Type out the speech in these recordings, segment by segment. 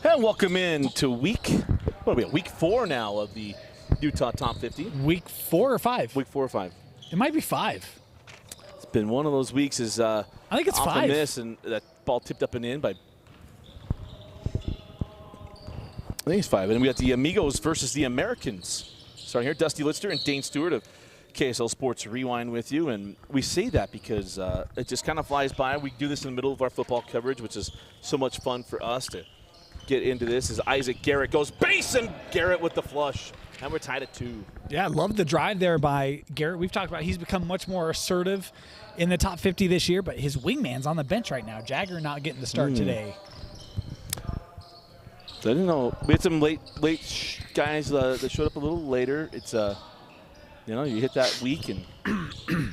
And welcome in to week 4 now of the Utah Top 50. Week 4 or 5? Week 4 or 5. It might be 5. It's been one of those weeks as I think it's 5. Miss and that ball tipped up and in by. I think it's 5. And then we got the Amigos versus the Americans. Starting here, Dusty Lister and Dane Stewart of KSL Sports Rewind with you. And we say that because it just kind of flies by. We do this in the middle of our football coverage, which is so much fun for us to get into this. As Isaac Garrett goes base, and Garrett with the flush. And we're tied at 2. Yeah, I love the drive there by Garrett. We've talked about he's become much more assertive in the top 50 this year, but his wingman's on the bench right now. Jagger not getting the start today. So I didn't know. We had some late guys that showed up a little later. It's you hit that week and we'll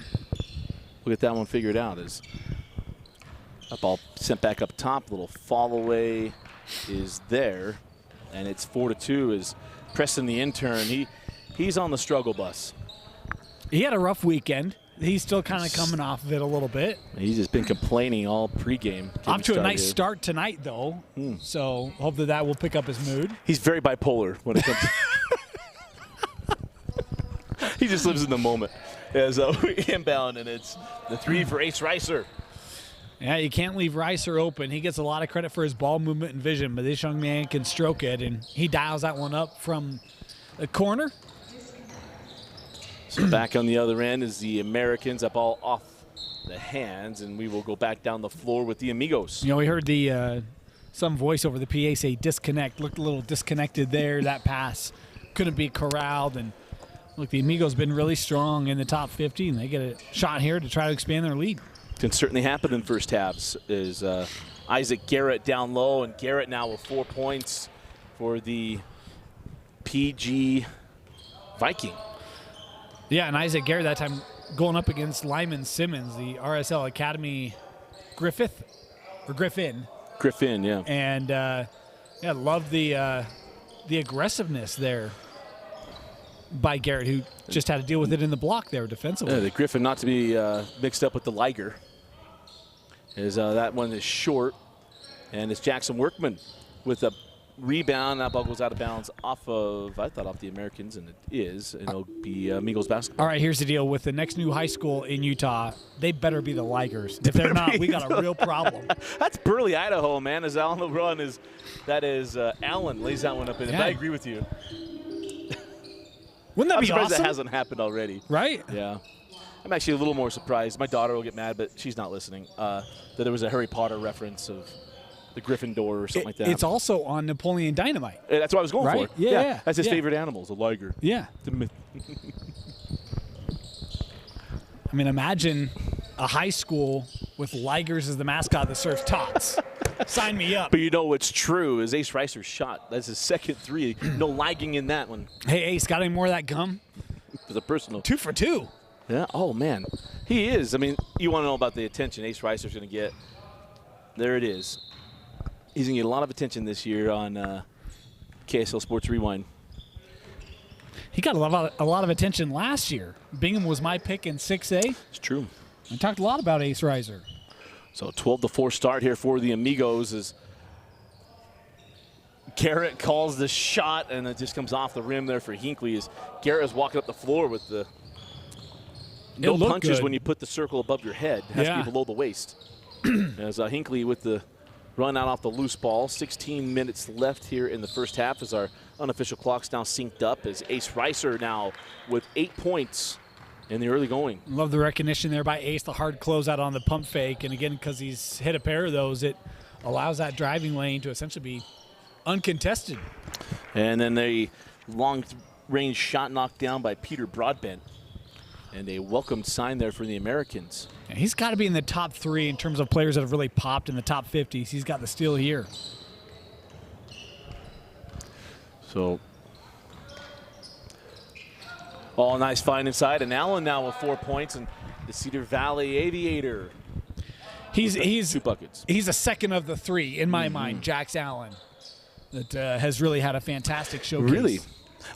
get that one figured out. As that ball sent back up top, little fall away is there, and it's 4-2 as Preston the intern. He's on the struggle bus. He had a rough weekend. He's still kind of coming off of it a little bit. He's just been complaining all pregame. Off to a nice start tonight, though. So hopefully that will pick up his mood. He's very bipolar when it comes to he just lives in the moment. As we inbound, and it's the 3 for Ace Reister. Yeah, you can't leave Reister open. He gets a lot of credit for his ball movement and vision, but this young man can stroke it, and he dials that one up from the corner. So back on the other end is the Americans, up all off the hands, and we will go back down the floor with the Amigos. You know, we heard the some voice over the PA say disconnect. Looked a little disconnected there. That pass couldn't be corralled, and look, the Amigos been really strong in the top 50, and they get a shot here to try to expand their lead. Can certainly happen in first halves. Is Isaac Garrett down low, and Garrett now with 4 points for the PG Viking. Yeah, and Isaac Garrett that time going up against Lyman Simmons, the RSL Academy Griffin. Griffin, yeah. And love the aggressiveness there by Garrett, who just had to deal with it in the block there defensively. Yeah, the Griffin not to be mixed up with the Liger. Is that one is short, and it's Jackson Workman with a rebound. That ball goes out of bounds off the Americans, and it is, and it'll be Amigos basketball. All right, here's the deal. With the next new high school in Utah, they better be the Ligers. If they're not, we got a real problem. That's Burley, Idaho, man. As Alan the run is, Alan lays that one up in. Yeah. But I agree with you. Wouldn't that be awesome? I'm surprised that hasn't happened already. Right? Yeah. I'm actually a little more surprised. My daughter will get mad, but she's not listening. That there was a Harry Potter reference of the Gryffindor or something like that. It's also on Napoleon Dynamite. That's what I was going for. Yeah. That's his favorite animal, the liger. Yeah. I mean, imagine a high school with ligers as the mascot that serves tots. Sign me up. But you know what's true is Ace Reister's shot. That's his second 3. No lagging in that one. Hey, Ace, got any more of that gum? It's a personal. 2 for 2. Yeah. Oh, man. He is. I mean, you want to know about the attention Ace Reister's going to get. There it is. He's going to get a lot of attention this year on KSL Sports Rewind. He got a lot of attention last year. Bingham was my pick in 6A. It's true. I talked a lot about Ace Reister. So 12-4 start here for the Amigos as Garrett calls the shot, and it just comes off the rim there for Hinckley as Garrett is walking up the floor with the no punches good. When you put the circle above your head. It has to be below the waist. As Hinckley with the run out off the loose ball. 16 minutes left here in the first half as our unofficial clock's now synced up as Ace Reister now with 8 points in the early going. Love the recognition there by Ace, the hard closeout on the pump fake. And again, because he's hit a pair of those, it allows that driving lane to essentially be uncontested. And then a long-range shot knocked down by Peter Broadbent. And a welcome sign there for the Americans. Yeah, he's got to be in the top 3 in terms of players that have really popped in the top 50s. He's got the steal here. So, nice find inside. And Allen now with 4 points, and the Cedar Valley Aviator. He's 2 buckets. He's a second of the 3 in my mind, Jax Allen, that has really had a fantastic showcase. Really?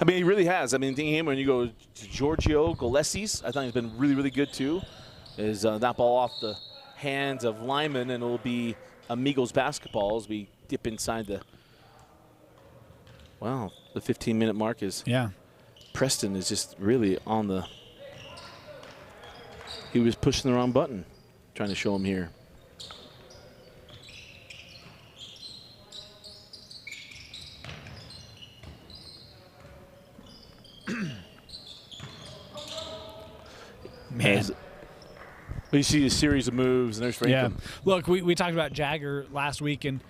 I mean, he really has. I mean, thinking him when you go to Giorgio Galesis, I thought he's been really, really good too. Is that ball off the hands of Lyman, and it'll be Amigos basketball as we dip inside the Wow, the 15-minute mark is. Yeah. Preston is just really on the. He was pushing the wrong button, trying to show him here. Man. You see a series of moves, and there's Franklin. Yeah. Look, we talked about Jagger last week, and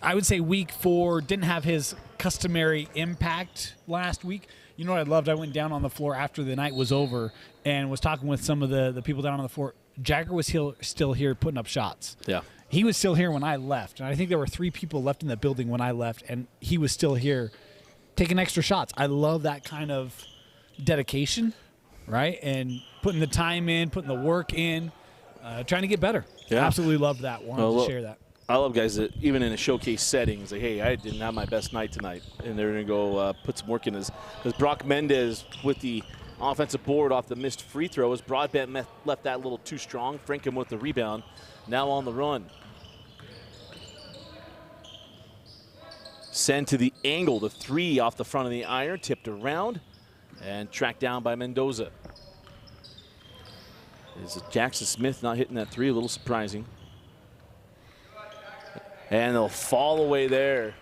I would say week 4 didn't have his customary impact last week. You know what I loved? I went down on the floor after the night was over and was talking with some of the people down on the floor. Jagger was still here putting up shots. Yeah. He was still here when I left, and I think there were 3 people left in the building when I left, and he was still here taking extra shots. I love that kind of dedication, right? And putting the time in, putting the work in, trying to get better. Yeah. Absolutely loved that. Wanted to share that. I love guys that even in a showcase setting say, hey, I didn't have my best night tonight, and they're going to go put some work in. As Brock Mendez with the offensive board off the missed free throw, as Broadbent left that a little too strong. Frankham with the rebound, now on the run. Send to the angle, the 3 off the front of the iron, tipped around, and tracked down by Mendoza. Is Jackson Smith not hitting that 3? A little surprising. And they'll fall away there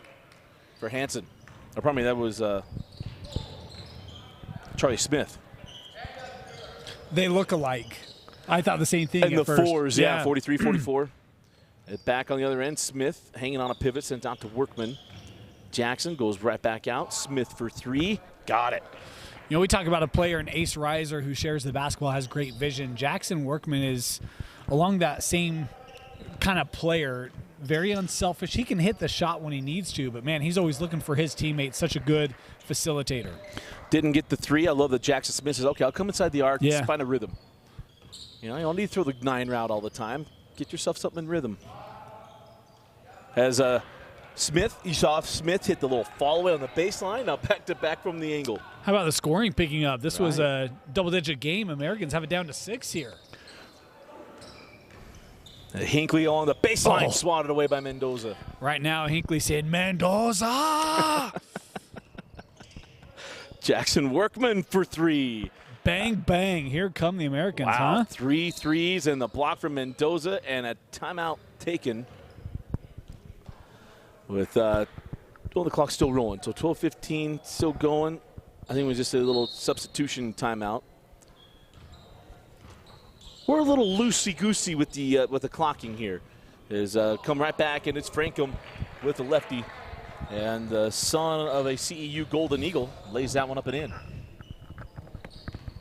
for Hansen. Or pardon me, that was Charlie Smith. They look alike. I thought the same thing and at the first. 4s, yeah, 43, 44. Back on the other end, Smith hanging on a pivot, sent out to Workman. Jackson goes right back out. Smith for 3. Got it. You know, we talk about a player, an Ace Reiser, who shares the basketball, has great vision. Jackson Workman is along that same kind of player, very unselfish. He can hit the shot when he needs to, but, man, he's always looking for his teammates. Such a good facilitator. Didn't get the 3. I love that Jackson Smith says, okay, I'll come inside the arc. Yeah. Let's find a rhythm. You know, you don't need to throw the 9 route all the time. Get yourself something in rhythm. As Smith, you saw Smith hit the little fall away on the baseline. Now back to back from the angle. How about the scoring picking up? This was a double-digit game. Americans have it down to 6 here. Hinckley on the baseline, swatted away by Mendoza. Right now, Hinckley said, Mendoza! Jackson Workman for 3. Bang, bang. Here come the Americans, Wow, huh? 3 threes and the block from Mendoza and a timeout taken with the clock still rolling. So 12:15 still going. I think it was just a little substitution timeout. We're a little loosey-goosey with the clocking here. Come right back, and it's Frankham with the lefty. And the son of a CEU Golden Eagle lays that one up and in.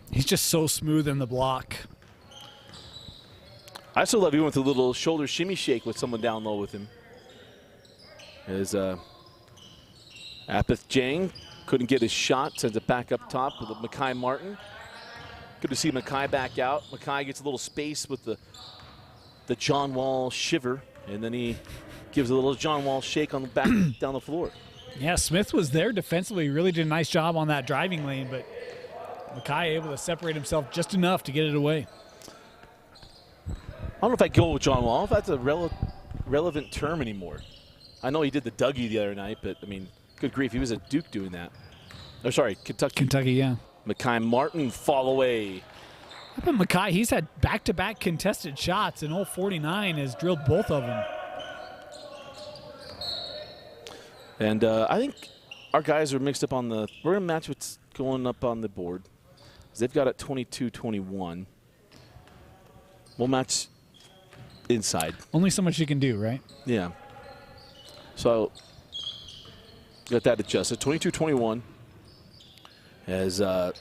He's just so smooth in the block. I still love you with a little shoulder shimmy shake with someone down low with him. As Apith Jang couldn't get his shot, sends it back up top with Makai Martin. Good to see Makai back out. Makai gets a little space with the John Wall shiver, and then he gives a little John Wall shake on the back down the floor. Yeah, Smith was there defensively. He really did a nice job on that driving lane, but Makai able to separate himself just enough to get it away. I don't know if I go with John Wall, if that's a relevant term anymore. I know he did the Dougie the other night, but, I mean, good grief, he was at Duke doing that. Oh, sorry, Kentucky. Kentucky, yeah. Makai Martin fall away. How about Makai? He's had back-to-back contested shots, and 49 has drilled both of them. And I think our guys are mixed up on the – we're going to match what's going up on the board. They've got it 22-21. We'll match inside. Only so much you can do, right? Yeah. So got that adjusted. 22-21 as a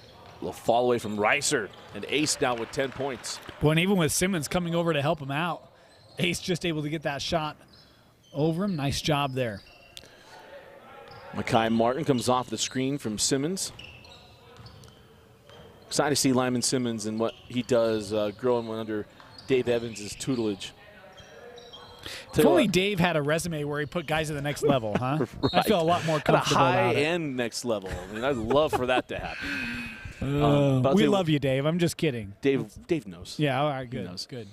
fall away from Reister. And Ace now with 10 points. Well, and even with Simmons coming over to help him out, Ace just able to get that shot over him. Nice job there. Makai Martin comes off the screen from Simmons. Excited to see Lyman Simmons and what he does growing under Dave Evans' tutelage. If only Dave had a resume where he put guys at the next level, huh? Right. I feel a lot more comfortable at a about it. high-end next level. I mean, I'd love for that to happen. We love you, Dave. I'm just kidding. Dave knows. Yeah, all right, good. He knows. Good.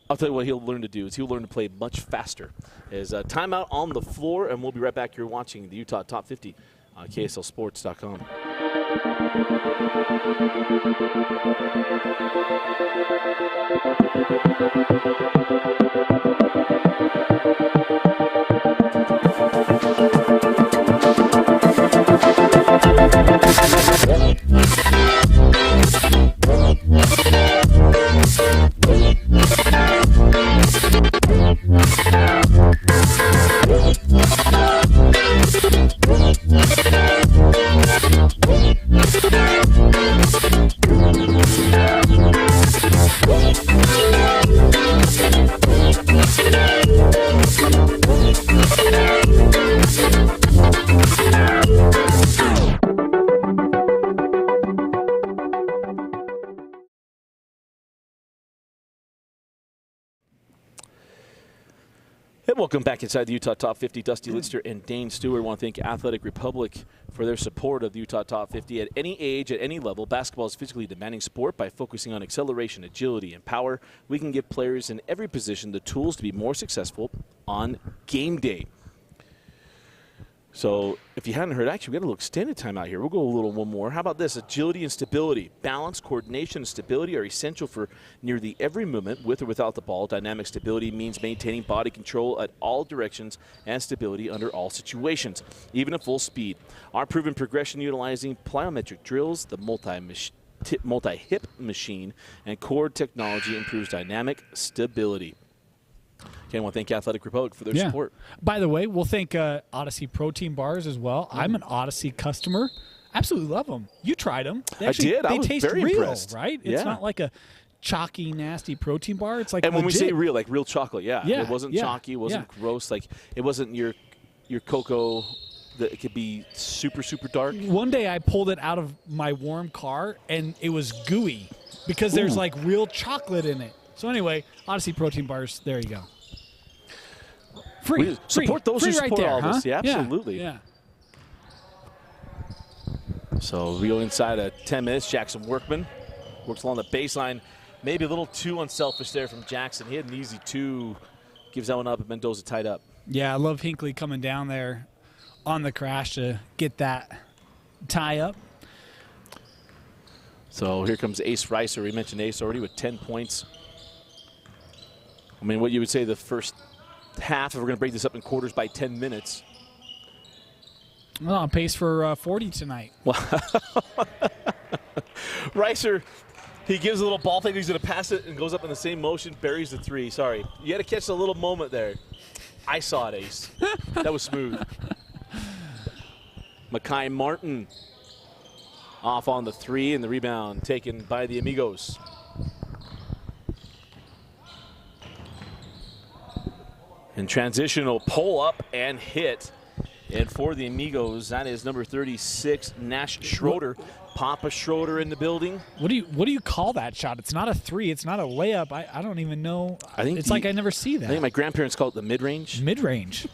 I'll tell you what he'll learn to do is he'll learn to play much faster. Is timeout on the floor, and we'll be right back here watching the Utah Top 50 on KSLSports.com. Welcome back inside the Utah Top 50. Dusty Lidster and Dane Stewart. I want to thank Athletic Republic for their support of the Utah Top 50. At any age, at any level, basketball is a physically demanding sport. By focusing on acceleration, agility, and power, we can give players in every position the tools to be more successful on game day. So if you hadn't heard, actually, we got a little extended time out here. We'll go a little one more. How about this? Agility and stability. Balance, coordination, and stability are essential for nearly every movement with or without the ball. Dynamic stability means maintaining body control at all directions and stability under all situations, even at full speed. Our proven progression utilizing plyometric drills, the multi-hip machine, and core technology improves dynamic stability. Okay, I want to thank Athletic Republic for their support. By the way, we'll thank Odyssey Protein Bars as well. I'm an Odyssey customer. Absolutely love them. You tried them. I did. They I was taste very real, impressed. right? It's not like a chalky, nasty protein bar. It's like and when legit. we say real, like real chocolate, it wasn't chalky, it wasn't yeah. gross, like it wasn't your cocoa that it could be super, super dark. One day I pulled it out of my warm car, and it was gooey because there's like real chocolate in it. So anyway, Odyssey Protein Bars, there you go. Free. Support those who support there, all huh? this. Yeah, absolutely. Yeah. So we go inside 10 minutes. Jackson Workman works along the baseline. Maybe a little too unselfish there from Jackson. He had an easy two. Gives that one up, and Mendoza tied up. Yeah, I love Hinckley coming down there on the crash to get that tie up. So here comes Ace Reister. We mentioned Ace already with 10 points. I mean, what you would say the first half, if we're going to break this up in quarters by 10 minutes. Well, on pace for 40 tonight. Reister, he gives a little ball fake. He's going to pass it and goes up in the same motion, buries the three. Sorry. You had to catch a little moment there. I saw it, Ace. That was smooth. Makai Martin off on the three, and the rebound taken by the Amigos. And transitional pull up and hit. And for the Amigos, that is number 36, Nash Schroeder. Papa Schroeder in the building. What do you call that shot? It's not a three. It's not a layup. I don't even know. I think it's like I never see that. I think my grandparents call it the mid-range. Mid-range.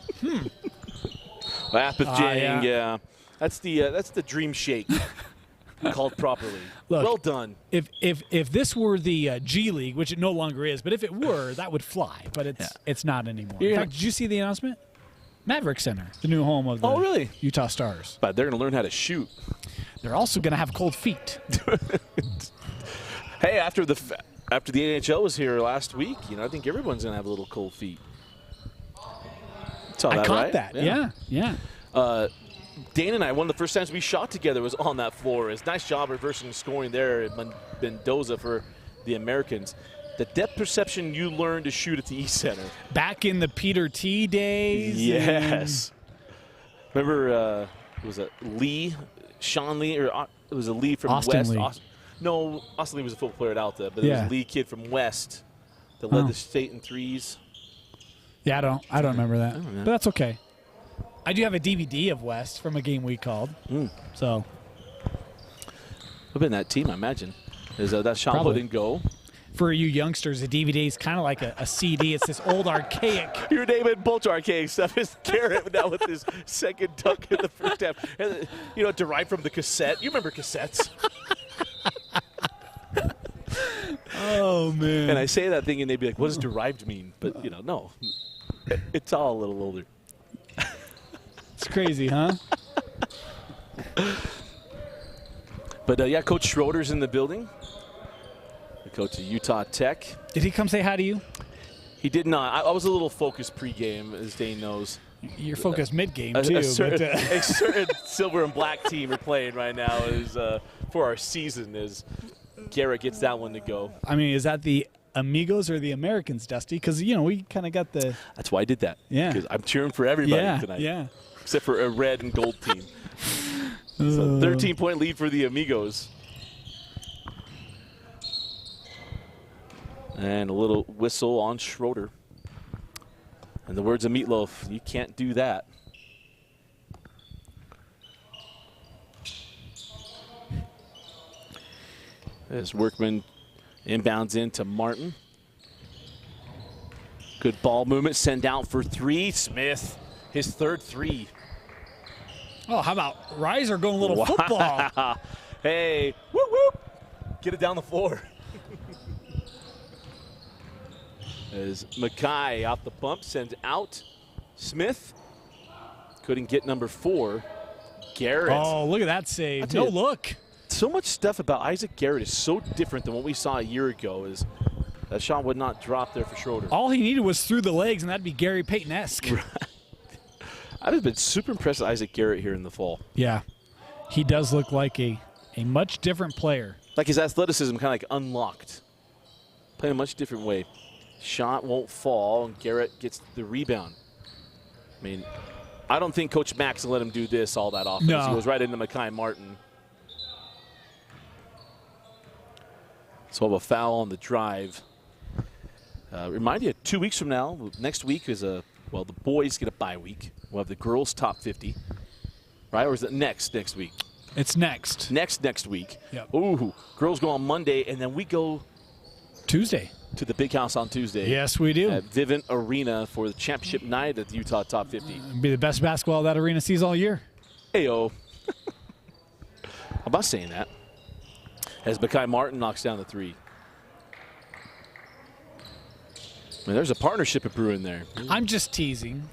Apajang, yeah. That's the dream shake called properly. Look, well done. If this were the G League, which it no longer is, but if it were, that would fly. But it's not anymore. In fact, did you see the announcement? Maverick Center, the new home of the Utah Stars. But they're going to learn how to shoot. They're also going to have cold feet. Hey, after the NHL was here last week, I think everyone's going to have a little cold feet. Saw that, I caught right? that. Yeah. Dane and I, one of the first times we shot together was on that floor. It's nice job reversing the scoring there at Mendoza for the Americans. The depth perception you learned to shoot at the East Center. Back in the Peter T days. Yes. Remember, was it Lee, Sean Lee, or it was a Lee from Austin West? Lee. No, Austin Lee was a football player at Alta, but it was a Lee kid from West that led the state in threes. Yeah, I don't remember that, but that's okay. I do have a DVD of West from a game we called. So. I've been that team, I imagine. That shot didn't go. For you youngsters, a DVD is kind of like a CD. It's this old archaic. Your name in both archaic stuff is Garrett now with his second dunk in the first half. And, derived from the cassette. You remember cassettes. Oh, man. And I say that thing, and they'd be like, what does derived mean? But, no. It's all a little older. It's crazy, huh? But, Coach Schroeder's in the building. The coach of Utah Tech. Did he come say hi to you? He did not. I was a little focused pregame, as Dane knows. You're focused mid-game, too. A certain silver and black team are playing right now is for our season as Garrett gets that one to go. I mean, is that the Amigos or the Americans, Dusty? Because, we kind of got the – That's why I did that. Yeah. Because I'm cheering for everybody tonight. Yeah. Except for a red and gold team. So 13-point lead for the Amigos. And a little whistle on Schroeder. In the words of Meatloaf, you can't do that. As Workman inbounds into Martin. Good ball movement, send out for three. Smith, his third three. Oh, how about Reister going a little football? Hey, whoop, whoop. Get it down the floor. As Mackay off the bump sends out Smith. Couldn't get number 4. Garrett. Oh, look at that save. No look. So much stuff about Isaac Garrett is so different than what we saw a year ago. Is that shot would not drop there for Schroeder. All he needed was through the legs, and that'd be Gary Payton-esque. Right. I've been super impressed with Isaac Garrett here in the fall. Yeah. He does look like a much different player. Like his athleticism kind of like unlocked. Playing a much different way. Shot won't fall, and Garrett gets the rebound. I mean, I don't think Coach Max will let him do this all that often. No. He goes right into Mackay Martin. So we'll have a foul on the drive. Remind you, 2 weeks from now, next week is the boys get a bye week. We'll have the girls top 50, right? Or is it next week? It's next. Next week. Yep. Ooh, girls go on Monday, and then we go Tuesday to the big house on Tuesday. Yes, we do. At Vivint Arena for the championship night at the Utah Top 50. It'll be the best basketball that arena sees all year. Ayo. How about saying that? As Mackay Martin knocks down the 3. I mean, there's a partnership at brewing there. I'm just teasing.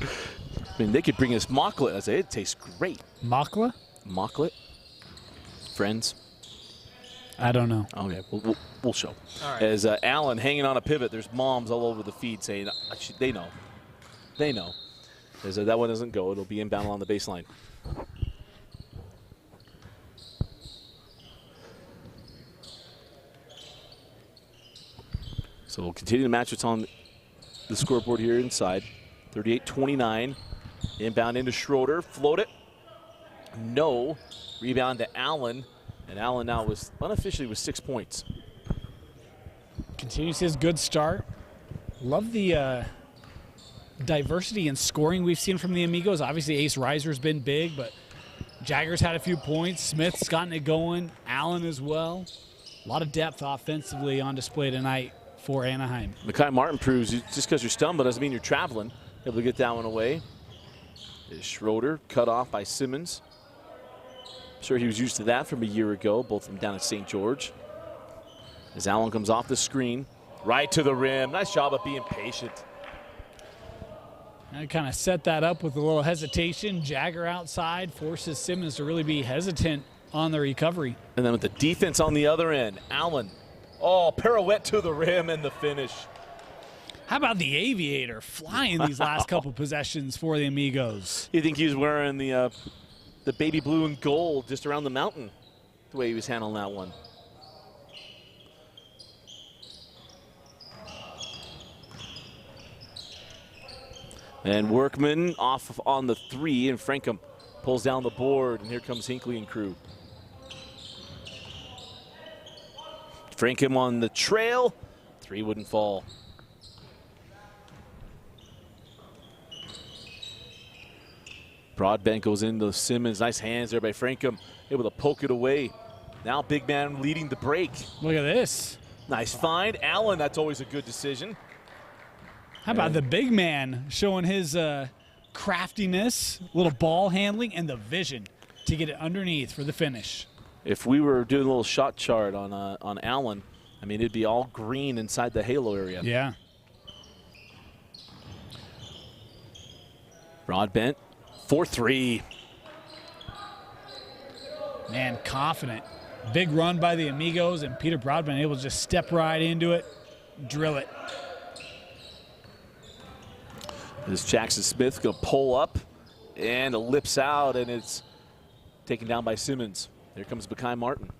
I mean, they could bring us Mocklet. I say it tastes great. Makla? Mocklet? Friends? I don't know. Okay, we'll show. All right. As Allen hanging on a pivot, there's moms all over the feed saying, they know. They know. As that one doesn't go, it'll be inbound on the baseline. So we'll continue to match what's on the scoreboard here inside. 38-29. Inbound into Schroeder. Float it. No. Rebound to Allen. And Allen now was unofficially with 6 points. Continues his good start. Love the diversity in scoring we've seen from the Amigos. Obviously, Ace Reiser's been big, but Jagger's had a few points. Smith's gotten it going. Allen as well. A lot of depth offensively on display tonight for Anaheim. Mackay Martin proves just because you're stumbling doesn't mean you're traveling. Able to get that one away. Is Schroeder cut off by Simmons. I'm sure he was used to that from a year ago, both of them down at St. George. As Allen comes off the screen, right to the rim. Nice job of being patient. I kind of set that up with a little hesitation. Jagger outside forces Simmons to really be hesitant on the recovery. And then with the defense on the other end, Allen. Oh, pirouette to the rim and the finish. How about the Aviator flying these last couple possessions for the Amigos? You think he was wearing the baby blue and gold just around the mountain, the way he was handling that one. And Workman off on the 3, and Frankham pulls down the board, and here comes Hinckley and crew. Frankham on the trail, 3 wouldn't fall. Broadbent goes into Simmons. Nice hands there by Frankham. Able to poke it away. Now big man leading the break. Look at this. Nice find. Allen, that's always a good decision. How about the big man showing his craftiness, little ball handling, and the vision to get it underneath for the finish. If we were doing a little shot chart on Allen, I mean, it'd be all green inside the halo area. Yeah. Broadbent, 4-3. Man, confident. Big run by the Amigos, and Peter Broadbent able to just step right into it, drill it. This Jackson Smith going to pull up and lips out, and it's taken down by Simmons. Here comes Mekhi Martin.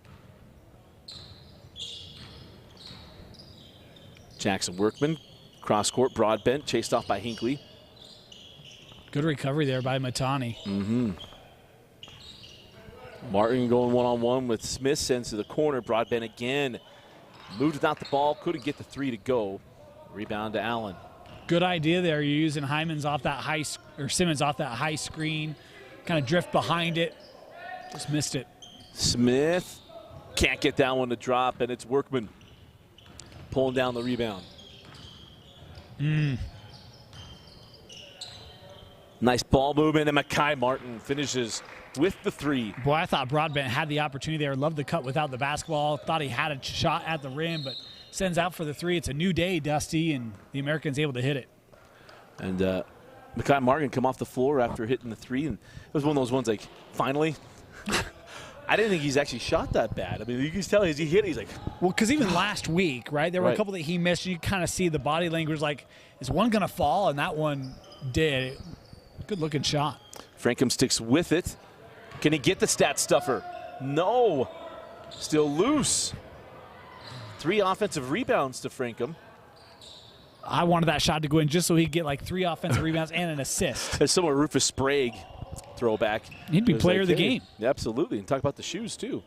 Jackson Workman, cross court, Broadbent, chased off by Hinckley. Good recovery there by Matani. Mm-hmm. Martin going one-on-one with Smith, sends to the corner. Broadbent again moved without the ball, couldn't get the three to go. Rebound to Allen. Good idea there. You're using Simmons off that high screen, kind of drift behind it. Just missed it. Smith can't get that one to drop, and it's Workman pulling down the rebound. Nice ball movement, and Mekhi Martin finishes with the three. Boy, I thought Broadbent had the opportunity there. Loved the cut without the basketball. Thought he had a shot at the rim, but sends out for the three. It's a new day, Dusty, and the Americans able to hit it. And Mekhi Martin come off the floor after hitting the three, and it was one of those ones like, finally. I didn't think he's actually shot that bad. I mean, you can tell as he hit, he's like. Well, because even last week, right, there were a couple that he missed. You kind of see the body language like, is one going to fall? And that one did. Good-looking shot. Frankham sticks with it. Can he get the stat stuffer? No. Still loose. 3 offensive rebounds to Frankham. I wanted that shot to go in just so he'd get like 3 offensive rebounds and an assist. There's somewhat Rufus Sprague throwback. He'd be player of the game. Absolutely. And talk about the shoes, too.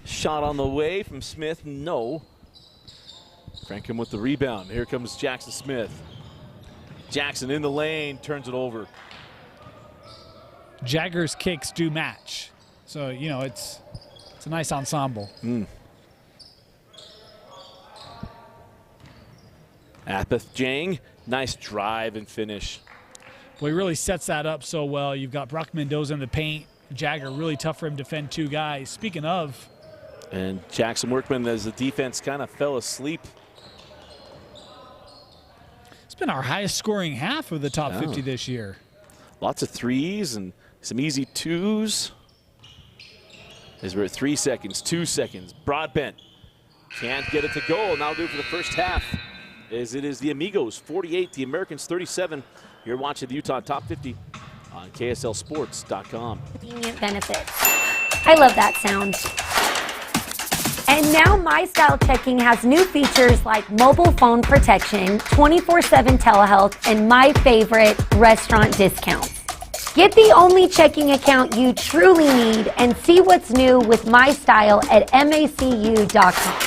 Shot on the way from Smith. No. Frankham with the rebound. Here comes Jackson Smith. Jackson in the lane, turns it over. Jagger's kicks do match. So, you know, it's a nice ensemble. Apeth Jang, nice drive and finish. Well, he really sets that up so well. You've got Brock Mendoza in the paint. Jagger, really tough for him to defend 2 guys. Speaking of. And Jackson Workman, as the defense kind of fell asleep. It's been our highest scoring half of the top 50 this year. Lots of threes and some easy twos. As we're at 3 seconds, 2 seconds. Broadbent can't get it to go. Now do it for the first half. As it is the Amigos 48, the Americans 37. You're watching the Utah Top 50 on KSLSports.com. Convenient benefits. I love that sound. And now My Style Checking has new features like mobile phone protection, 24/7 telehealth, and my favorite, restaurant discounts. Get the only checking account you truly need and see what's new with My Style at macu.com.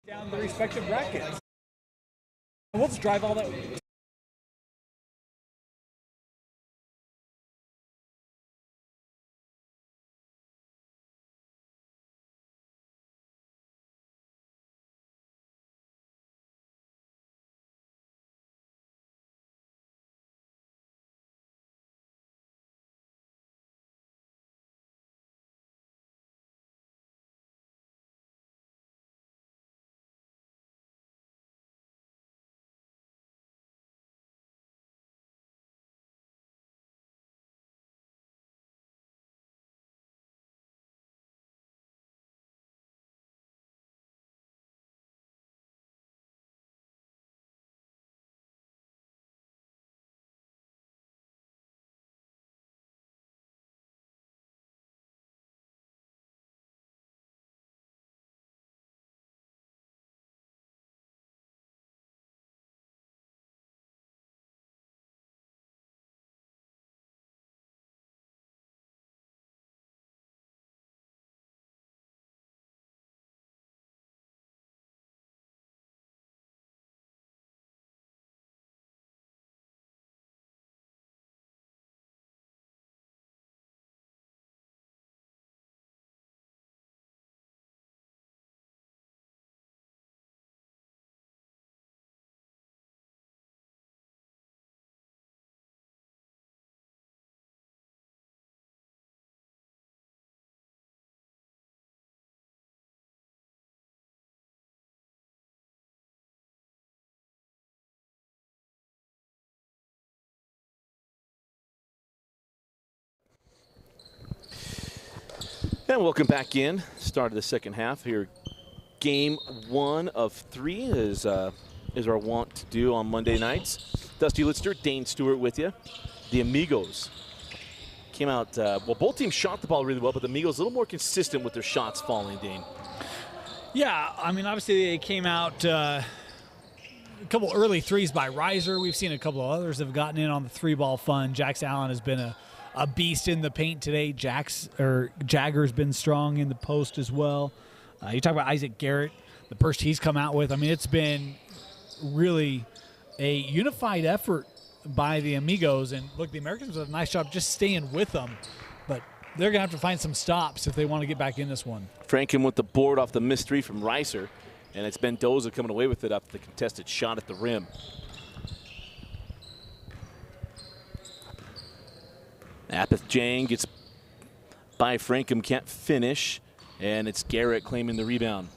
Down the respective brackets. We'll just drive all that. And welcome back in. Start of the second half here. Game 1 of 3 is our wont to do on Monday nights. Dusty Lister, Dane Stewart with you. The Amigos came out, well, both teams shot the ball really well, but the Amigos a little more consistent with their shots falling, Dane. Yeah, I mean, obviously they came out a couple early threes by Reister. We've seen a couple of others have gotten in on the three-ball fun. Jax Allen has been a beast in the paint today. Jagger's been strong in the post as well. You talk about Isaac Garrett, the burst he's come out with. I mean, it's been really a unified effort by the Amigos. And look, the Americans did a nice job just staying with them. But they're going to have to find some stops if they want to get back in this one. Franken with the board off the missed three from Reister. And it's Mendoza coming away with it after the contested shot at the rim. Apeth Jang gets by Frankham, can't finish. And it's Garrett claiming the rebound.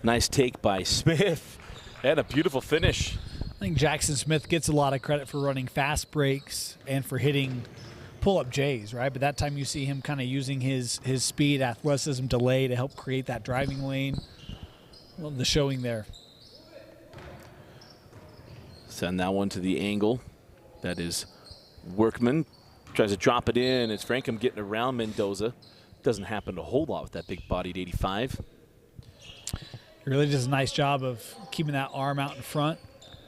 Nice take by Smith. And a beautiful finish. I think Carson Smith gets a lot of credit for running fast breaks and for hitting pull-up J's, right? But that time you see him kind of using his speed, athleticism, delay to help create that driving lane. Love the showing there. Send that one to the angle. That is Workman. Tries to drop it in. It's Frankham getting around Mendoza. Doesn't happen a whole lot with that big-bodied 85. He really does a nice job of keeping that arm out in front,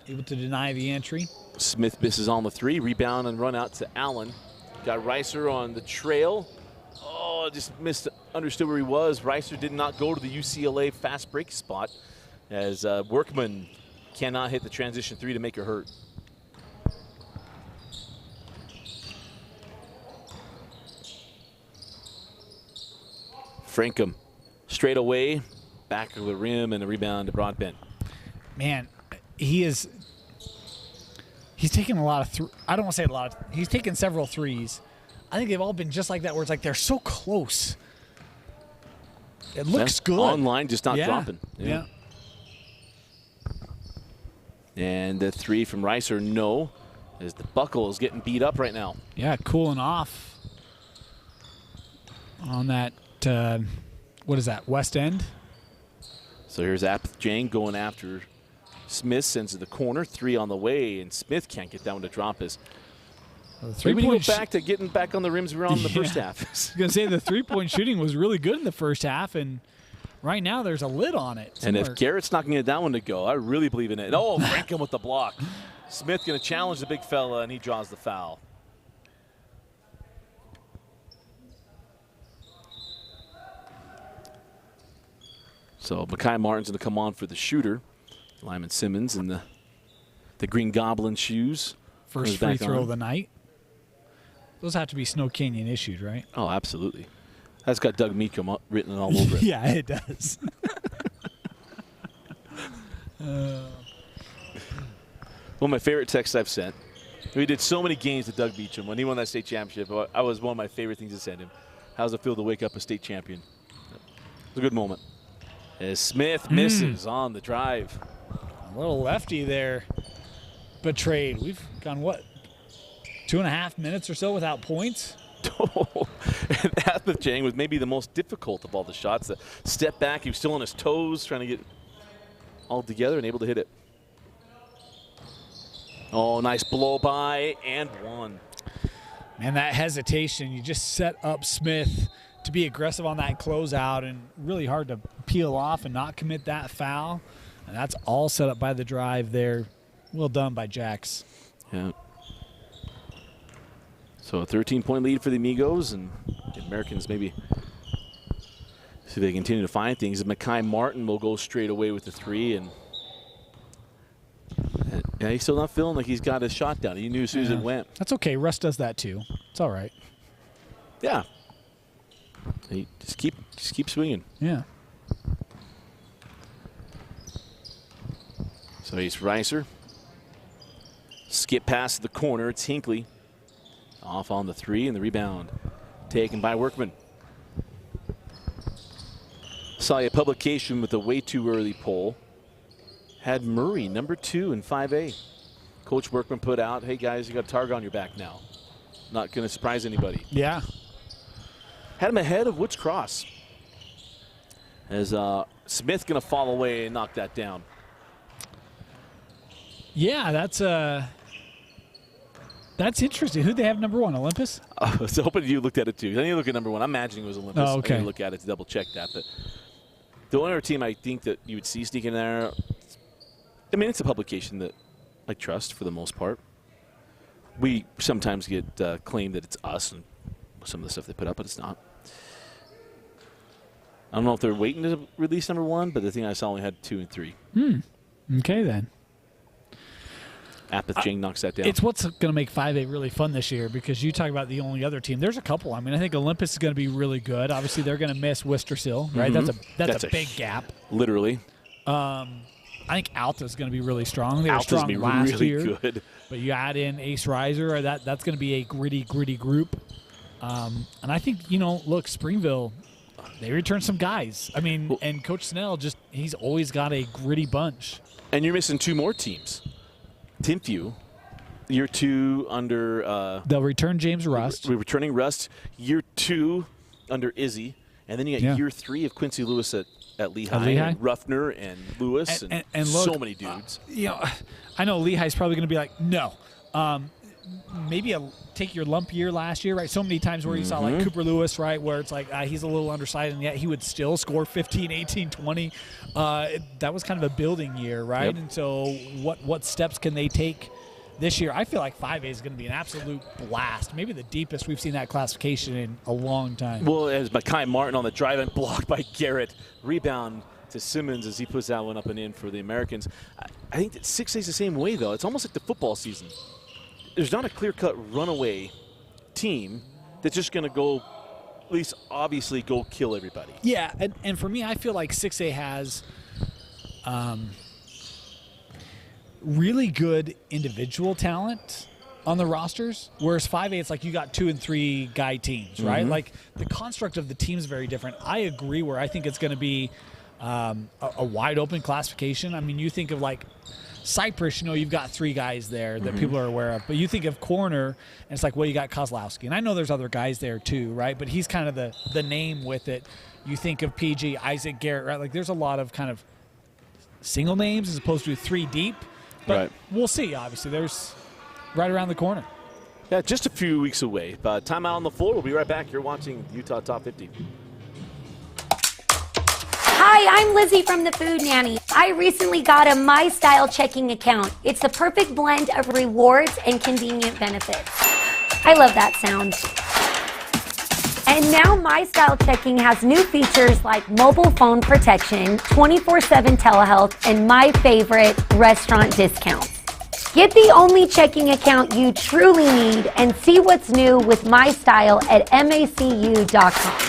able to deny the entry. Smith misses on the three. Rebound and run out to Allen. Got Reister on the trail. Oh, just understood where he was. Reister did not go to the UCLA fast break spot as Workman cannot hit the transition three to make her hurt. Frankham straight away, back of the rim, and a rebound to Broadbent. Man, he's taken a lot of I don't want to say a lot. He's taken several threes. I think they've all been just like that, where it's like they're so close. It looks good. Online, just not dropping. Yeah. And the three from Reister, no, as the buckle is getting beat up right now. Yeah, cooling off on that, what is that, west end? So here's Apeth Jang going after Smith, sends to the corner, three on the way, and Smith can't get that one to drop his. Maybe we go back to getting back on the rims around the first half. I was going to say the three-point shooting was really good in the first half, and right now there's a lid on it. And if Garrett's not going to get that one to go, I really believe in it. Oh, Frankham with the block. Smith going to challenge the big fella, and he draws the foul. So Mekhi Martin's going to come on for the shooter. Lyman Simmons in the Green Goblin shoes. First free throw of the night. Those have to be Snow Canyon issued, right? Oh, absolutely. That's got Doug Meekum written all over it. Yeah, it does. One of my favorite texts I've sent. We did so many games with Doug Beecham. When he won that state championship, I was one of my favorite things to send him. How's it feel to wake up a state champion? It's a good moment. As Smith misses on the drive. A little lefty there betrayed. We've gone, what, 2.5 minutes or so without points? And Apeth Jang was maybe the most difficult of all the shots. The step back, he was still on his toes, trying to get all together and able to hit it. Oh, nice blow by and one. Man, that hesitation, you just set up Smith to be aggressive on that closeout, and really hard to peel off and not commit that foul. And that's all set up by the drive there. Well done by Jax. Yeah. So a 13-point lead for the Amigos, and the Americans maybe see if they continue to find things. Mekhi Martin will go straight away with the three, and yeah, he's still not feeling like he's got his shot down. He knew as soon as it went. That's okay. Russ does that too. It's all right. Yeah. He just keep swinging. Yeah. So he's Reister. Skip past the corner. It's Hinckley. Off on the three, and the rebound taken by Workman. Saw a publication with a way too early poll. Had Murray number 2 in 5A. Coach Workman put out, hey, guys, you got a target on your back now. Not going to surprise anybody. Yeah. Had him ahead of Woods Cross. As Smith going to fall away and knock that down. Yeah, that's interesting. Who'd they have number 1, Olympus? I was hoping you looked at it too. Then you look at number 1. I'm imagining it was Olympus. Oh, okay. I didn't look at it to double check that. But the only other team I think that you would see sneaking there, I mean, it's a publication that I trust for the most part. We sometimes get claimed that it's us and some of the stuff they put up, but it's not. I don't know if they're waiting to release number 1, but the thing I saw only had 2 and 3. Okay, then. Apith Ching knocks that down. It's what's going to make 5A really fun this year because you talk about the only other team. There's a couple. I mean, I think Olympus is going to be really good. Obviously, they're going to miss Wistersill, right? That's a big gap. Literally. I think Alta is going to be really strong. They were Alta's strong last really year. Good. But you add in Ace Reiser, that's going to be a gritty group. And I think, look, Springville, they returned some guys. I mean, and Coach Snell, he's always got a gritty bunch. And you're missing 2 more teams. Timpview, year 2 under. They'll return James Rust. We're returning Rust. Year 2 under Izzy, and then you got year 3 of Quincy Lewis at Lehigh. And Ruffner and Lewis and look, so many dudes. I know Lehigh's probably going to be like, no. Maybe take your lump year last year, right? So many times where you saw like Cooper Lewis, right, where it's like he's a little undersized, and yet he would still score 15, 18, 20. That was kind of a building year, right? Yep. And so what steps can they take this year? I feel like 5A is going to be an absolute blast. Maybe the deepest we've seen that classification in a long time. Well, as Makai Martin on the drive-in, blocked by Garrett. Rebound to Simmons as he puts that one up and in for the Americans. I think that 6A is the same way, though. It's almost like the football season. There's not a clear-cut runaway team that's just going to go, at least obviously, go kill everybody. Yeah, and for me, I feel like 6A has really good individual talent on the rosters, whereas 5A, it's like you got 2 and 3 guy teams, right? Like the construct of the team is very different. I agree where I think it's going to be a wide-open classification. I mean, you think of like Cypress, you've got 3 guys there that people are aware of. But you think of corner, and it's like, well, you got Kozlowski. And I know there's other guys there too, right? But he's kind of the name with it. You think of PG, Isaac Garrett, right? Like there's a lot of kind of single names as opposed to 3 deep. But we'll see, obviously. There's right around the corner. Yeah, just a few weeks away. Timeout on the floor. We'll be right back. You're watching Utah Top 50. Hi, I'm Lizzie from the Food Nanny. I recently got a My Style checking account. It's the perfect blend of rewards and convenient benefits. I love that sound. And now My Style checking has new features like mobile phone protection, 24/7 telehealth, and my favorite, restaurant discounts. Get the only checking account you truly need and see what's new with My Style at macu.com.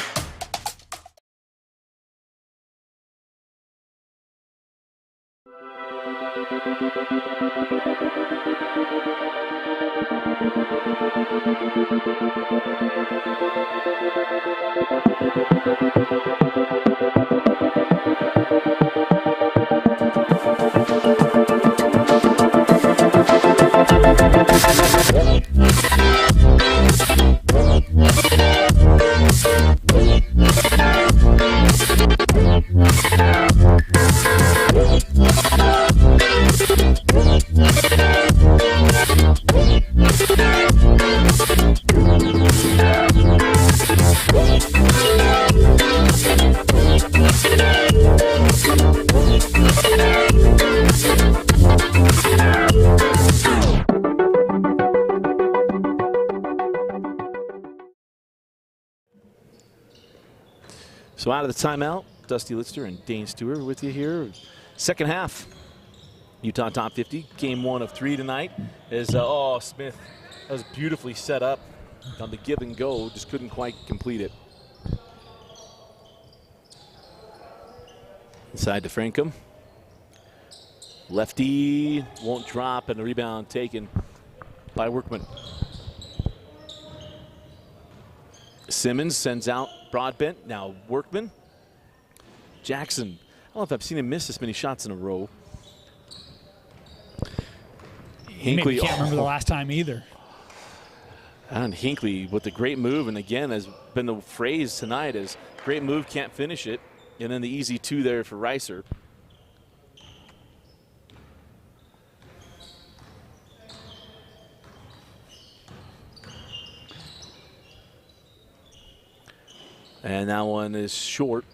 So out of the timeout, Dusty Litster and Dane Stewart with you here. Second half, Utah Top 50, game 1 of 3 tonight. As Smith, that was beautifully set up on the give and go, just couldn't quite complete it. Inside to Frankham. Lefty won't drop, and the rebound taken by Workman. Simmons sends out Broadbent. Now Workman. Jackson. I don't know if I've seen him miss this many shots in a row. Maybe can't remember the last time either. And Hinckley with the great move, and again, has been the phrase tonight is great move, can't finish it. And then the easy 2 there for Reister. And that one is short.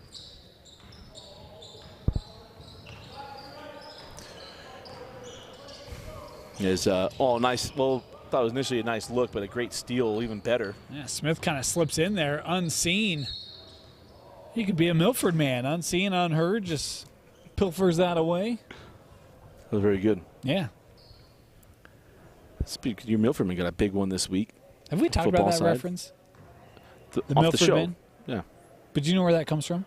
Is nice. Well, thought it was initially a nice look, but a great steal, even better. Yeah, Smith kind of slips in there unseen. He could be a Milford man, unseen, unheard, just pilfers that away. That was very good. Yeah. Your Milford man got a big one this week. Have we talked about that reference? The Milford show. man? Yeah. But do you know where that comes from?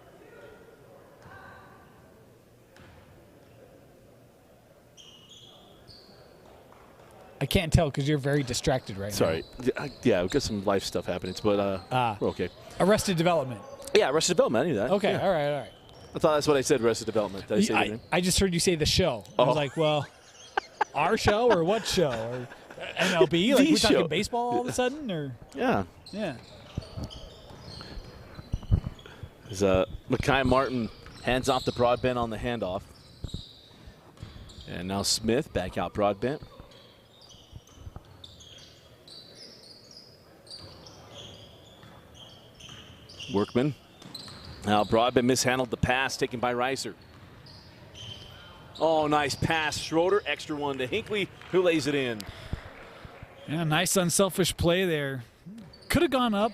I can't tell because you're very distracted right now. Sorry. Yeah, we've got some life stuff happening, but we're okay. Arrested Development. Yeah, Arrested Development. I knew that. Okay, yeah. all right. I thought that's what I said, Arrested Development. Did I say anything? I just heard you say the show. I was like, well, our show or what show? Or MLB? Like, we're talking baseball all of a sudden? Or Yeah. Yeah. As Mekhi Martin hands off the Broadbent on the handoff. And now Smith back out Broadbent. Workman. Now Broadbent mishandled the pass taken by Reister. Oh, nice pass. Schroeder, extra one to Hinckley, who lays it in. Yeah, nice unselfish play there. Could have gone up,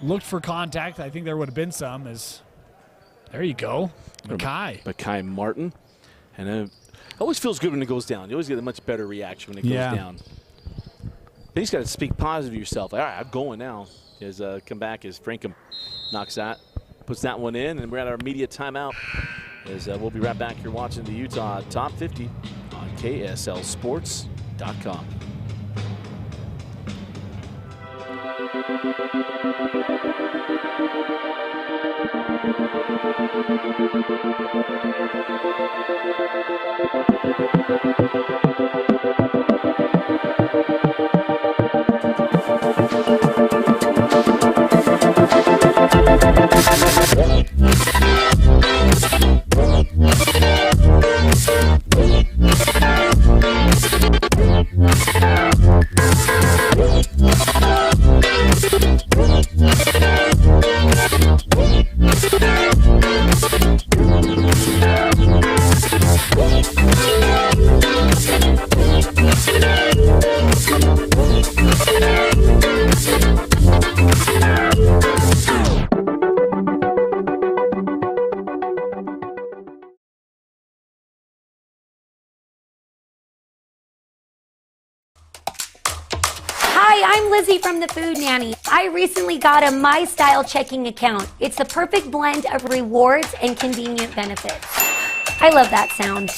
looked for contact. I think there would have been some. There you go. Mekhi Martin. And it always feels good when it goes down. You always get a much better reaction when it goes down. But he's got to speak positive of yourself. Like, all right, I'm going now. As come back as Frankham puts that one in, and we're at our media timeout. As we'll be right back here watching the Utah Top 50 on KSLSports.com. Hi, I'm Lizzie from the Food Nanny. I recently got a My Style checking account. It's the perfect blend of rewards and convenient benefits. I love that sound.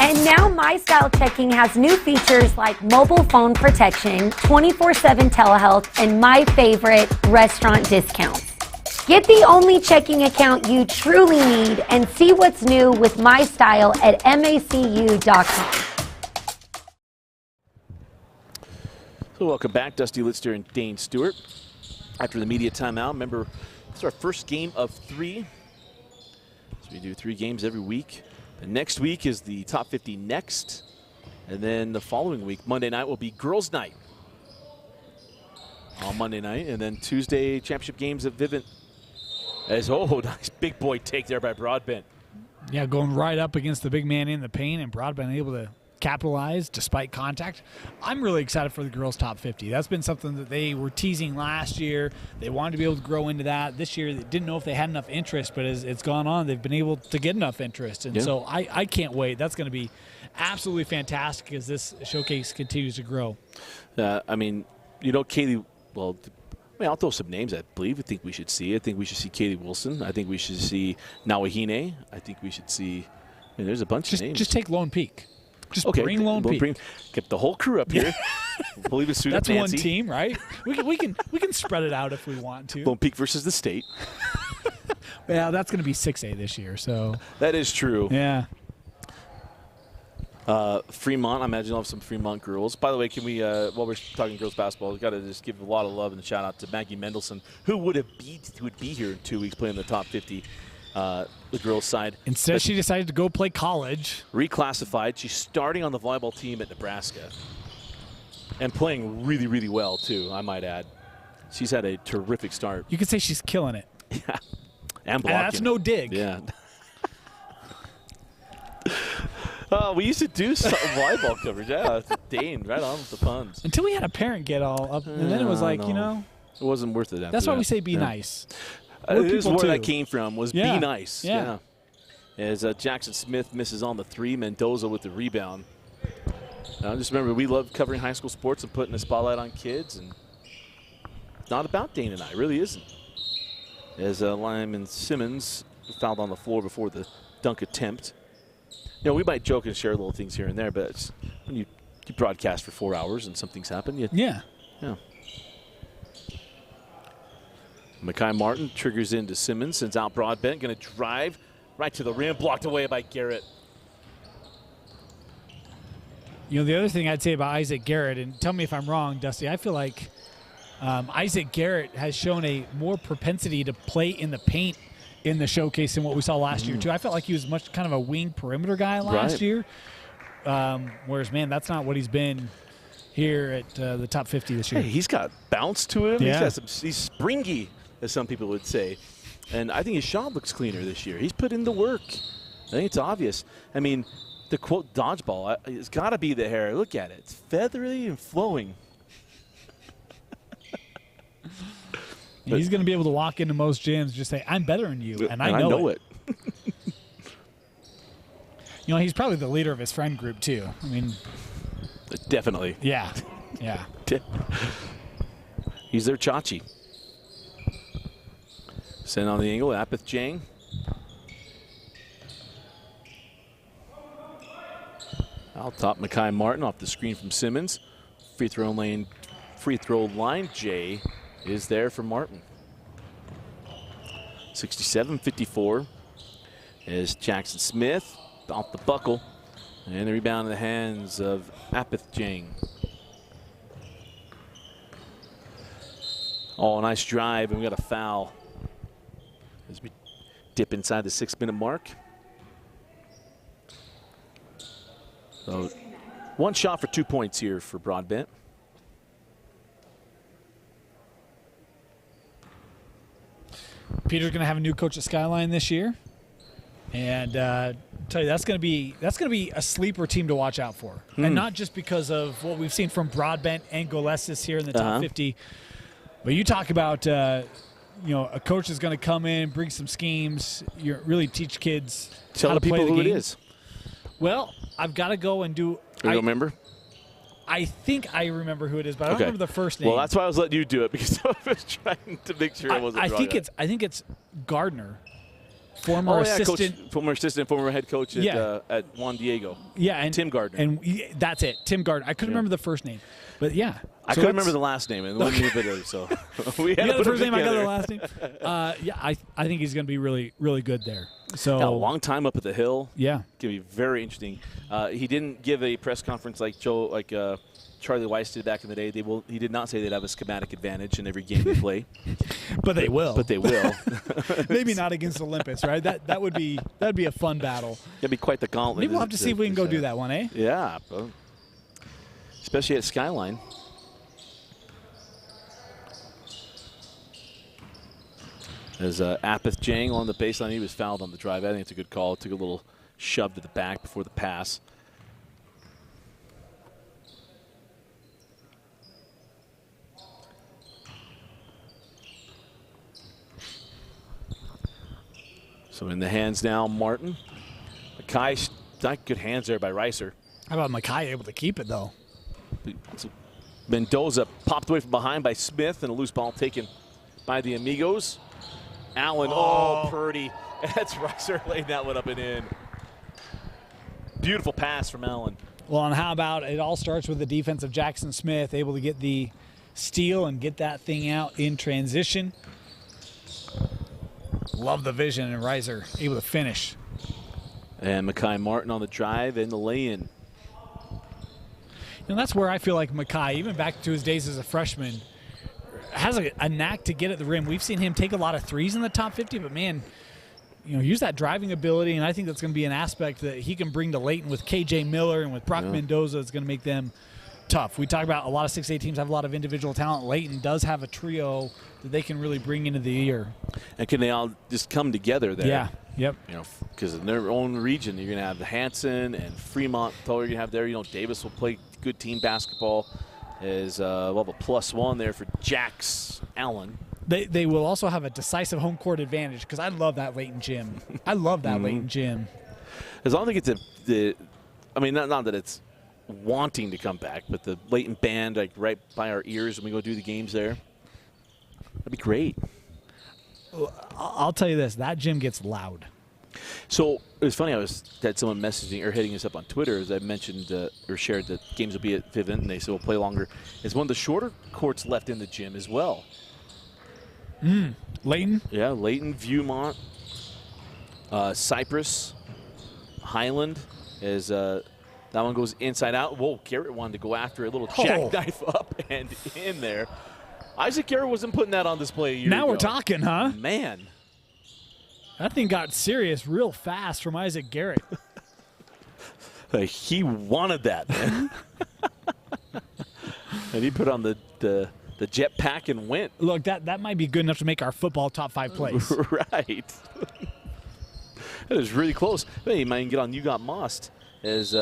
And now My Style checking has new features like mobile phone protection, 24/7 telehealth, and my favorite, restaurant discounts. Get the only checking account you truly need and see what's new with My Style at macu.com. So welcome back, Dusty Litster and Dane Stewart. After the media timeout, remember, it's our first game of 3. So we do 3 games every week. The next week is the Top 50 next. And then the following week, Monday night, will be Girls' Night on Monday night. And then Tuesday, championship games at Vivint. Nice big boy take there by Broadbent. Yeah, going right up against the big man in the paint, and Broadbent able to capitalize despite contact. I'm really excited for the girls' top 50. That's been something that they were teasing last year. They wanted to be able to grow into that. This year, they didn't know if they had enough interest, but as it's gone on, they've been able to get enough interest. And so I can't wait. That's going to be absolutely fantastic as this showcase continues to grow. Kaylee, I'll throw some names I think we should see. I think we should see Kaylee Wilson. I think we should see Nawahine. I think we should see, there's a bunch of names. Just take Lone Peak. Just bring Lone Peak. Get the whole crew up here. We'll leave a suit That's up one team, right? We can spread it out if we want to. Lone Peak versus the state. Yeah, that's going to be 6A this year. So that is true. Yeah. Fremont, I imagine I'll have some Fremont girls. By the way, can we, while we're talking girls basketball, we've got to just give a lot of love and a shout out to Maggie Mendelson, who would be here in 2 weeks playing the top 50, the girls' side. Instead, she decided to go play college. Reclassified. She's starting on the volleyball team at Nebraska and playing really, really well, too, I might add. She's had a terrific start. You could say she's killing it. Yeah. And blocking. And that's no dig. Yeah. We used to do some volleyball coverage. Yeah, Dane, right on with the puns. Until we had a parent get all up, and then it was like, you know. It wasn't worth it after That's why that. we say be nice. This is where that came from, was be nice. Yeah. As Jackson Smith misses on the 3, Mendoza with the rebound. Just remember, we love covering high school sports and putting a spotlight on kids, and it's not about Dane and I. It really isn't. As Lyman Simmons fouled on the floor before the dunk attempt. You know, we might joke and share little things here and there, but it's when you broadcast for 4 hours and something's happened. Yeah. Makai Martin triggers into Simmons, sends out Broadbent, going to drive right to the rim, blocked away by Garrett. You know, the other thing I'd say about Isaac Garrett, and tell me if I'm wrong, Dusty, I feel like Isaac Garrett has shown a more propensity to play in the paint in the showcase than what we saw last year, too. I felt like he was much kind of a wing perimeter guy last year. Whereas, man, that's not what he's been here at the top 50 this year. Hey, he's got bounce to him. Yeah. He's springy, as some people would say. And I think his shot looks cleaner this year. He's put in the work. I think it's obvious. I mean, the quote dodgeball, it's got to be the hair. Look at it. It's feathery and flowing. He's going to be able to walk into most gyms and just say, I'm better than you, and I know it. You know, he's probably the leader of his friend group, too. I mean, definitely. Yeah. He's their Chachi. Send on the angle, Apith Jang. Out top, Makai Martin off the screen from Simmons. Free throw line, Jay is there for Martin. 67-54 is Jackson Smith off the buckle. And the rebound in the hands of Apith Jang. Oh, nice drive, and we got a foul as we dip inside the 6-minute mark. So 1 shot for 2 points here for Broadbent. Peter's going to have a new coach at Skyline this year, and tell you that's going to be a sleeper team to watch out for, and not just because of what we've seen from Broadbent and Golesis here in the top 50, but you talk about you know, a coach is going to come in, bring some schemes, you really teach kids how to play the game. Tell the people who it is. Well, I've got to go and do. You remember? I think I remember who it is, but I don't remember the first name. Well, that's why I was letting you do it, because I was trying to make sure I wasn't wrong. I think it's Gardner, former assistant, coach, former head coach at Juan Diego. Yeah, and Tim Gardner. And that's it, Tim Gardner. I couldn't remember the first name, but yeah. I couldn't remember the last name, and wouldn't move it, so we had to the put first it name, I got together. the last name. I think he's going to be really, really good there. So a long time up at the Hill. Yeah, going to be very interesting. He didn't give a press conference like Charlie Weiss did back in the day. He did not say they'd have a schematic advantage in every game they play. but they will. But they will. Maybe not against Olympus, right? That would be a fun battle. That'd be quite the gauntlet. Maybe we'll have to see if we can go do that one, eh? Yeah, especially at Skyline. As Apith Jang on the baseline, he was fouled on the drive. I think it's a good call. Took a little shove to the back before the pass. So in the hands now, Martin. Makai, not good hands there by Reister. How about Makai able to keep it, though? Mendoza popped away from behind by Smith, and a loose ball taken by the Amigos. Allen, Purdy. That's Reister laying that one up and in. Beautiful pass from Allen. Well, and how about it all starts with the defense of Jackson Smith, able to get the steal and get that thing out in transition. Love the vision, and Reiser able to finish. And Makai Martin on the drive and the lay-in. And that's where I feel like Mackay, even back to his days as a freshman, has a knack to get at the rim. We've seen him take a lot of threes in the top 50, but man, use that driving ability, and I think that's going to be an aspect that he can bring to Layton with KJ Miller and with Brock Mendoza. It's going to make them tough. We talk about a lot of 6A teams have a lot of individual talent. Layton does have a trio that they can really bring into the year. And can they all just come together there? Yeah. Yep. Because in their own region, you're going to have Hanson and Fremont. You're going to have there. Davis will play good team basketball. We'll have a +1 there for Jax Allen. They will also have a decisive home court advantage because I love that Layton gym. I love that Layton gym. As long as they get not that it's wanting to come back, but the Layton band right by our ears when we go do the games there, that'd be great. I'll tell you this, that gym gets loud. So it was funny. I had someone messaging or hitting us up on Twitter as I mentioned or shared that games will be at Vivint, and they said we'll play longer. It's one of the shorter courts left in the gym as well. Layton? Yeah, Layton, Viewmont, Cypress, Highland. As that one goes inside out. Whoa, Garrett wanted to go after a little jackknife up and in there. Isaac Garrett wasn't putting that on display a year ago. Now we're talking, huh? Man. That thing got serious real fast from Isaac Garrett. He wanted that, man. And he put on the jetpack and went. Look, that might be good enough to make our football top 5 plays. Right. That was really close. Hey, he might even get on You Got Mossed. As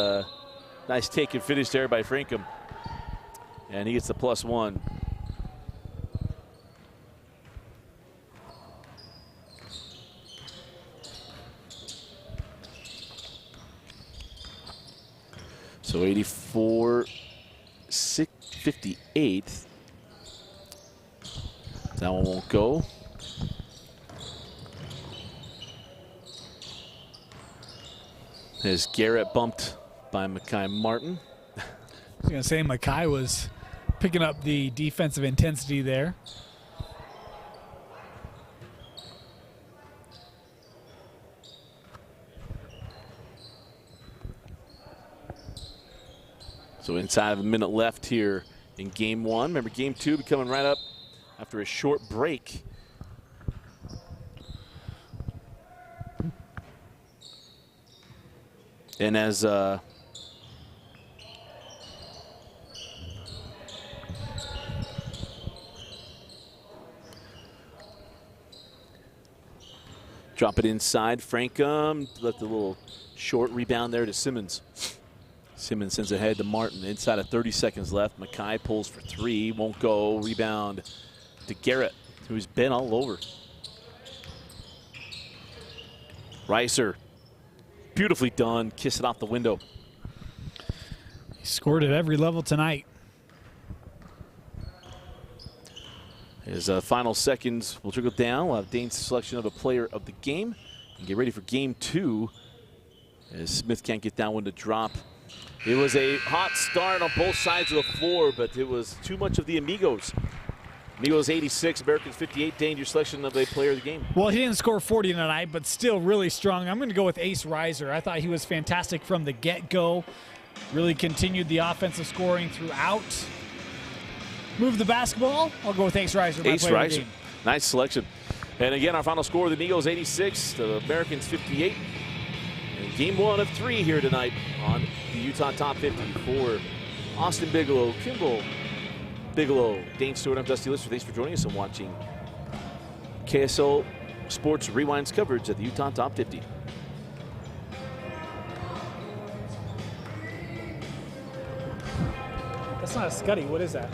nice take and finish there by Frankham. And he gets the +1. So 84-58. That one won't go. As Garrett bumped by Mackay Martin. I was going to say Mackay was picking up the defensive intensity there. So inside of a minute left here in game 1. Remember, game 2 be coming right up after a short break. And as drop it inside, Frankham left a little short rebound there to Simmons. Simmons sends ahead to Martin. Inside of 30 seconds left. Mackay pulls for 3. Won't go. Rebound to Garrett, who's been all over. Reister. Beautifully done. Kiss it off the window. He scored at every level tonight. His final seconds will trickle down. We'll have Dane's selection of a player of the game. And get ready for game 2. As Smith can't get that one to drop. It was a hot start on both sides of the floor, but it was too much of the Amigos. Amigos 86, Americans 58. Dane, your selection of a player of the game. Well, he didn't score 40 tonight, but still really strong. I'm going to go with Ace Reiser. I thought he was fantastic from the get-go. Really continued the offensive scoring throughout. Move the basketball. I'll go with Ace Reiser. Ace Reiser. Nice selection. And again, our final score, the Amigos 86, the Americans 58. And game 1 of 3 here tonight on the Utah Top 50 for Austin Bigelow, Kimball Bigelow, Dane Stewart. I'm Dusty Lister. Thanks for joining us and watching KSL Sports Rewind's coverage at the Utah Top 50. That's not a Scuddy. What is that?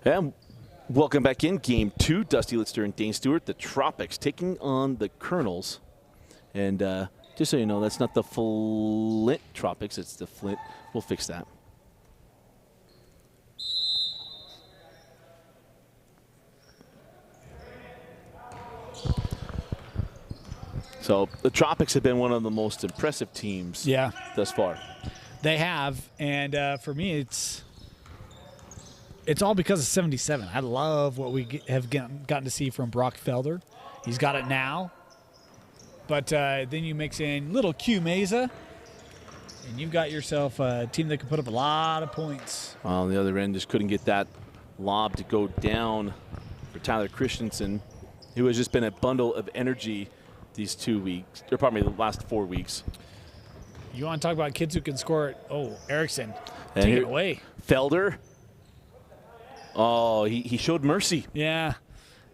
And welcome back in Game 2. Dusty Litster and Dane Stewart, the Tropics, taking on the Colonels. And just so you know, that's not the Flint Tropics. It's the Flint. We'll fix that. So the Tropics have been one of the most impressive teams thus far. They have. And for me, it's all because of 77. I love what we have gotten to see from Brock Felder. He's got it now. But then you mix in little Q Meza, and you've got yourself a team that can put up a lot of points. Well, on the other end, just couldn't get that lob to go down for Tyler Christensen, who has just been a bundle of energy these 2 weeks, or probably the last 4 weeks. You want to talk about kids who can score it? Oh, Erickson, and take it away. Felder. Oh, he showed mercy. Yeah,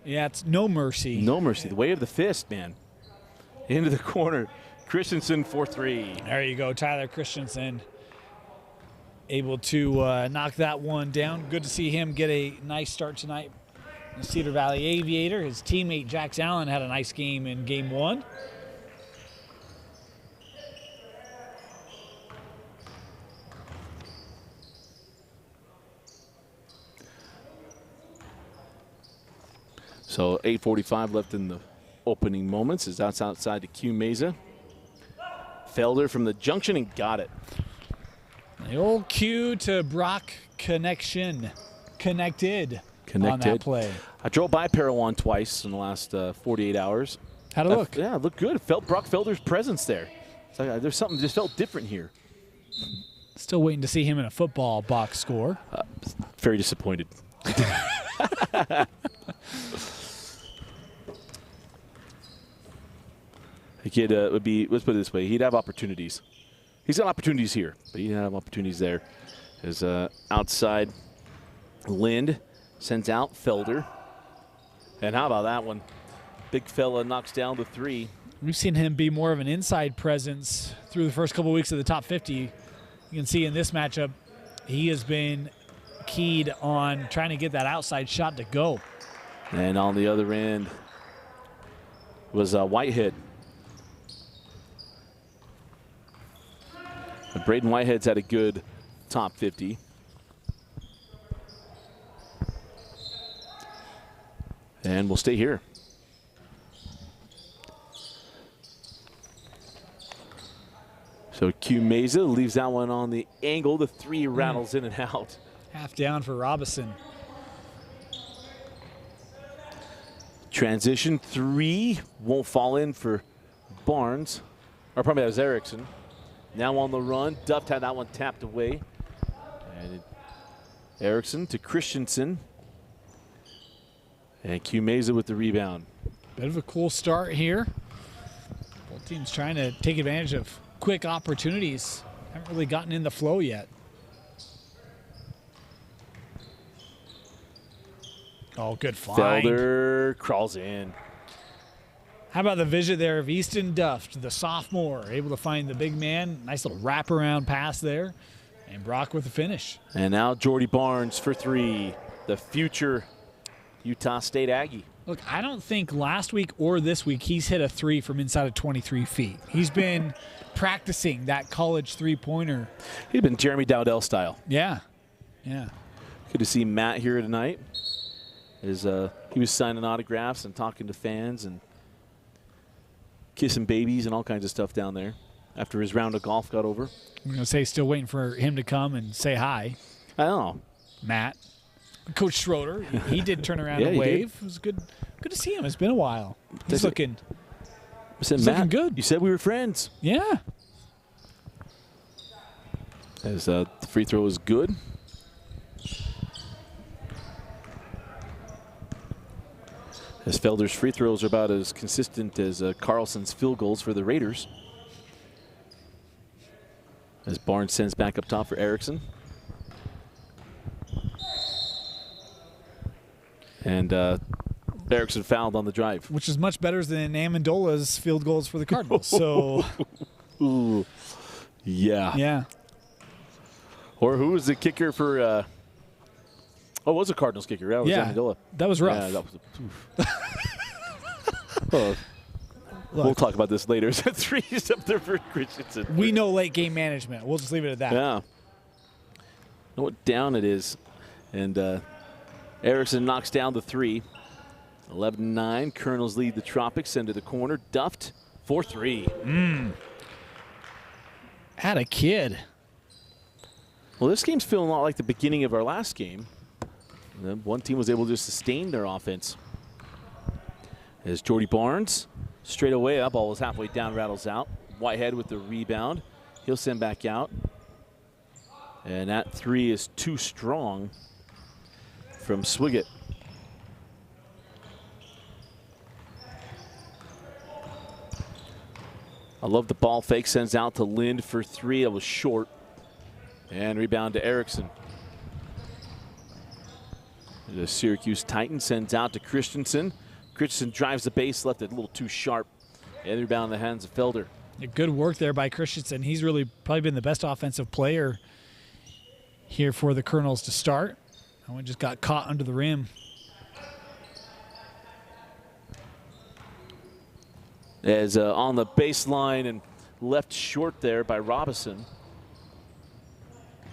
it's no mercy. No mercy. The way of the fist, man. Into the corner. Christensen for 3. There you go, Tyler Christensen. Able to knock that one down. Good to see him get a nice start tonight. The Cedar Valley Aviator, his teammate Jax Allen had a nice game in Game 1. So 8:45 left in the opening moments as that's outside to Q Meza. Felder from the junction and got it. The old Q to Brock connection. Connected on that play. I drove by Parowan twice in the last 48 hours. How'd it look? Yeah, it looked good. Felt Brock Felder's presence there. It's like, there's something just felt different here. Still waiting to see him in a football box score. Very disappointed. The kid would be, let's put it this way, he'd have opportunities. He's got opportunities here, but he'd have opportunities there. As outside, Lind sends out Felder. And how about that one? Big fella knocks down the 3. We've seen him be more of an inside presence through the first couple weeks of the top 50. You can see in this matchup, he has been keyed on trying to get that outside shot to go. And on the other end was Whitehead. Braden Whitehead's had a good top 50. And we'll stay here. So Q Meza leaves that one on the angle. The 3 rattles in and out. Half down for Robinson. Transition 3 won't fall in for Barnes. Or probably that was Erickson. Now on the run. Duft had that one tapped away. And Erickson to Christensen. And Q Meza with the rebound. Bit of a cool start here. Both teams trying to take advantage of quick opportunities. Haven't really gotten in the flow yet. Oh, good find. Felder crawls in. How about the vision there of Easton Duft, the sophomore, able to find the big man. Nice little wraparound pass there. And Brock with the finish. And now Jordy Barnes for 3. The future Utah State Aggie. Look, I don't think last week or this week he's hit a 3 from inside of 23 feet. He's been practicing that college three-pointer. He's been Jeremy Dowdell style. Yeah. Good to see Matt here tonight. As he was signing autographs and talking to fans and kissing babies and all kinds of stuff down there after his round of golf got over. I'm going to say still waiting for him to come and say hi. I don't know. Matt. Coach Schroeder, he did turn around and wave. It was good to see him. It's been a while. He's looking looking good. You said we were friends. Yeah. As the free throw is good. As Felder's free throws are about as consistent as Carlson's field goals for the Raiders. As Barnes sends back up top for Erickson. And Erickson fouled on the drive. Which is much better than Amendola's field goals for the Cardinals. So, ooh, yeah. Yeah. Or who was the kicker for Oh, it was a Cardinals kicker. That was Amendola. That was rough. Yeah, that was we'll talk about this later. 3's up there for Christensen. We know late game management. We'll just leave it at that. Yeah. Know what down it is. And Erickson knocks down the 3. 11-9. Colonels lead the Tropics into the corner. Duffed for 3. Had a kid. Well, this game's feeling a lot like the beginning of our last game. And then one team was able to sustain their offense. As Jordy Barnes straight away up, ball was halfway down, rattles out. Whitehead with the rebound. He'll send back out. And that 3 is too strong from Swiggett. I love the ball fake, sends out to Lind for 3. It was short. And rebound to Erickson. The Syracuse Titan sends out to Christensen. Christensen drives the base, left it a little too sharp. And rebound in the hands of Felder. Good work there by Christensen. He's really probably been the best offensive player here for the Colonels to start. That one just got caught under the rim. As on the baseline and left short there by Robinson.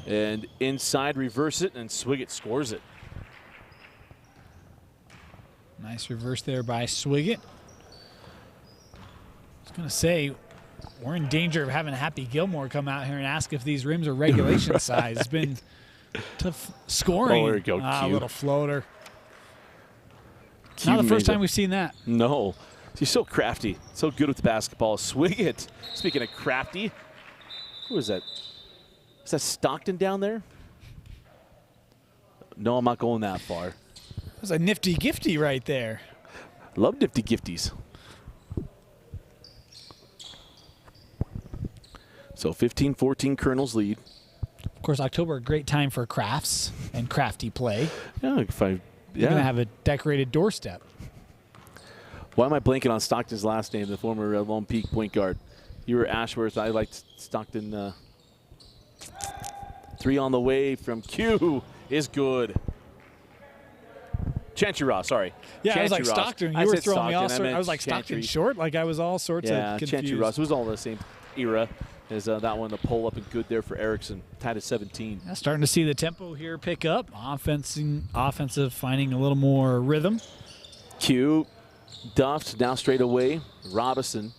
And inside, reverse it, and Swiggett scores it. Nice reverse there by Swiggett. I was going to say, we're in danger of having Happy Gilmore come out here and ask if these rims are regulation size. It's been tough scoring. Oh, there you go, a little floater. Q Not the first time we've seen that. No. He's so crafty, so good with the basketball. Swiggett, speaking of crafty, who is that? Is that Stockton down there? No, I'm not going that far. That was a nifty gifty right there. Love nifty gifties. So 15-14 Colonels lead. Of course, October, a great time for crafts and crafty play. Yeah, You're going to have a decorated doorstep. Why am I blanking on Stockton's last name, the former Lone Peak point guard? You were Ashworth. I liked Stockton. 3 on the way from Q is good. Chantry Ross, sorry. Yeah, Chantry I was like Ross. Stockton. You were throwing me all sorts. I was like Chantry. Stockton short. Like I was all sorts of confused. Chantry Ross. It was all the same era as that one. The pull up and good there for Erickson. Tied at 17. Yeah, starting to see the tempo here pick up. Offensive finding a little more rhythm. Q duffed now straight away. Robinson.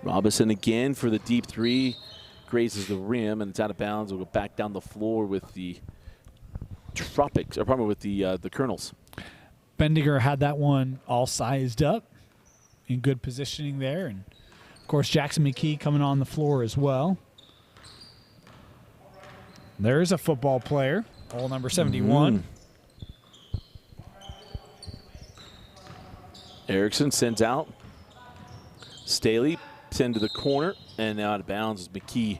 Robinson again for the deep 3. Grazes the rim and it's out of bounds. We'll go back down the floor with the Tropics, or probably with the Colonels. Bendiger had that one all sized up in good positioning there. And, of course, Jackson McKee coming on the floor as well. There's a football player, all number 71. Erickson sends out. Staley send to the corner, and out of bounds is McKee.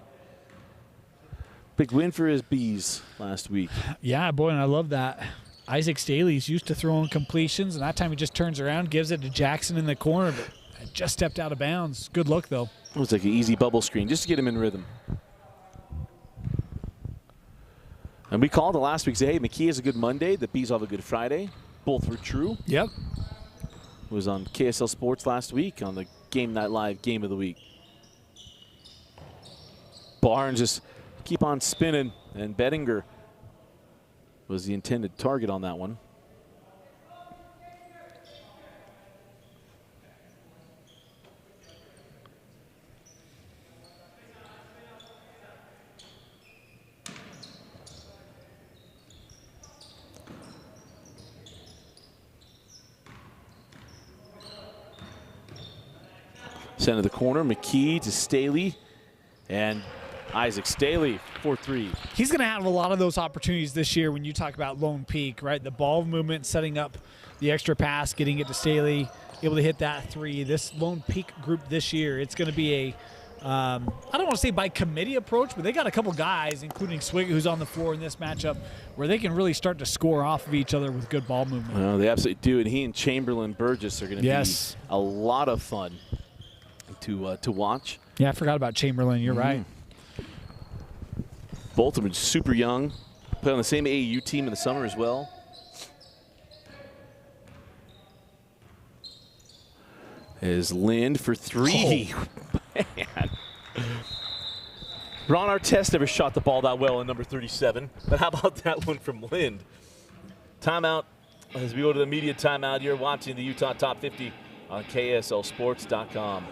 Big win for his Bees last week. Yeah, boy, and I love that. Isaac Staley's used to throwing completions, and that time he just turns around, gives it to Jackson in the corner, but just stepped out of bounds. Good look, though. It was like an easy bubble screen just to get him in rhythm. And we called it last week, say, hey, McKee has a good Monday, the Bees have a good Friday. Both were true. Yep. It was on KSL Sports last week on the Game Night Live Game of the Week. Barnes just keep on spinning, and Bettinger was the intended target on that one. Center of the corner, McKee to Staley, and Isaac Staley, 4-3. He's going to have a lot of those opportunities this year when you talk about Lone Peak, right? The ball movement, setting up the extra pass, getting it to Staley, able to hit that 3. This Lone Peak group this year, it's going to be a, I don't want to say by committee approach, but they got a couple guys, including Swig, who's on the floor in this matchup, where they can really start to score off of each other with good ball movement. Well, they absolutely do, and he and Chamberlain Burgess are going to be a lot of fun. to watch. Yeah, I forgot about Chamberlain. You're right. Both of them super young. Played on the same AAU team in the summer as well. Is Lind for three. Oh. Man. Ron Artest never shot the ball that well in number 37. But how about that one from Lind? Timeout. As we go to the media timeout, you're watching the Utah Top 50 on KSLSports.com.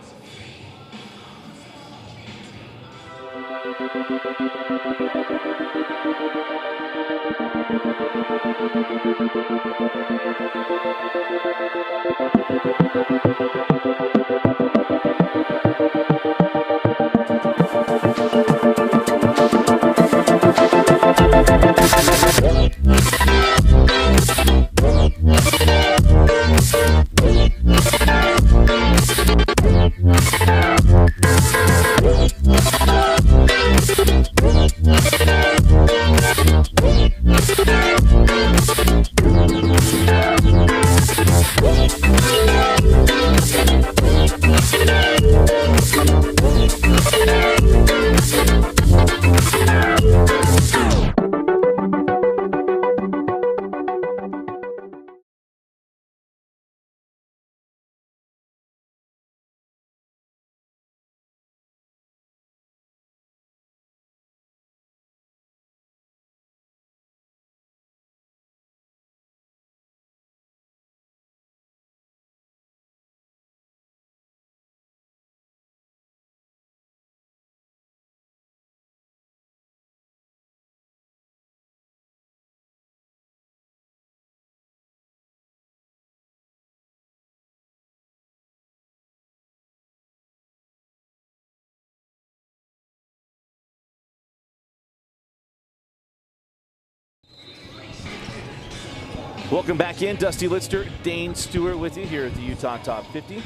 Welcome back in. Dusty Litster, Dane Stewart with you here at the Utah Top 50.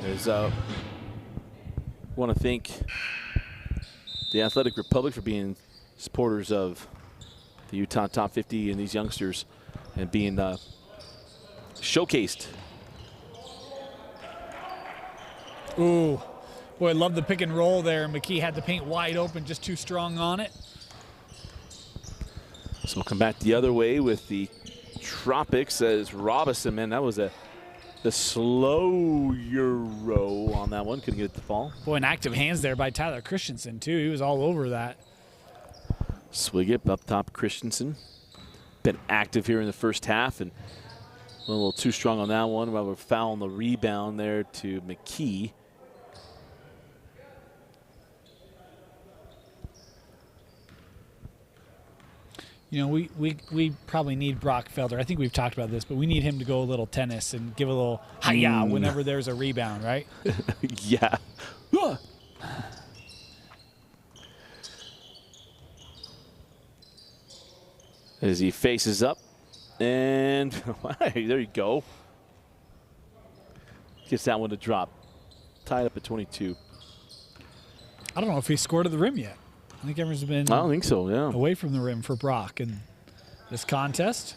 There's want to thank the Athletic Republic for being supporters of the Utah Top 50 and these youngsters and being showcased. Ooh, boy, I love the pick and roll there. McKee had the paint wide open, just too strong on it. So we'll come back the other way with the Tropics as Robinson. Man, that was the slow Euro on that one. Couldn't get it to fall. Boy, an active hands there by Tyler Christensen, too. He was all over that. Swigert up top, Christensen. Been active here in the first half and a little too strong on that one while we're fouling the rebound there to McKee. You know, we probably need Brock Felder. I think we've talked about this, but we need him to go a little tennis and give a little hi-ya whenever there's a rebound, right? Yeah. As he faces up, and there you go. Gets that one to drop. Tied up at 22. I don't know if he scored at the rim yet. I think everyone's been I don't think so, yeah. away from the rim for Brock in this contest.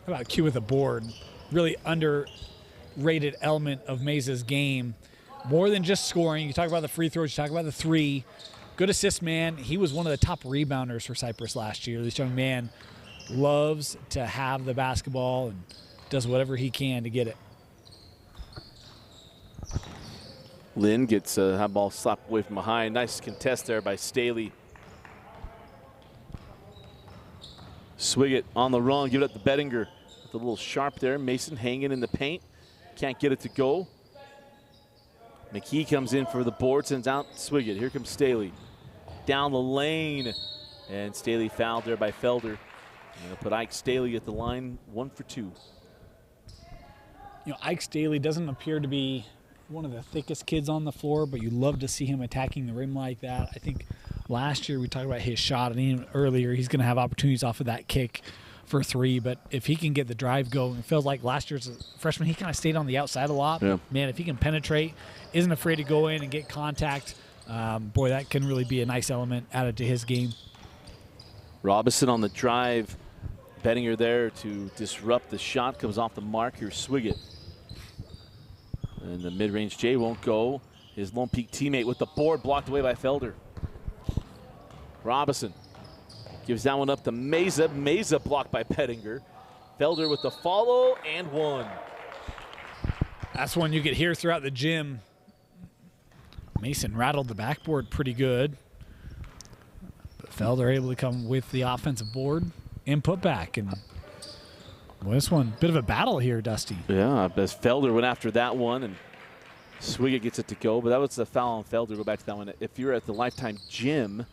How about Q with a board? Really underrated element of Mesa's game. More than just scoring. You talk about the free throws, you talk about the three. Good assist man. He was one of the top rebounders for Cyprus last year. This young man loves to have the basketball and does whatever he can to get it. Lynn gets a ball slapped away from behind. Nice contest there by Staley. Swigert on the run, give it up to Bettinger. With a little sharp there. Mason hanging in the paint. Can't get it to go. McKee comes in for the board, sends out Swigert. Here comes Staley. Down the lane. And Staley fouled there by Felder. And they'll put Ike Staley at the line, 1 for 2. You know, Ike Staley doesn't appear to be one of the thickest kids on the floor, but you love to see him attacking the rim like that. I think last year we talked about his shot, and even earlier he's going to have opportunities off of that kick for three. But if he can get the drive going, it feels like last year's freshman, he kind of stayed on the outside a lot. Yeah. Man, if he can penetrate, isn't afraid to go in and get contact, boy, that can really be a nice element added to his game. Robinson on the drive. Bettinger there to disrupt the shot. Comes off the mark. Here's Swigert. And the mid-range J won't go. His Lone Peak teammate with the board blocked away by Felder. Robinson gives that one up to Meza. Meza blocked by Pettinger. Felder with the follow and one. That's one you could hear throughout the gym. Mason rattled the backboard pretty good. But Felder able to come with the offensive board and put back. And boy, this one, bit of a battle here, Dusty. Yeah, as Felder went after that one, and Swigert gets it to go. But that was the foul on Felder. Go back to that one. If you're at the Lifetime Gym,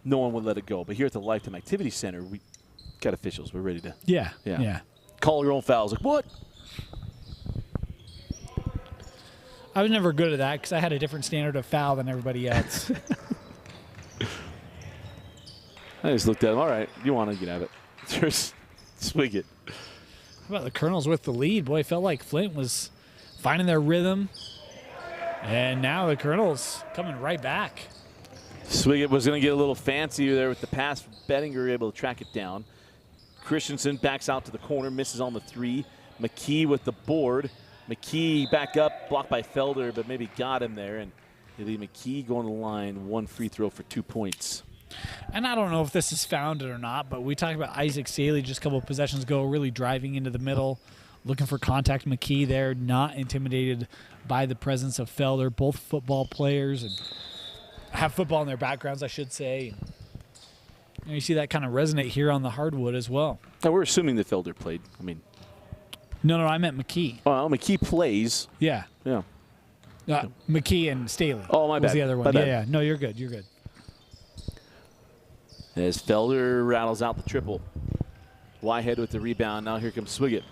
no one would let it go. But here at the Lifetime Activity Center, we got officials. We're ready to. Yeah. Call your own fouls. Like, what? I was never good at that because I had a different standard of foul than everybody else. I just looked at him. All right, you want to get at it. Just swig it. How about the Colonels with the lead? Boy, it felt like Flint was finding their rhythm. And now the Colonels coming right back. Swigert was going to get a little fancier there with the pass. Bettinger able to track it down. Christensen backs out to the corner, misses on the three. McKee with the board. McKee back up, blocked by Felder, but maybe got him there. And they leave McKee going to the line, one free throw for 2 points. And I don't know if this is founded or not, but we talked about Isaac Staley just a couple of possessions ago, really driving into the middle, looking for contact. McKee there, not intimidated by the presence of Felder. Both football players and have football in their backgrounds, I should say. And you see that kind of resonate here on the hardwood as well. Now, we're assuming that Felder played. I mean, No, I meant McKee. well, McKee plays. Yeah. Yeah. McKee and Staley. Oh, my bad. Was the other one. My bad. Yeah. No, you're good. You're good. As Felder rattles out the triple. Whitehead with the rebound. Now here comes Swigert.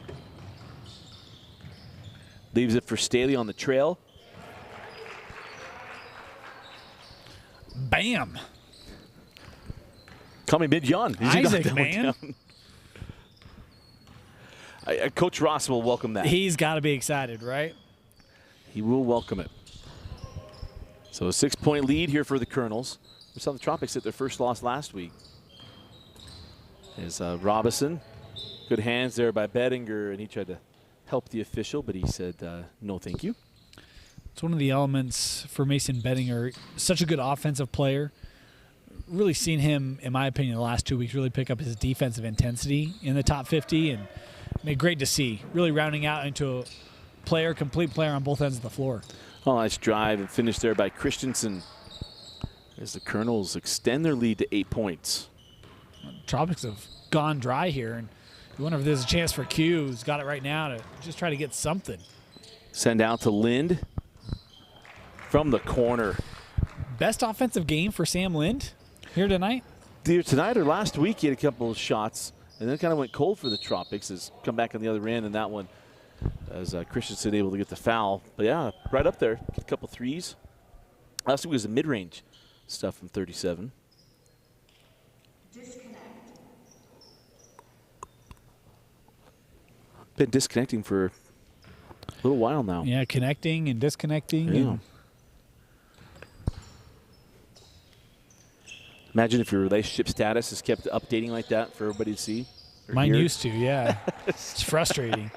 Leaves it for Staley on the trail. Bam. Coming mid-yawn. Isaac, man. Coach Ross will welcome that. He's got to be excited, right? He will welcome it. So a 6-point lead here for the Colonels. We saw the Tropics hit their first loss last week. As Robinson, good hands there by Bettinger, and he tried to help the official, but he said, no, thank you. It's one of the elements for Mason Bettinger. Such a good offensive player. Really seen him, in my opinion, the last 2 weeks really pick up his defensive intensity in the top 50, and great to see. Really rounding out into a complete player on both ends of the floor. Oh, nice drive and finish there by Christensen as the Colonels extend their lead to 8 points. Tropics have gone dry here, and you wonder if there's a chance for Q, who's got it right now, to just try to get something. Send out to Lind from the corner. Best offensive game for Sam Lind here tonight? Either tonight or last week, he had a couple of shots, and then it kind of went cold for the Tropics. Has come back on the other end, and that one, as Christensen able to get the foul. But yeah, right up there, a couple threes. Last week was a mid-range stuff from 37. Been disconnecting for a little while now. Yeah, connecting and disconnecting. Yeah. And imagine if your relationship status is kept updating like that for everybody to see. mine used to, yeah. It's frustrating.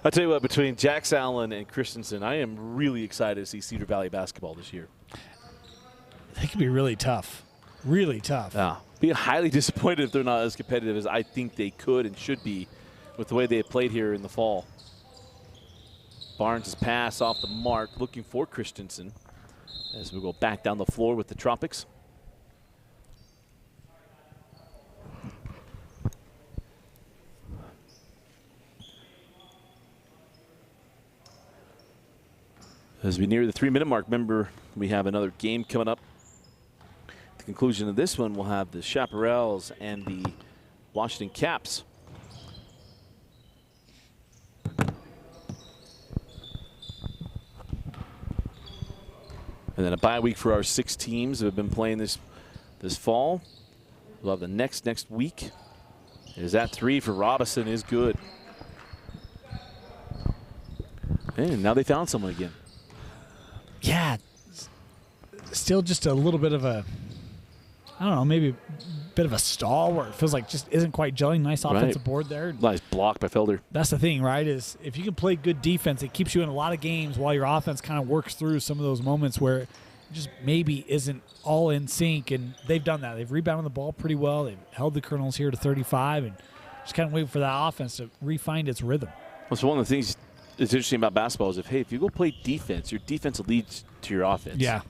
I'll tell you what, between Jax Allen and Christensen, I am really excited to see Cedar Valley basketball this year. They could be really tough. Really tough. Yeah. Be highly disappointed if they're not as competitive as I think they could and should be with the way they have played here in the fall. Barnes' pass off the mark, looking for Christensen as we go back down the floor with the Tropics. As we near the 3-minute mark, remember we have another game coming up. At the conclusion of this one, we'll have the Chaparrals and the Washington Caps. And then a bye week for our 6 teams that have been playing this fall. We'll have the next week. Is that 3 for Robinson is good. And now they found someone again. Yeah. Still just a little bit of a, I I don't know, maybe a bit of a stall where it feels like just isn't quite gelling. Nice offensive board there. Nice block by Felder. That's the thing, right, is if you can play good defense, it keeps you in a lot of games while your offense kind of works through some of those moments where it just maybe isn't all in sync, and they've done that. They've rebounded the ball pretty well. They've held the Colonels here to 35 and just kind of waiting for that offense to refine its rhythm. Well, so one of the things that's interesting about basketball is if you go play defense, your defense leads to your offense. Yeah.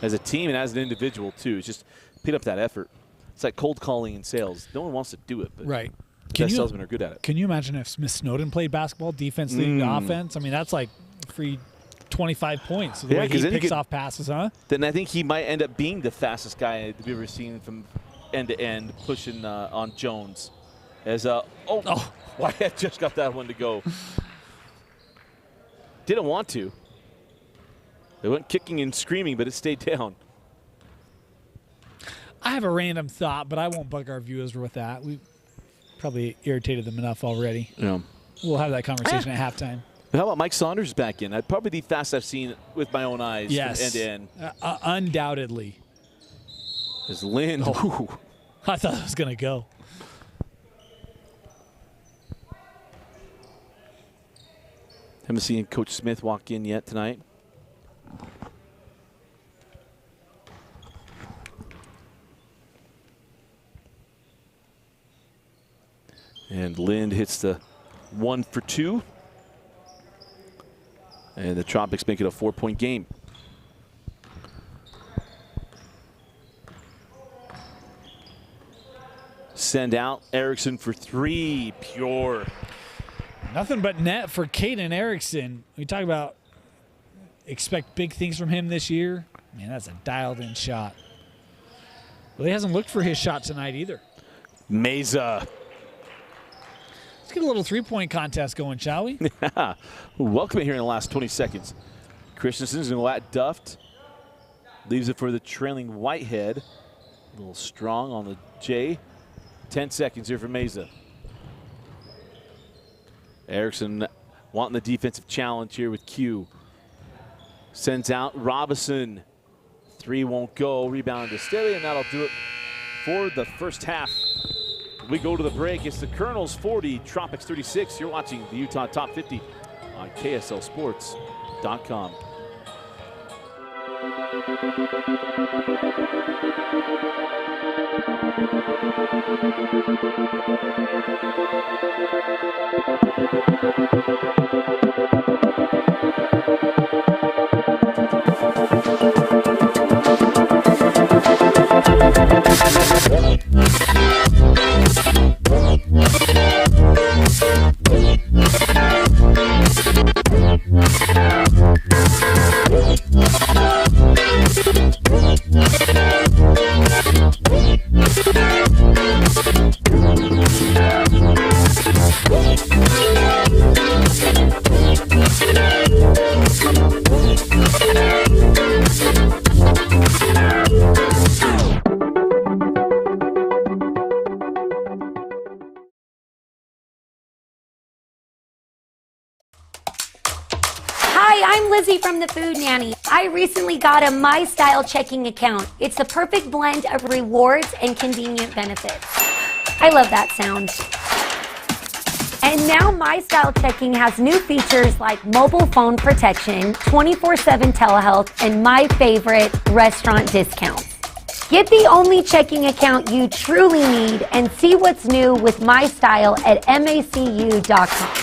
As a team and as an individual, too. It's just pick up that effort. It's like cold calling in sales. No one wants to do it, but right. the best salesmen are good at it. Can you imagine if Smith Snowden played basketball, defense leading to offense? I mean, that's like free 25 points. The way he picks off passes, huh? Then I think he might end up being the fastest guy we've ever seen from end to end, pushing on Jones. As Wyatt just got that one to go. Didn't want to. They went kicking and screaming, but it stayed down. I have a random thought, but I won't bug our viewers with that. We probably irritated them enough already. Yeah. We'll have that conversation at halftime. But how about Mike Saunders back in? That'd probably be the fastest I've seen with my own eyes. Yes. From end to end. Undoubtedly. As Lynn. I thought it was going to go. Haven't seen Coach Smith walk in yet tonight. And Lind hits the 1 for 2. And the Tropics make it a 4-point game. Send out Erickson for 3. Pure. Nothing but net for Caden Erickson. We talk about expect big things from him this year. Man, that's a dialed-in shot. Well, he hasn't looked for his shot tonight either. Meza. Let's get a little three-point contest going, shall we? Welcome it here in the last 20 seconds. Christensen's going to go at Duft. Leaves it for the trailing Whitehead. A little strong on the J. 10 seconds here for Meza. Erickson wanting the defensive challenge here with Q. Sends out Robinson. 3 won't go. Rebound to Staley, and that'll do it for the first half. We go to the break. It's the Colonels 40, Tropics 36. You're watching the Utah Top 50 on KSLSports.com. Hi, I'm Lizzie from the Food Nanny. I recently got a My Style checking account. It's a perfect blend of rewards and convenient benefits. I love that sound. And now My Style Checking has new features like mobile phone protection, 24/7 telehealth, and my favorite, restaurant discounts. Get the only checking account you truly need and see what's new with My Style at macu.com.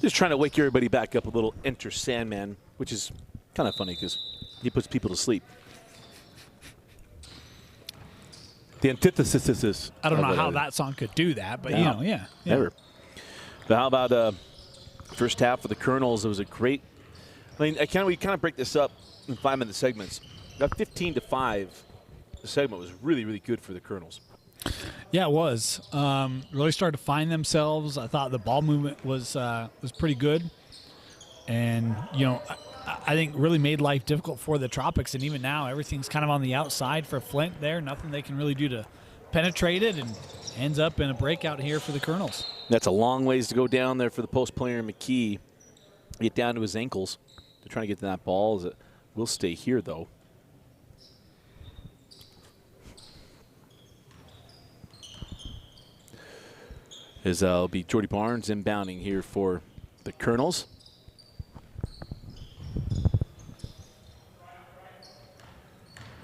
Just trying to wake everybody back up a little. Enter Sandman, which is kind of funny because he puts people to sleep. The antithesis. I don't know how that song could do that, but, yeah. Never. But how about first half for the Colonels? It was a great – we kind of break this up in 5-minute segments. About 15-5, the segment was really, really good for the Colonels. Yeah, it was. Really started to find themselves. I thought the ball movement was pretty good. And, I think really made life difficult for the Tropics. And even now, everything's kind of on the outside for Flint there. Nothing they can really do to penetrate it, and ends up in a breakout here for the Colonels. That's a long ways to go down there for the post player, McKee. Get down to his ankles. They're trying to get to that ball. It will stay here, though. As it'll be Jordy Barnes inbounding here for the Colonels.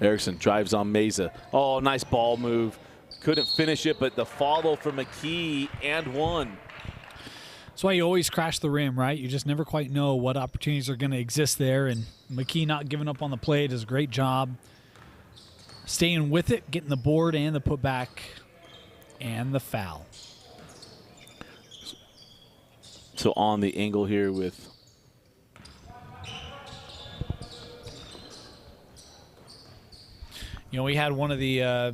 Erickson drives on Meza. Oh, nice ball move. Couldn't finish it, but the follow from McKee and one. That's why you always crash the rim, right? You just never quite know what opportunities are going to exist there. And McKee not giving up on the play does a great job staying with it, getting the board and the putback and the foul. So on the angle here with we had one of the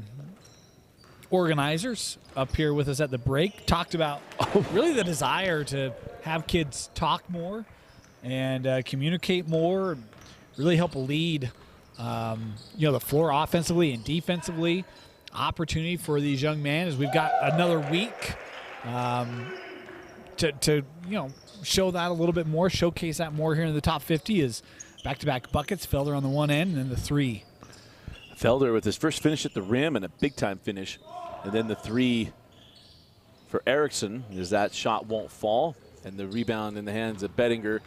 organizers up here with us at the break, talked about really the desire to have kids talk more and communicate more, really help lead the floor offensively and defensively. Opportunity for these young men as we've got another week to show that a little bit more, showcase that more here in the top 50 is back-to-back buckets. Felder on the one end and then the three. Felder with his first finish at the rim and a big-time finish. And then the three for Erickson as that shot won't fall. And the rebound in the hands of Bettinger.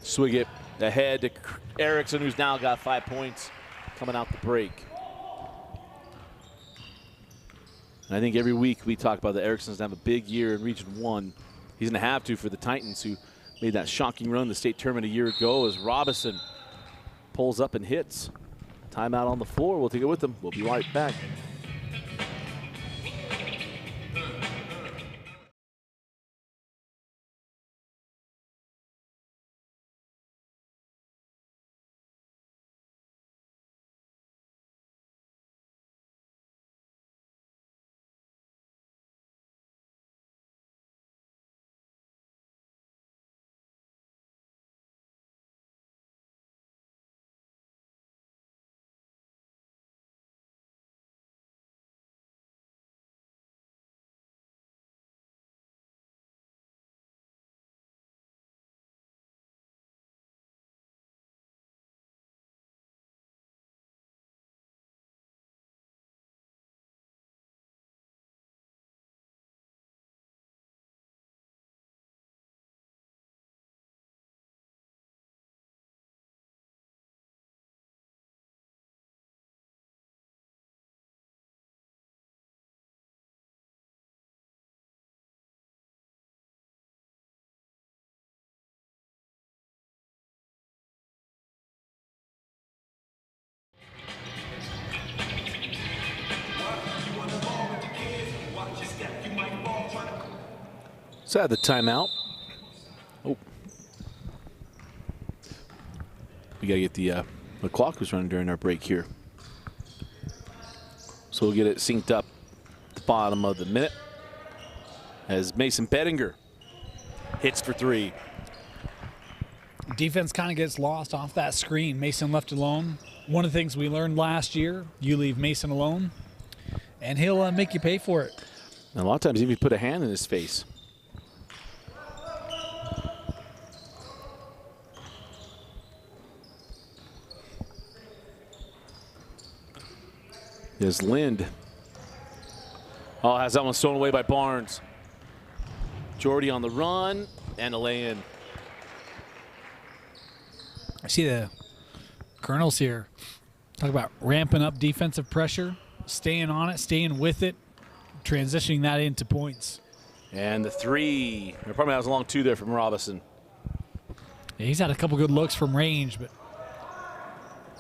Swig it ahead to Erickson, who's now got 5 points coming out the break. And I think every week we talk about the Ericksons have a big year in Region 1. He's going to have to for the Titans, who made that shocking run the state tournament a year ago as Robinson pulls up and hits. Timeout on the floor. We'll take it with them. We'll be right back. So at the timeout. Oh. We got to get the clock was running during our break here. So we'll get it synced up at the bottom of the minute as Mason Bettinger hits for three. Defense kind of gets lost off that screen. Mason left alone. One of the things we learned last year, you leave Mason alone, and he'll make you pay for it. And a lot of times even put a hand in his face. There's Lind. Oh, has that one stolen away by Barnes. Jordy on the run and a lay-in. I see the Colonels here. Talk about ramping up defensive pressure, staying on it, staying with it, transitioning that into points. And the three. There probably was a long two there from Robinson. Yeah, he's had a couple good looks from range, but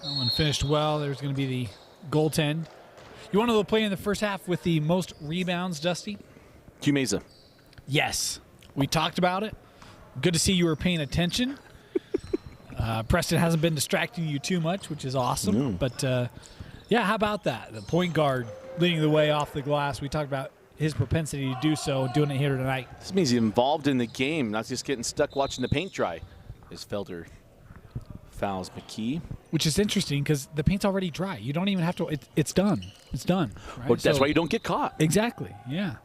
that one finished well. There's going to be the goaltend. You want to play in the first half with the most rebounds, Dusty? Q Mesa. Yes. We talked about it. Good to see you were paying attention. Preston hasn't been distracting you too much, which is awesome. But, yeah, how about that? The point guard leading the way off the glass. We talked about his propensity to do so, doing it here tonight. This means he's involved in the game, not just getting stuck watching the paint dry. As Felder fouls McKee. Which is interesting because the paint's already dry. You don't even have to. It's done. It's done. Right? Well, that's why you don't get caught. Exactly. Yeah.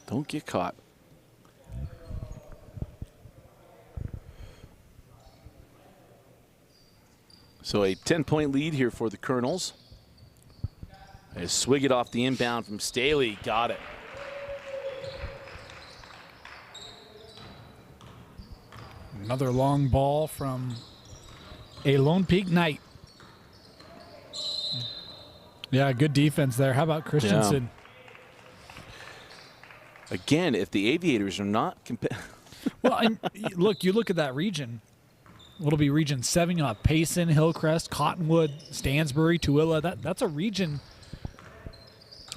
Don't get caught. So a 10-point lead here for the Colonels. They swig it off the inbound from Staley. Got it. Another long ball from a Lone Peak Knight. Yeah, good defense there. How about Christensen? Yeah. Again, if the Aviators are not well, and look, you look at that region. What'll be Region 7? You'll have Payson, Hillcrest, Cottonwood, Stansbury, Tooele. That's a region.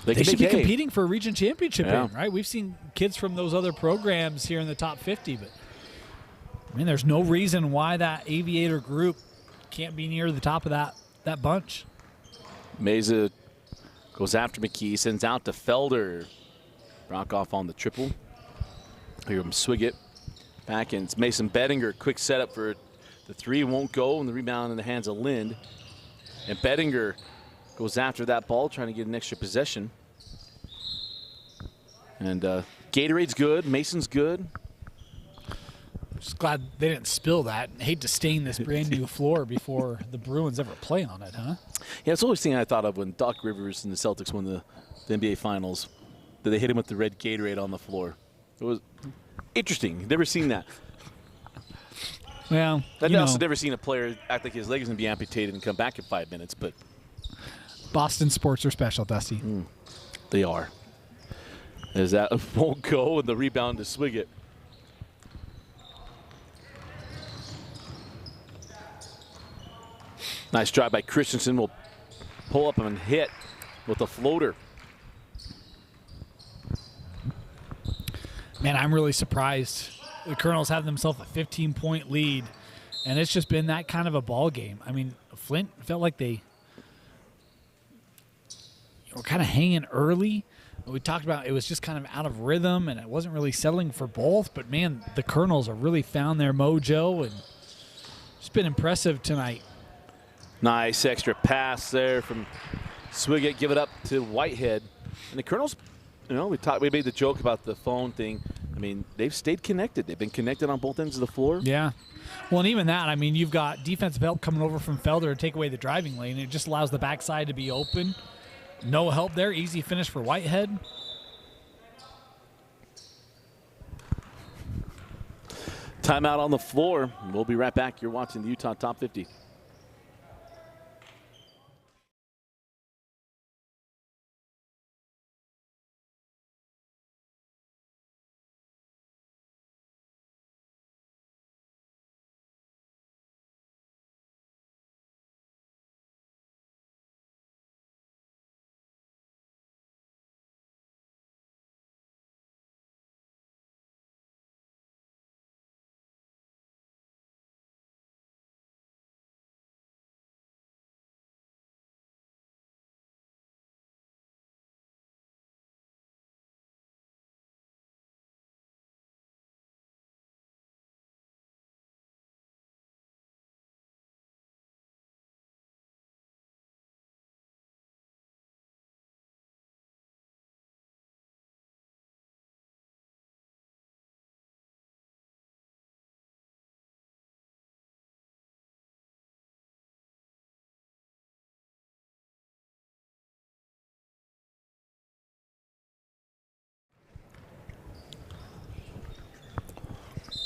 They should be competing for a region championship, right? We've seen kids from those other programs here in the top 50, but I mean, there's no reason why that Aviator group can't be near the top of that bunch. Mesa goes after McKee, sends out to Felder. Brockoff on the triple. Hear him swig it. Back in. It's Mason Bettinger. Quick setup for the three. Won't go, and the rebound in the hands of Lind. And Bettinger goes after that ball, trying to get an extra possession. And Gatorade's good. Mason's good. Just glad they didn't spill that. Hate to stain this brand new floor before the Bruins ever play on it, huh? Yeah, it's the only thing I thought of when Doc Rivers and the Celtics won the NBA Finals. That they hit him with the red Gatorade on the floor. It was interesting. Never seen that. Well, I've also never seen a player act like his leg is going to be amputated and come back in 5 minutes. But Boston sports are special, Dusty. They are. As that won't go, and the rebound to swig it. Nice drive by Christensen. Will pull up and hit with a floater. Man, I'm really surprised. The Colonels have themselves a 15-point lead, and it's just been that kind of a ball game. I mean, Flint felt like they were kind of hanging early. We talked about it was just kind of out of rhythm, and it wasn't really settling for both. But, man, the Colonels have really found their mojo, and it's been impressive tonight. Nice extra pass there from Swiggett. Give it up to Whitehead. And the Colonels, we made the joke about the phone thing. I mean, they've stayed connected. They've been connected on both ends of the floor. Yeah. Well, and even that, I mean, you've got defensive help coming over from Felder to take away the driving lane. It just allows the backside to be open. No help there. Easy finish for Whitehead. Timeout on the floor. We'll be right back. You're watching the Utah Top 50.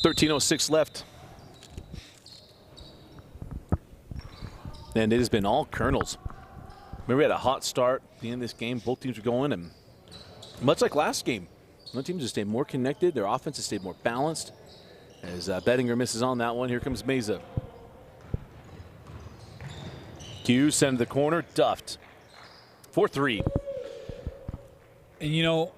.13:06 left. And it has been all Colonels. Remember, we had a hot start at the end of this game. Both teams were going, and much like last game, one team just stayed more connected. Their offense has stayed more balanced. As Bettinger misses on that one, here comes Meza. Q send to the corner, Duft. 4-3. And you know,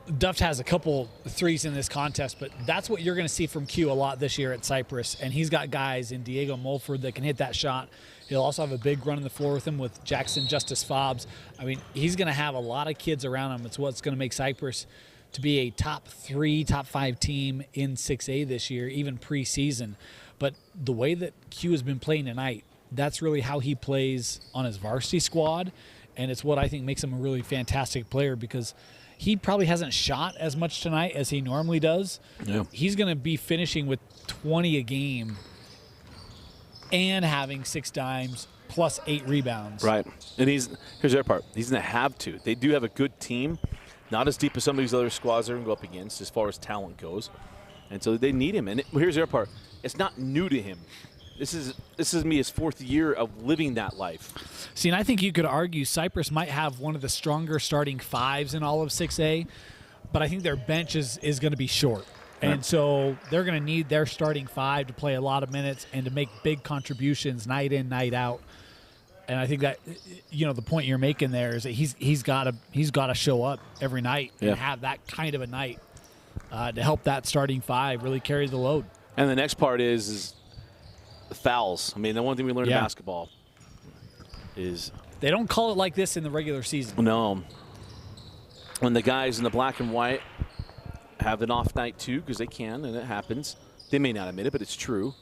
Duft has a couple threes in this contest, but that's what you're going to see from Q a lot this year at Cypress. And he's got guys in Diego Mulford that can hit that shot. He'll also have a big run on the floor with him with Jackson Justice Fobbs. I mean, he's going to have a lot of kids around him. It's what's going to make Cypress to be a top 3, top 5 team in 6A this year, even preseason. But the way that Q has been playing tonight, that's really how he plays on his varsity squad. And it's what I think makes him a really fantastic player, because he probably hasn't shot as much tonight as he normally does. Yeah. He's going to be finishing with 20 a game and having 6 dimes plus 8 rebounds. Right. And here's the other part. He's going to have to. They do have a good team, not as deep as some of these other squads they're going to go up against as far as talent goes. And so they need him. And here's the other part. It's not new to him. This is me his 4th year of living that life. See, and I think you could argue Cypress might have one of the stronger starting 5s in all of 6A, but I think their bench is going to be short. And so they're going to need their starting 5 to play a lot of minutes and to make big contributions night in, night out. And I think that, you know, the point you're making there is that he's got to show up every night and have that kind of a night to help that starting 5 really carry the load. And the next part is the fouls. I mean, the one thing we learned in basketball is they don't call it like this in the regular season. No. When the guys in the black and white have an off night too, because they can, and it happens. They may not admit it, but it's true.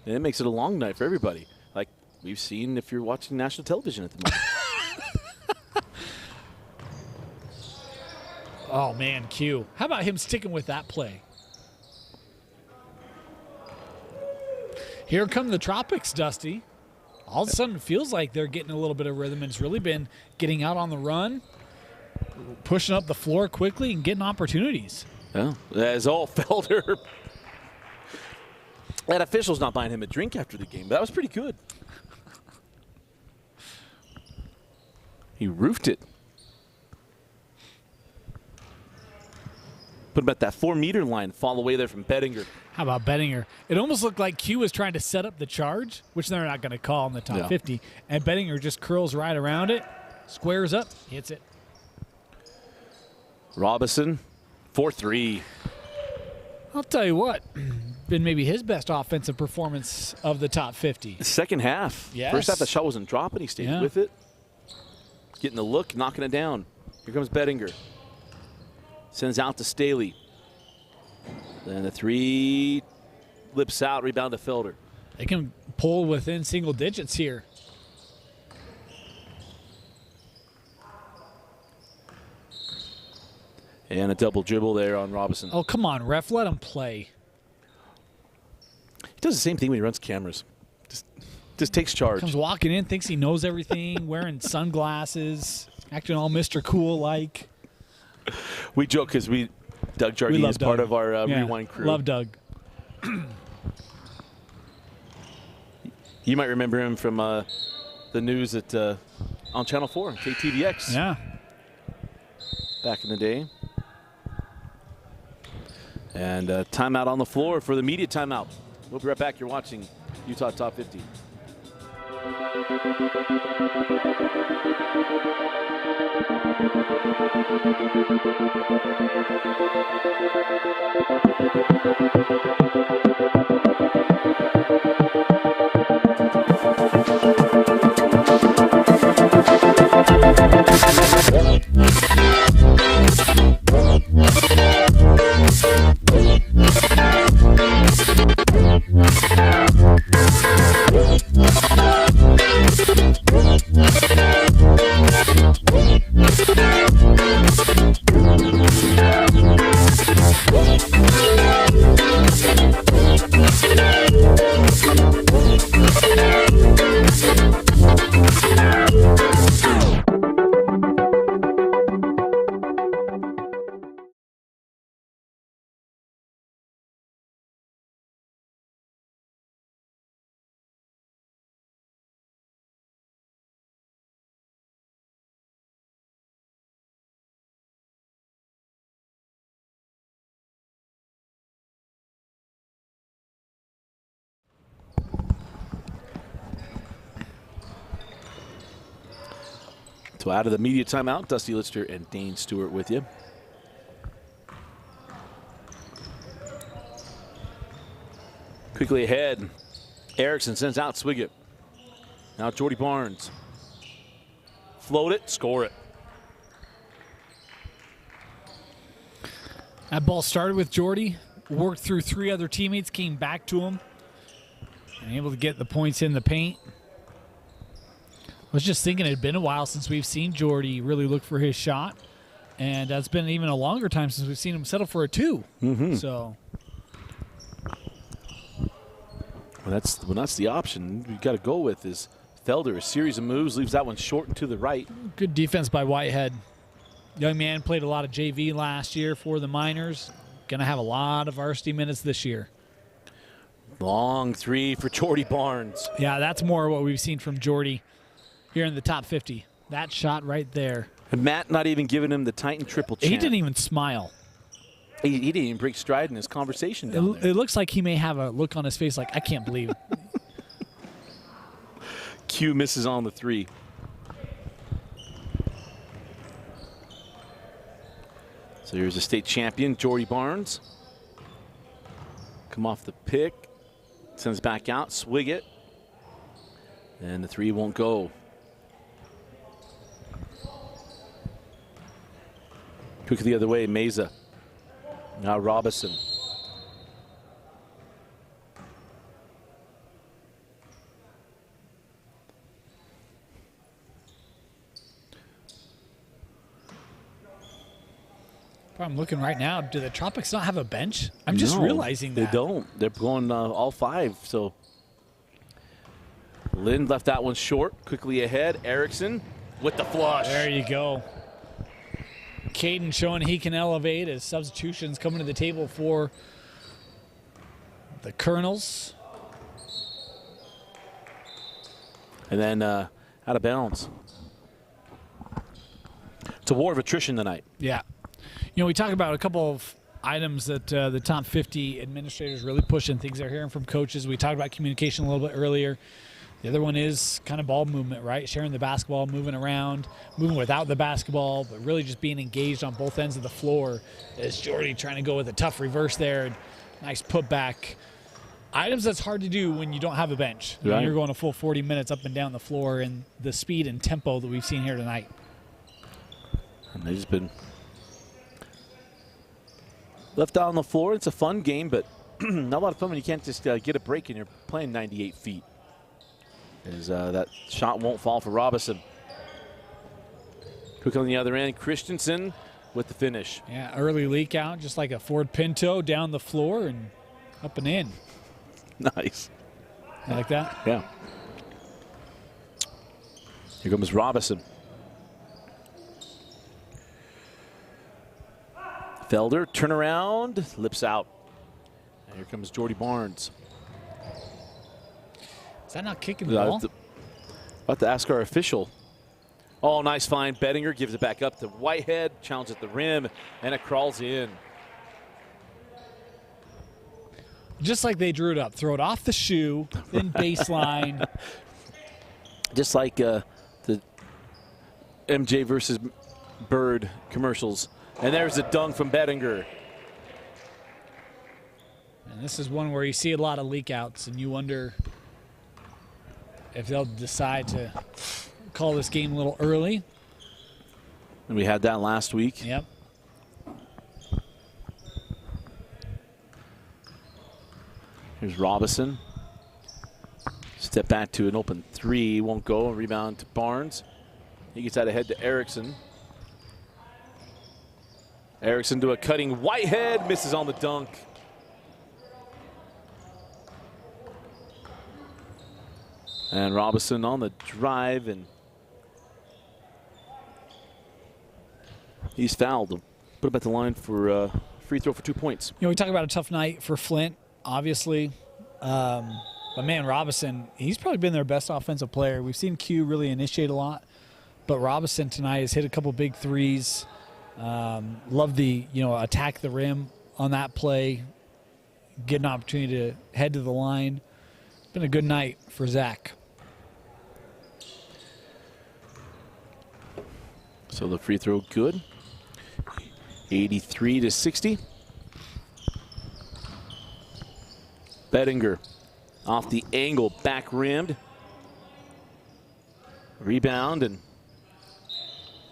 And it makes it a long night for everybody. Like we've seen if you're watching national television at the moment. Oh, man, Q. How about him sticking with that play? Here come the Tropics, Dusty. All of a sudden, it feels like they're getting a little bit of rhythm, and it's really been getting out on the run, pushing up the floor quickly, and getting opportunities. Yeah, as all Felder. That official's not buying him a drink after the game, but that was pretty good. He roofed it. Put him at that 4-meter line, fall away there from Bettinger. How about Bettinger? It almost looked like Q was trying to set up the charge, which they're not going to call in the top 50. And Bettinger just curls right around it, squares up, hits it. Robinson, 4-3. I'll tell you what, been maybe his best offensive performance of the top 50. The second half. Yes. First half, the shot wasn't dropping. He stayed with it. Getting the look, knocking it down. Here comes Bettinger. Sends out to Staley. Then the 3 lips out, rebound to Felder. They can pull within single digits here. And a double dribble there on Robinson. Oh, come on, ref. Let him play. He does the same thing when he runs cameras. Just takes charge. Comes walking in, thinks he knows everything, wearing sunglasses, acting all Mr. Cool-like. We joke because Doug Jardine is part of our Rewind crew. Love Doug. You might remember him from the news at on Channel 4, KTVX. Yeah. Back in the day. And timeout on the floor for the media timeout. We'll be right back. You're watching Utah Top 50. So out of the media timeout, Dusty Lister and Dane Stewart with you. Quickly ahead, Erickson sends out Swiggett. Now Jordy Barnes. Float it, score it. That ball started with Jordy, worked through 3 other teammates, came back to him, and able to get the points in the paint. I was just thinking it had been a while since we've seen Jordy really look for his shot, and it's been even a longer time since we've seen him settle for a 2. So, well, that's the option you got to go with is Felder. A series of moves leaves that one short and to the right. good defense by Whitehead. Young man played a lot of JV last year for the Miners. Going to have a lot of varsity minutes this year. Long 3 for Jordy Barnes. Yeah, that's more what we've seen from Jordy here in the top 50. That shot right there. And Matt not even giving him the Titan triple chant. He didn't even smile. He didn't even break stride in his conversation down there. It looks like he may have a look on his face like, I can't believe it. Q misses on the 3. So here's a state champion, Jordy Barnes. Come off the pick. Sends back out, swig it. And the 3 won't go. Quick the other way, Meza. Now Robinson. I'm looking right now. Do the Tropics not have a bench? I'm just realizing that. They don't. They're going all 5. So Lind left that one short. Quickly ahead. Erickson with the flush. There you go. Caden showing he can elevate as substitutions coming to the table for the Colonels. And then out of bounds. It's a war of attrition tonight. Yeah. You know, we talk about a couple of items that the top 50 administrators really pushing, things they're hearing from coaches. We talked about communication a little bit earlier. The other one is kind of ball movement, right? Sharing the basketball, moving around, moving without the basketball, but really just being engaged on both ends of the floor. As Jordy trying to go with a tough reverse there. Nice putback. Items that's hard to do when you don't have a bench. Right. When you're going a full 40 minutes up and down the floor, and the speed and tempo that we've seen here tonight. And they've just been left out on the floor. It's a fun game, but not a lot of fun when you can't just get a break and you're playing 98 feet. As that shot won't fall for Robinson. Quick on the other end, Christensen with the finish. Yeah, early leak out, just like a Ford Pinto down the floor and up and in. Nice. You like that? Yeah. Here comes Robinson. Felder, turnaround, lips out. And here comes Jordy Barnes. Is that not kicking the ball? About to ask our official. Oh, nice find. Bettinger gives it back up to Whitehead. Challenge at the rim, and it crawls in. Just like they drew it up. Throw it off the shoe, then baseline. Just like the MJ versus Bird commercials. And there's a dunk from Bettinger. And this is one where you see a lot of leak outs, and you wonder if they'll decide to call this game a little early. And we had that last week. Yep. Here's Robinson. Step back to an open 3. Won't go. Rebound to Barnes. He gets out ahead to Erickson. Erickson to a cutting Whitehead. Misses on the dunk. And Robinson on the drive, and he's fouled. Put him at the line for a free throw for 2 points. You know, we talk about a tough night for Flint, obviously. But, man, Robinson, he's probably been their best offensive player. We've seen Q really initiate a lot. But Robinson tonight has hit a couple big threes. Love the, attack the rim on that play. Get an opportunity to head to the line. It's been a good night for Zach. So the free throw good. 83-60. Bettinger off the angle, back rimmed. Rebound, and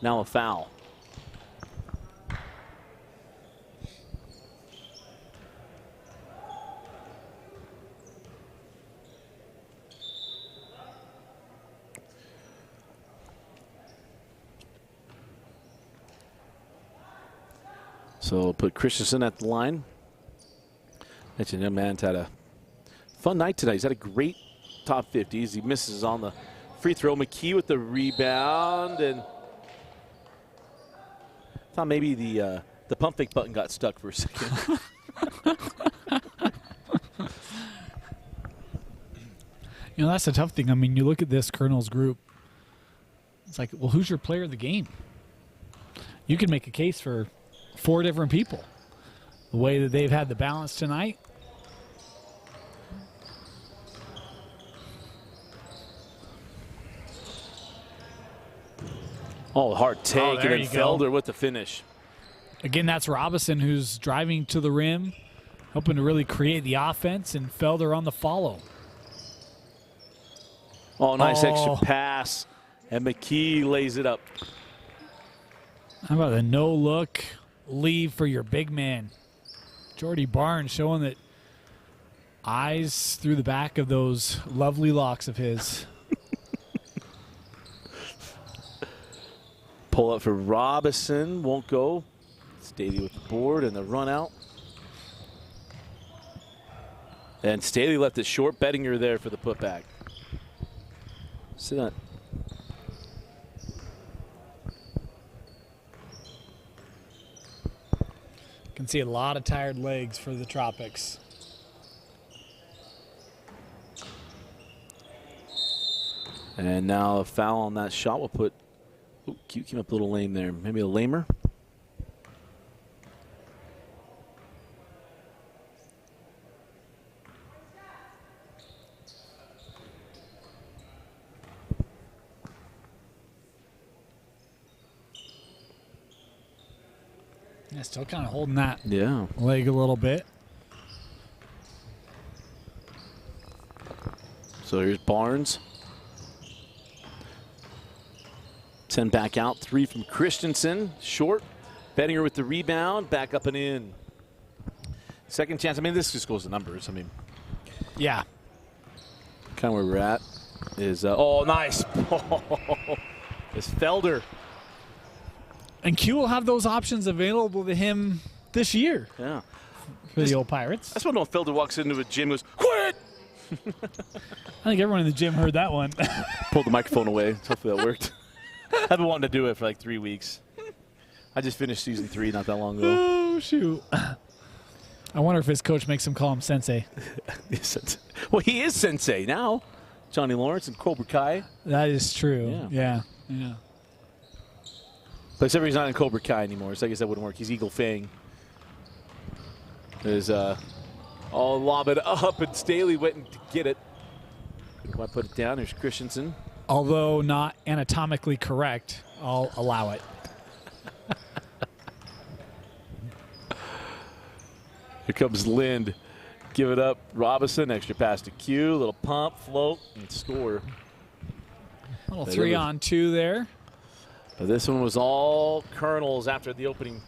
now a foul. So put Christensen at the line. Mentioned him, man's had a fun night tonight. He's had a great top 50s. He misses on the free throw. McKee with the rebound, and thought maybe the pump fake button got stuck for a second. You know, that's the tough thing. I mean, you look at this Colonel's group. It's like, well, who's your player of the game? You can make a case for 4 different people. The way that they've had the balance tonight. Oh, hard take, and then Felder with the finish. Again, that's Robinson who's driving to the rim, hoping to really create the offense, and Felder on the follow. Oh, nice extra pass, and McKee lays it up. How about a no-look leave for your big man? Jordy Barnes showing that eyes through the back of those lovely locks of his. Pull up for Robinson, won't go. Staley with the board and the run out. And Staley left it short. Bettinger there for the putback. See that? Can see a lot of tired legs for the Tropics. And now a foul on that shot will put. Ooh, Q came up a little lame there. Maybe a lamer. Yeah, still kind of holding that leg a little bit. So here's Barnes. 10 back out, 3 from Christensen, short. Bettinger with the rebound, back up and in. Second chance. I mean, this just goes to numbers. I mean, yeah. Kind of where we're at is, oh, nice. It's Felder. And Q will have those options available to him this year. Yeah. For the old Pirates. That's what no Felder walks into a gym and goes, quit! I think everyone in the gym heard that one. Pulled the microphone away. Hopefully that worked. I've been wanting to do it for like 3 weeks. I just finished season 3 not that long ago. Oh, shoot. I wonder if his coach makes him call him Sensei. Well, he is Sensei now. Johnny Lawrence and Cobra Kai. That is true. Yeah. But except for he's not in Cobra Kai anymore, so I guess that wouldn't work. He's Eagle Fang. There's all lob it up, and Staley went to get it. I put it down. There's Christensen. Although not anatomically correct, I'll allow it. Here comes Lind. Give it up. Robinson, extra pass to Q. Little pump, float, and score. Little 3-on-2 there. But this one was all Colonels after the opening,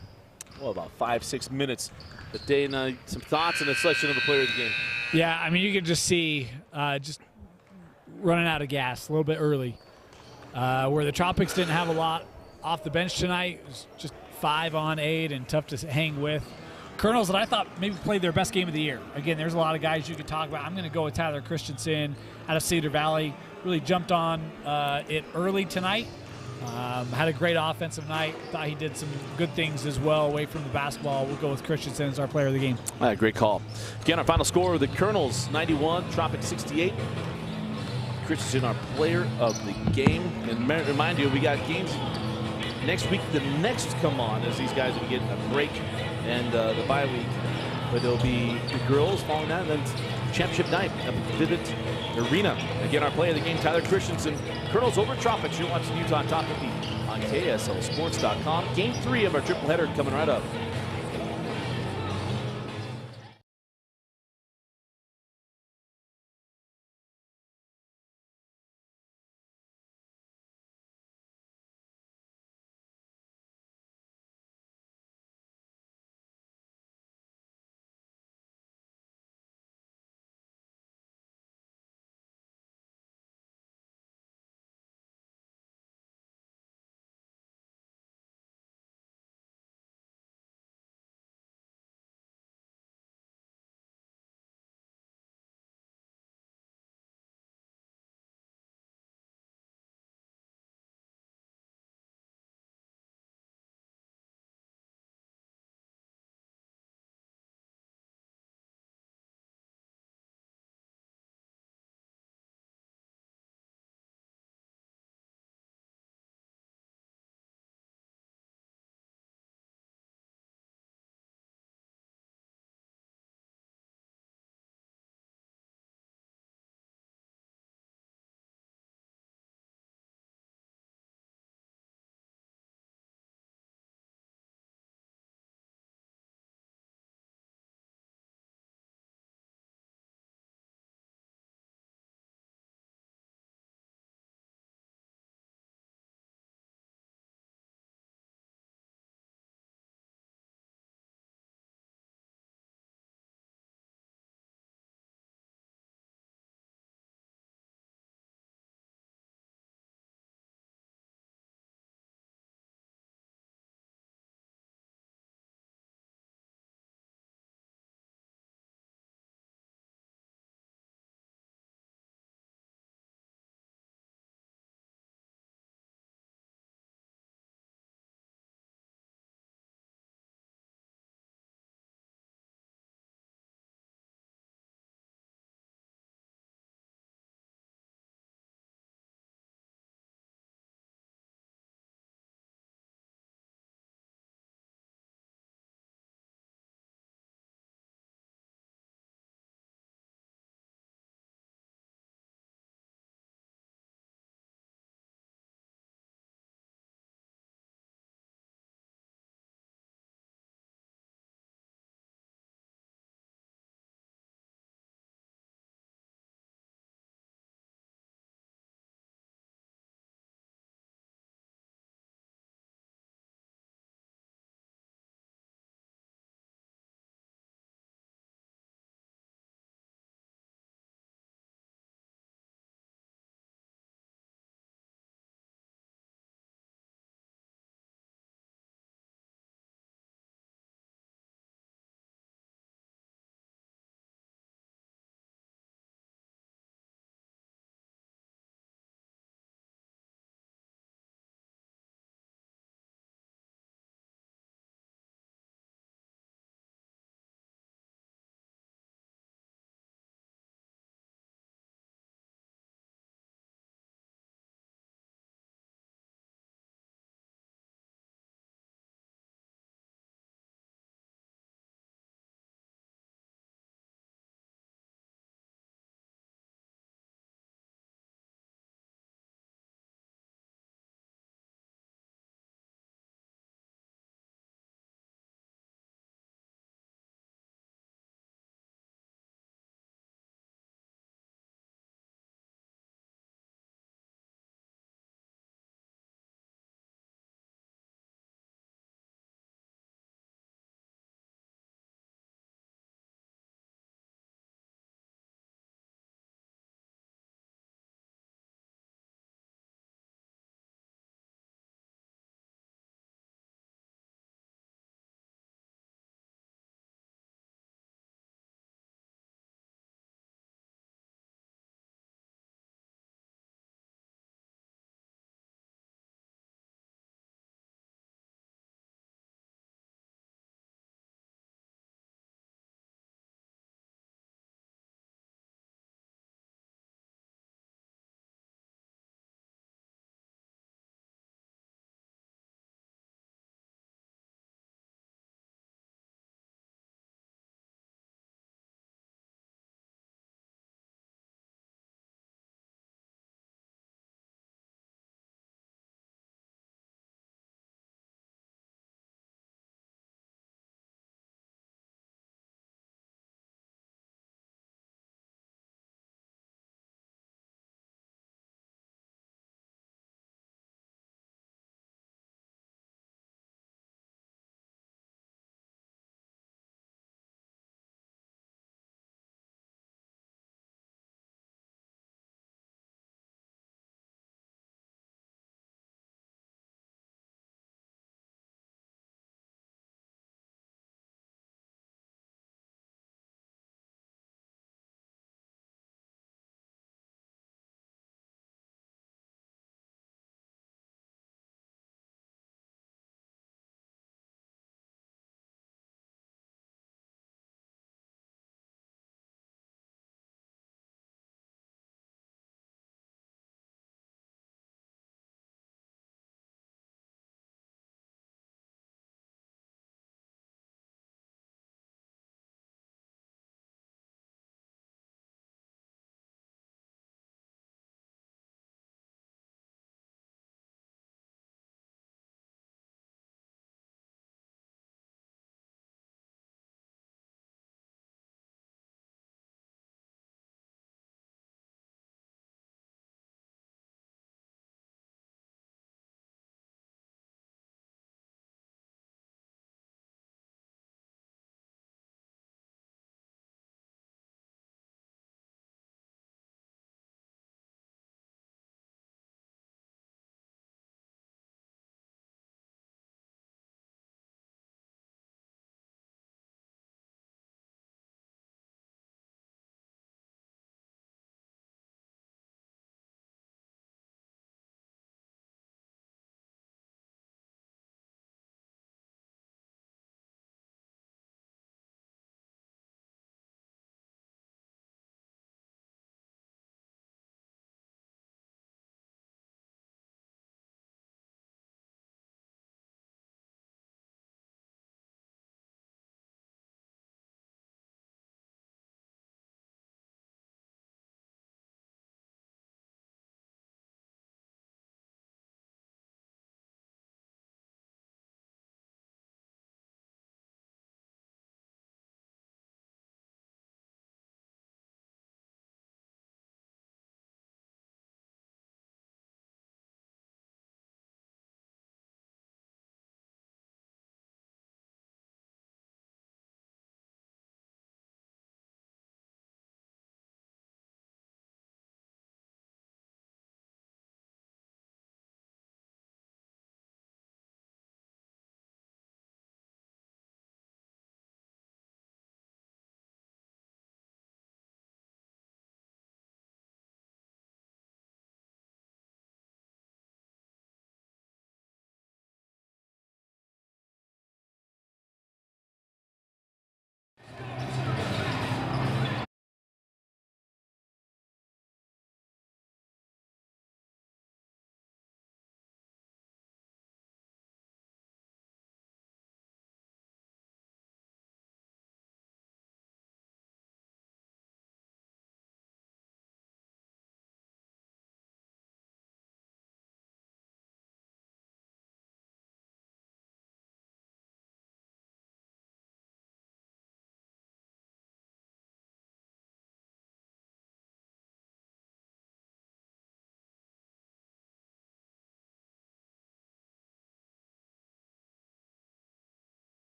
about 5-6 minutes. But Dana, some thoughts and a selection of the player of the game. Yeah, I mean, you could just see just running out of gas a little bit early. Where the Tropics didn't have a lot off the bench tonight. It was just 5 on 8 and tough to hang with. Colonels that I thought maybe played their best game of the year. Again, there's a lot of guys you could talk about. I'm going to go with Tyler Christensen out of Cedar Valley. Really jumped on it early tonight. Had a great offensive night. Thought he did some good things as well away from the basketball. We'll go with Christensen as our player of the game. All right, great call. Again, our final score, the Colonels 91, Tropics 68. Christensen, our player of the game. And remind you, we got games next week. The next come on as these guys will be getting a break and the bye week. But it'll be the girls following that, and then championship night at Vivint Arena. Again, our player of the game, Tyler Christensen. Colonels over Tropics. You're watching Utah Top 50 on on KSLSports.com. Game 3 of our triple header coming right up.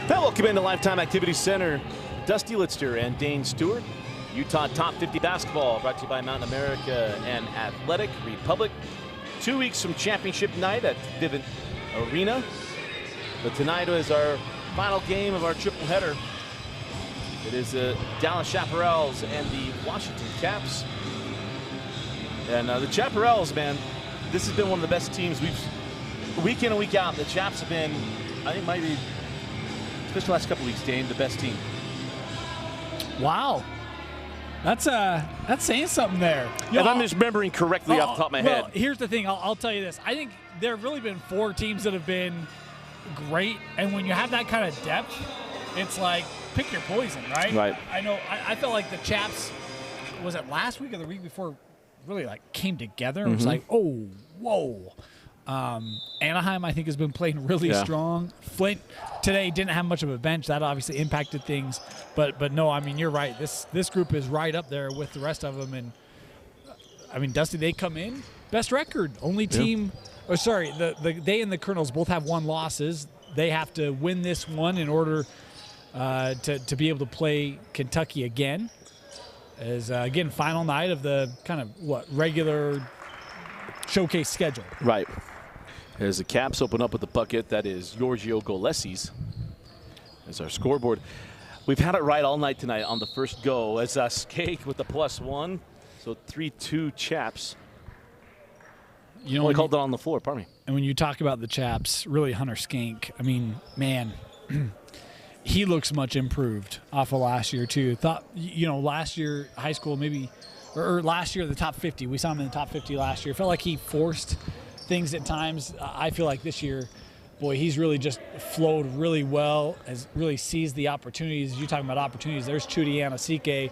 Now welcome into Lifetime Activity Center. Dusty Litster and Dane Stewart. Utah Top 50 Basketball brought to you by Mountain America and Athletic Republic. 2 weeks from championship night at Vivint Arena. But tonight is our final game of our triple header. It is the Dallas Chaparrals and the Washington Caps. And the Chaparrals, man, this has been one of the best teams week in and week out. The Chaps have been, I think, might be, especially the last couple weeks, Dane, the best team. Wow. That's saying something there. If I'm just remembering correctly off the top of my head. Here's the thing. I'll tell you this. I think there have really been 4 teams that have been great. And when you have that kind of depth, it's like pick your poison, right? Right. I know. I felt like the Chaps, was it last week or the week before, really like came together. It was like, oh, whoa. Anaheim, I think, has been playing really strong. Flint today didn't have much of a bench. That obviously impacted things. But no, I mean, you're right. This group is right up there with the rest of them. And, I mean, Dusty, they come in, best record. Only team – or sorry, they and the Colonels both have 1 losses. They have to win this one in order to be able to play Kentucky again. As, again, final night of the kind of, regular showcase schedule. Right. As the Caps open up with the bucket, that is Giorgio Golesi's as our scoreboard. We've had it right all night tonight on the first go as Skate with the +1. So 3-2 Chaps. You know, I called it on the floor, pardon me. And when you talk about the Chaps, really Hunter Skank, I mean, man, he looks much improved off of last year too. Thought, last year, high school maybe, or last year the top 50. We saw him in the top 50 last year. Felt like he forced things at times. I feel like this year, boy, he's really just flowed really well, has really seized the opportunities. You're talking about opportunities. There's Chudi Anasike,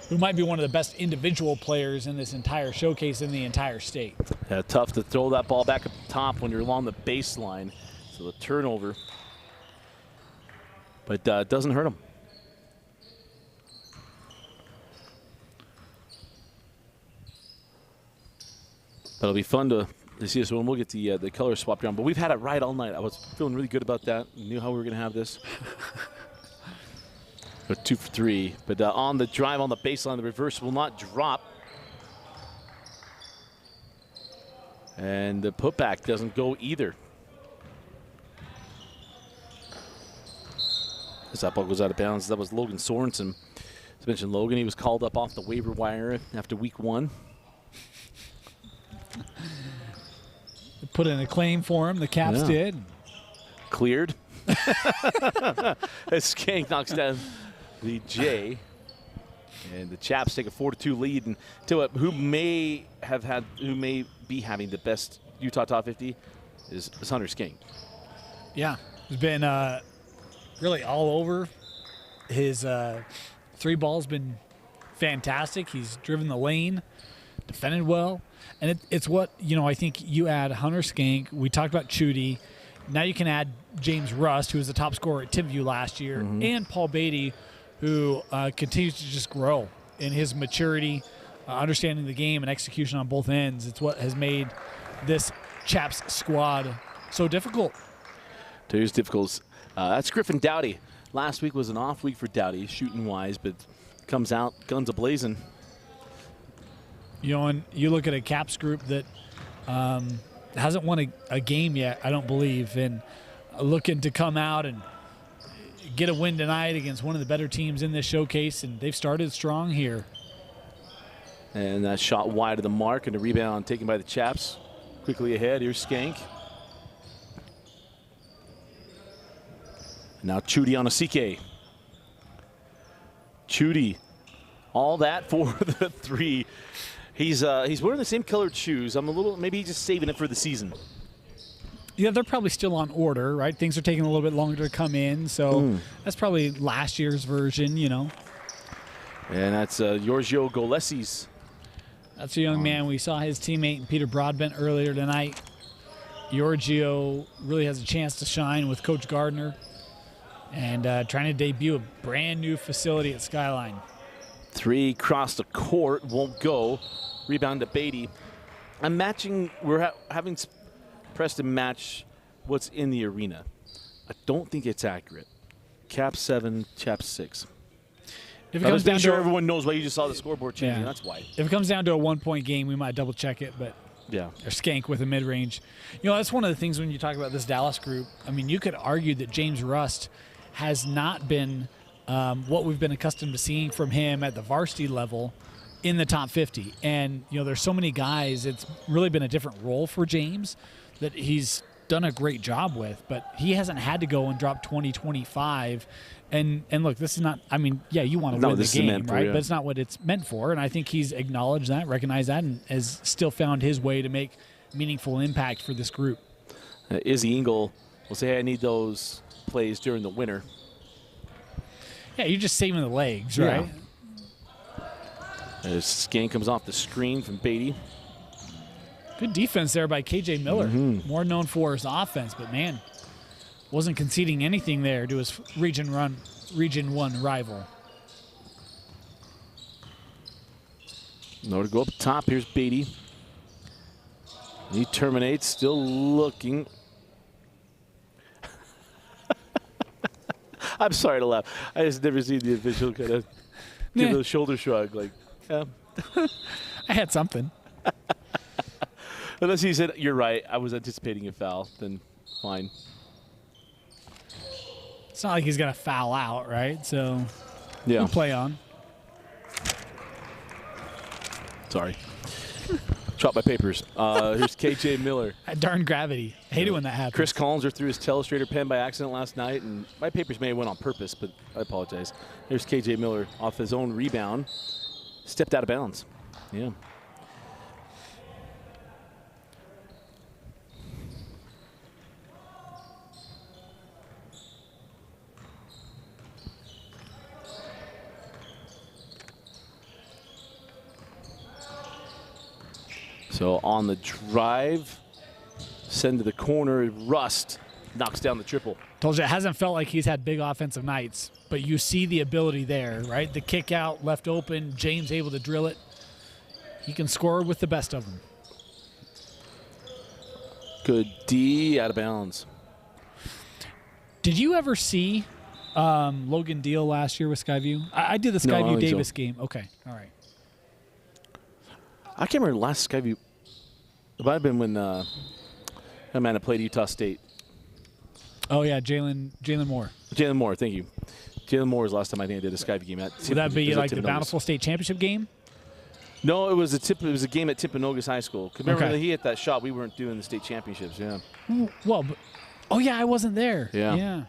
who might be one of the best individual players in this entire showcase in the entire state. Yeah, tough to throw that ball back up the top when you're along the baseline. So the turnover. But it doesn't hurt him. That'll be fun to see this one. We'll get the color swapped around. But we've had it right all night. I was feeling really good about that. We knew how we were going to have this. But 2 for 3. But on the drive on the baseline, the reverse will not drop. And the putback doesn't go either. As that ball goes out of bounds, that was Logan Sorensen. As mentioned, Logan, he was called up off the waiver wire after week 1. Put in a claim for him. The Caps did. Cleared. As Skank knocks down the J. And the Chaps take a 4-2 lead. And to who may be having the best Utah Top 50 is Hunter Skank. Yeah, he's been really all over. His 3 ball's been fantastic. He's driven the lane, defended well. And it's what, I think you add Hunter Skank. We talked about Chudi. Now you can add James Rust, who was the top scorer at Timpview last year, and Paul Beatty, who continues to just grow in his maturity, understanding the game and execution on both ends. It's what has made this Chaps squad so difficult. Today's difficult. That's Griffin Dowdy. Last week was an off week for Dowdy, shooting-wise, but comes out guns a-blazing. And you look at a Caps group that hasn't won a game yet, I don't believe, and looking to come out and get a win tonight against one of the better teams in this showcase, and they've started strong here. And that shot wide of the mark, and a rebound taken by the Chaps. Quickly ahead, here's Skank. Now Chudi Anasike. Chudi, all that for the 3. He's wearing the same colored shoes. Maybe he's just saving it for the season. Yeah, they're probably still on order, right? Things are taking a little bit longer to come in, so that's probably last year's version, And that's Giorgio Golesi's. That's a young man. We saw his teammate Peter Broadbent earlier tonight. Giorgio really has a chance to shine with Coach Gardner and trying to debut a brand new facility at Skyline. 3 across the court, won't go. Rebound to Beatty. We're having Preston match what's in the arena. I don't think it's accurate. Cap 7, Chap 6. If it comes down sure to everyone knows why you just saw the scoreboard changing. That's why. If it comes down to a 1-point game, we might double check it, but yeah, or skank with a mid-range. That's one of the things when you talk about this Dallas group. I mean, you could argue that James Rust has not been what we've been accustomed to seeing from him at the varsity level in the top 50. And, there's so many guys. It's really been a different role for James that he's done a great job with, but he hasn't had to go and drop 20, 25. And look, this is not, you want to win the game, right? But it's not what it's meant for. And I think he's acknowledged that, recognized that, and has still found his way to make meaningful impact for this group. Izzy Engel will say, hey, I need those plays during the winter. Yeah, you're just saving the legs, right? As Skank comes off the screen from Beatty. Good defense there by KJ Miller. More known for his offense, but man, wasn't conceding anything there to his Region 1 rival. No to go up top. Here's Beatty. He terminates, still looking. I'm sorry to laugh. I just never seen the official kind of give a shoulder shrug. Like, yeah. I had something. Unless he said, you're right, I was anticipating a foul, then fine. It's not like he's going to foul out, right? So we'll play on. Sorry. Dropped my papers. Here's KJ Miller. Darn gravity. I hate it when that happens. Chris Collins threw his telestrator pen by accident last night, and my papers may have went on purpose, but I apologize. Here's KJ Miller off his own rebound. Stepped out of bounds. Yeah. So on the drive, send to the corner, Rust knocks down the triple. Told you, it hasn't felt like he's had big offensive nights, but you see the ability there, right? The kick out, left open, James able to drill it. He can score with the best of them. Good D, out of bounds. Did you ever see Logan Deal last year with Skyview? I did the Skyview Davis game. Okay, all right. I can't remember the last Skyview. It might have been when Amanda played Utah State. Oh, yeah, Jalen Moore. Jalen Moore, thank you. Jalen Moore was the last time I think I did a Skyview game. Would that be like the Bountiful State Championship game? No, it was a game at Timpanogos High School. Remember when he hit that shot, we weren't doing the state championships, Well, I wasn't there. Yeah.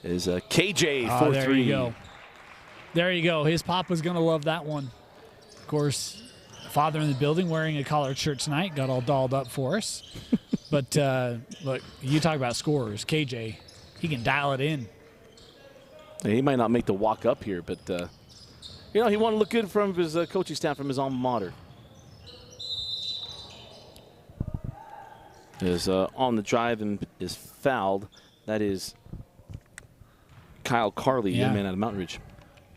Is KJ 4-3. There you go. There you go. His pop was going to love that one. Of course, father in the building wearing a collared shirt tonight, got all dolled up for us. But, look, you talk about scorers. KJ, he can dial it in. He might not make the walk up here, but, he wanted to look good from his coaching staff from his alma mater. Is on the drive and is fouled. That is Kyle Carley, young man out of Mountain Ridge.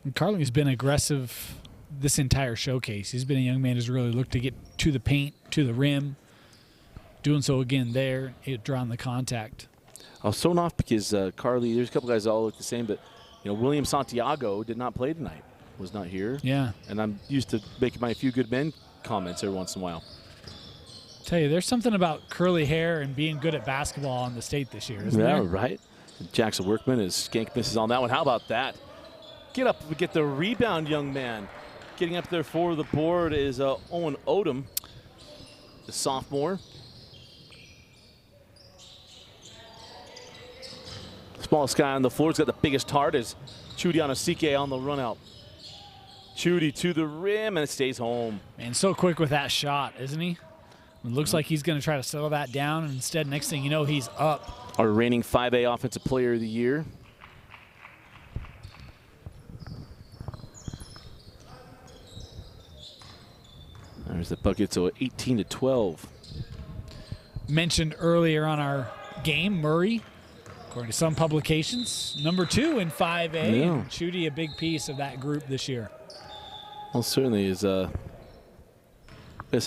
And Carley's been aggressive this entire showcase. He's been a young man who's really looked to get to the paint, to the rim. Doing so again there, drawing the contact. I was thrown off because Carley, there's a couple guys that all look the same, but William Santiago did not play tonight, was not here. Yeah. And I'm used to making my few good men comments every once in a while. Tell you, there's something about curly hair and being good at basketball on the state this year, isn't there? Yeah, right. Jackson Workman is Skank misses on that one. How about that? Get up, get the rebound, young man. Getting up there for the board is Owen Odom, the sophomore. Smallest guy on the floor. He's got the biggest heart is Chudiano Sike on the run out. Chudy to the rim, and it stays home. Man, so quick with that shot, isn't he? It looks like he's going to try to settle that down, and instead, next thing you know, he's up. Our reigning 5A Offensive Player of the Year. There's the bucket, so 18-12. Mentioned earlier on our game, Murray, according to some publications, number 2 in 5A. Yeah. And Chudy, a big piece of that group this year. Well, certainly is some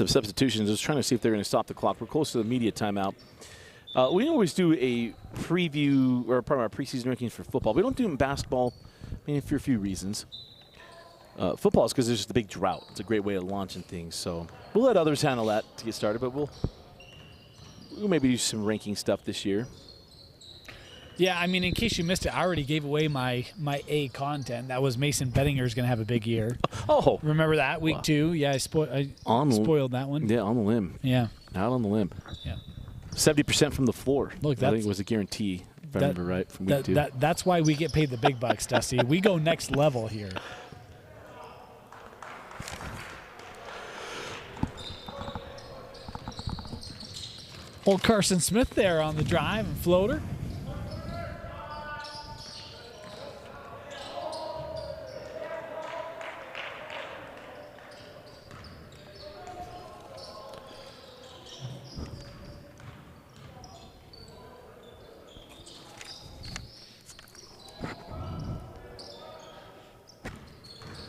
substitutions. Just trying to see if they're going to stop the clock. We're close to the media timeout. We always do a preview or part of our preseason rankings for football. We don't do it in basketball, for a few reasons. Football is because there's just a big drought. It's a great way of launching things. So we'll let others handle that to get started, but we'll maybe do some ranking stuff this year. Yeah, in case you missed it, I already gave away my A content. That was Mason Bettinger's going to have a big year. Oh. Remember that? Week 2? Yeah, I spoiled that one. Yeah, on the limb. Yeah. Out on the limb. Yeah. 70% from the floor. Look, I think it was a guarantee, if I remember right, from week 2. That's why we get paid the big bucks, Dusty. We go next level here. Old Carson Smith there on the drive and floater.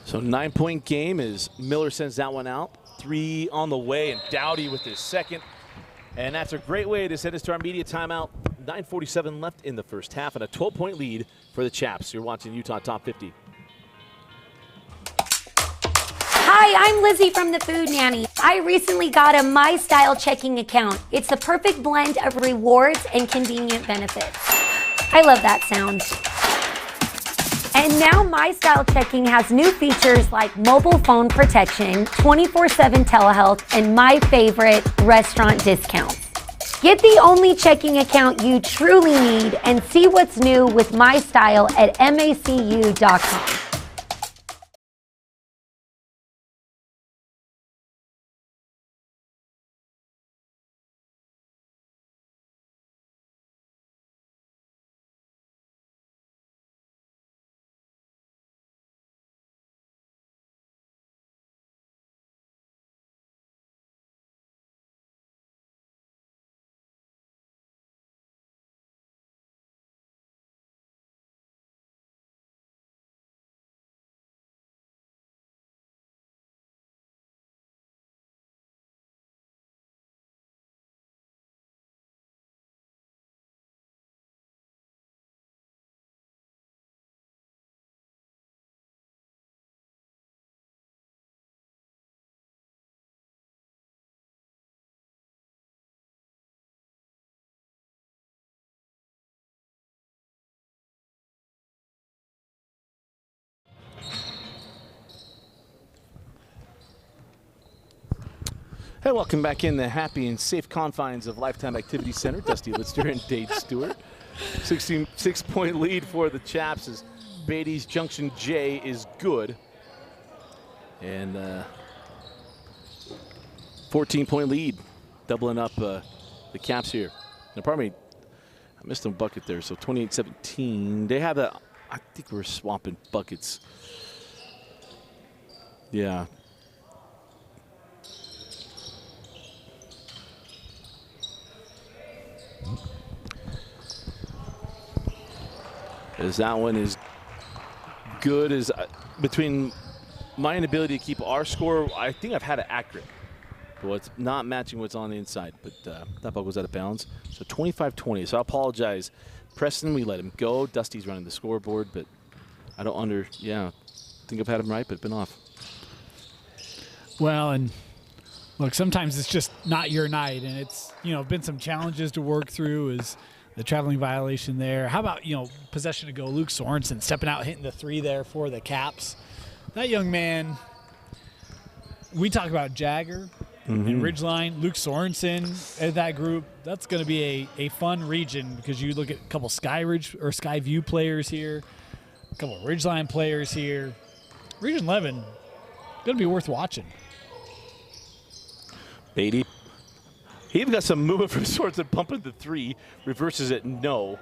So 9-point game as Miller sends that one out. 3 on the way, and Dowdy with his second. And that's a great way to send us to our media timeout. 9:47 left in the first half, and a 12-point lead for the Chaps. You're watching Utah Top 50. Hi, I'm Lizzie from the Food Nanny. I recently got a My Style checking account. It's the perfect blend of rewards and convenient benefits. I love that sound. And now My Style Checking has new features like mobile phone protection, 24/7 telehealth, and my favorite, restaurant discounts. Get the only checking account you truly need and see what's new with My Style at macu.com. Hey, welcome back in the happy and safe confines of Lifetime Activity Center. Dusty Litster and Dave Stewart. 6-point lead for the Chaps as Beatty's Junction J is good. And 14-point lead, doubling up the Caps here. Now, pardon me, I missed a bucket there, so 28-17. They have that. I think we're swapping buckets. Yeah. As that one is good as between my inability to keep our score, I think I've had it accurate. But it's not matching what's on the inside. But that ball was out of bounds. So 25-20. So I apologize. Preston, we let him go. Dusty's running the scoreboard, but I don't think I've had him right, but been off. Well, and look, sometimes it's just not your night, and it's, been some challenges to work through is the traveling violation there. How about, possession to go? Luke Sorensen stepping out, hitting the 3 there for the Caps. That young man, we talk about Jagger and Ridgeline. Luke Sorensen in that group, that's going to be a fun region because you look at a couple Skyview players here, a couple Ridgeline players here. Region 11, going to be worth watching. Beatty. He even got some movement from Sorensen, pumping the 3, reverses it, no.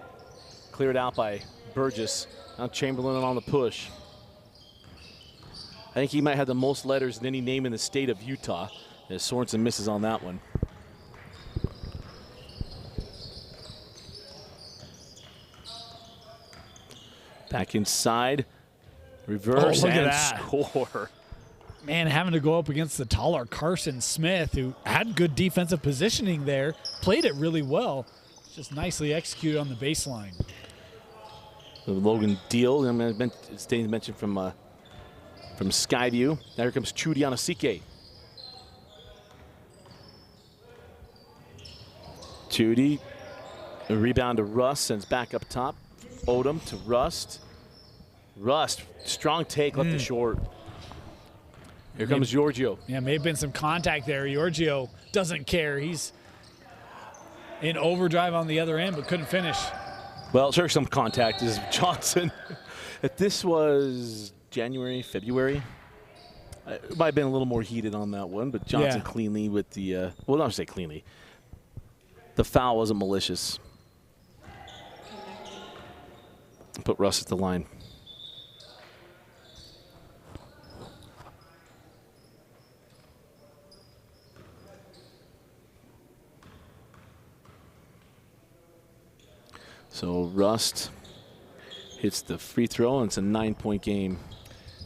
Cleared out by Burgess. Now Chamberlain on the push. I think he might have the most letters than any name in the state of Utah, as Sorensen misses on that one. Back inside. Reverse and score. Man, having to go up against the taller Carson Smith, who had good defensive positioning there, played it really well. Just nicely executed on the baseline. Logan Deal, Staines mentioned from Skyview. Now here comes Chudy Anasike. Chudy, a rebound to Rust, sends back up top. Odom to Rust. Rust, strong take, left it short. Here comes Giorgio. Yeah, may have been some contact there. Giorgio doesn't care. He's in overdrive on the other end, but couldn't finish. Well, sure, some contact is Johnson. If this was January, February, it might have been a little more heated on that one, but Johnson cleanly with the, well, not to say cleanly. The foul wasn't malicious. Put Russ at the line. So Rust hits the free throw, and it's a 9-point game.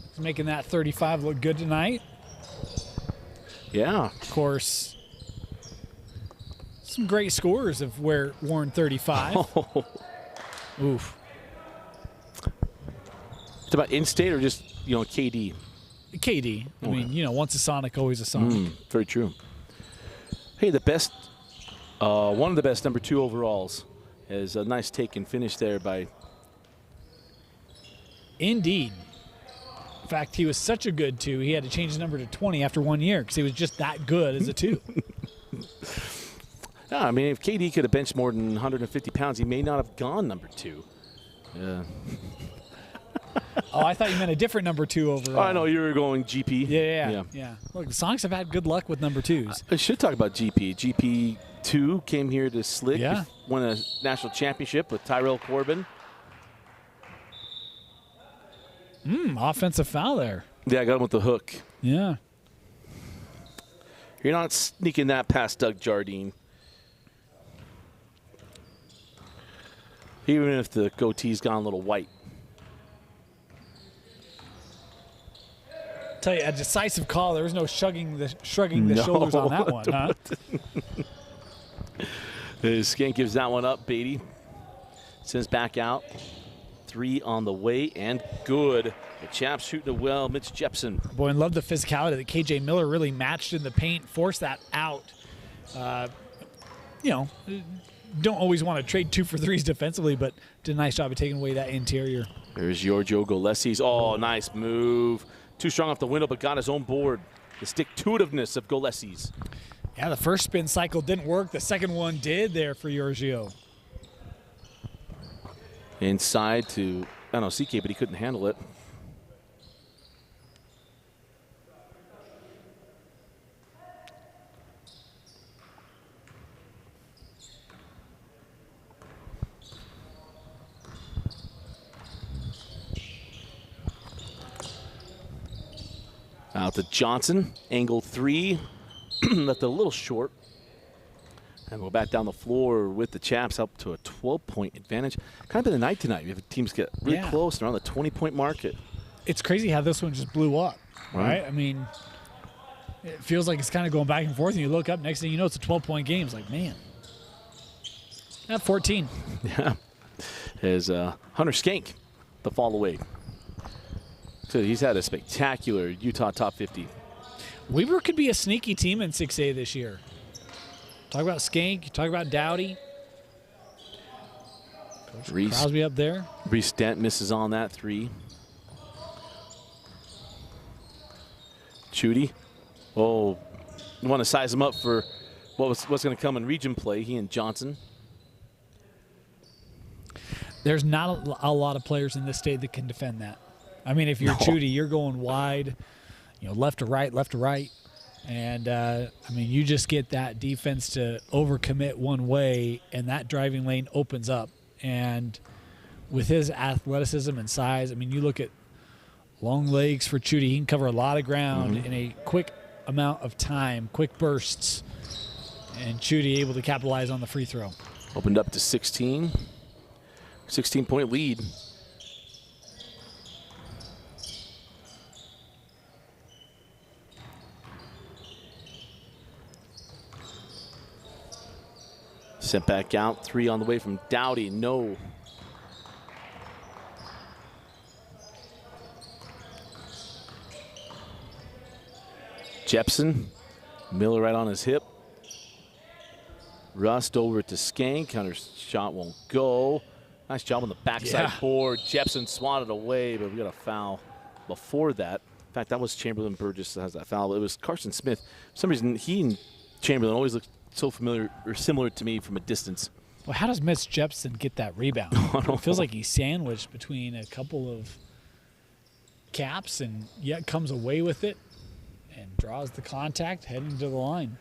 He's making that 35 look good tonight. Yeah. Of course, some great scores have worn 35. Oh. Oof. It's about in-state or just, KD? KD. I mean, once a Sonic, always a Sonic. Very true. Hey, the best, one of the best number 2 overalls is a nice take and finish there by. Indeed. In fact, he was such a good 2, he had to change his number to 20 after 1 year because he was just that good as a 2. Yeah, I mean, if KD could have benched more than 150 pounds, he may not have gone number 2. Yeah. Oh, I thought you meant a different number 2 overall. Oh, I know you were going GP. Yeah. Look, the Sonics have had good luck with number 2s. I should talk about GP. GP2 came here to Slick. Yeah. Won a national championship with Tyrell Corbin. Offensive foul there. Yeah, I got him with the hook. Yeah. You're not sneaking that past Doug Jardine. Even if the goatee's gone a little white. Tell you, a decisive call. There was no shrugging the shoulders on that one, huh? Skank gives that one up. Beatty sends back out. 3 on the way and good. The Chaps shooting it well. Mitch Jepson. Boy, and love the physicality that KJ Miller really matched in the paint, forced that out. Don't always want to trade 2 for 3s defensively, but did a nice job of taking away that interior. There's Giorgio Gillespie's. Oh, nice move. Too strong off the window, but got his own board. The stick-to-itiveness of Gillespie's. Yeah, the first spin cycle didn't work. The second one did there for Giorgio. Inside to, CK, but he couldn't handle it. Out to Johnson, angle 3, left it a little short. And we'll back down the floor with the Chaps up to a 12-point advantage. Kind of been the night tonight. We have teams get really close around the 20-point market. It's crazy how this one just blew up, right? I mean, it feels like it's kind of going back and forth, and you look up, next thing you know, it's a 12-point game. It's like, man, at 14. Yeah. There's Hunter Skank, the fall away. So he's had a spectacular Utah top 50. Weber could be a sneaky team in 6A this year. Talk about Skank, talk about Dowdy. Coach Crosby up there. Reese Dent misses on that 3. Chudy. Oh, you want to size him up for what's going to come in region play, he and Johnson. There's not a lot of players in this state that can defend that. I mean, if you're Chudy, you're going wide, left to right. And, you just get that defense to overcommit one way, and that driving lane opens up. And with his athleticism and size, you look at long legs for Chudy. He can cover a lot of ground in a quick amount of time, quick bursts. And Chudy able to capitalize on the free throw. Opened up to 16. 16-point lead. Sent back out. 3 on the way from Dowdy. No. Jepson. Miller right on his hip. Rust over to Skank. Counter shot won't go. Nice job on the backside board. Jepson swatted away, but we got a foul before that. In fact, that was Chamberlain Burgess that has that foul. It was Carson Smith. For some reason, he and Chamberlain always look so familiar or similar to me from a distance. Well, how does Mitch Jepson get that rebound? It feels like he's sandwiched between a couple of caps and yet comes away with it and draws the contact heading to the line.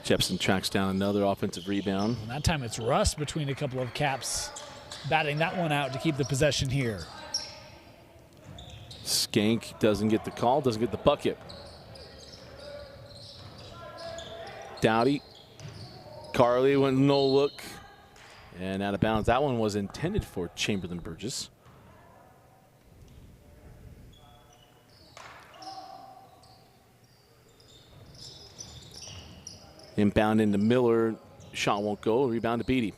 Jepson tracks down another offensive rebound. And that time it's Rust between a couple of caps, batting that one out to keep the possession here. Skank doesn't get the call, doesn't get the bucket. Dowdy. Carly went no look. And out of bounds. That one was intended for Chamberlain Burgess. Inbound into Miller. Shot won't go. Rebound to Beatty.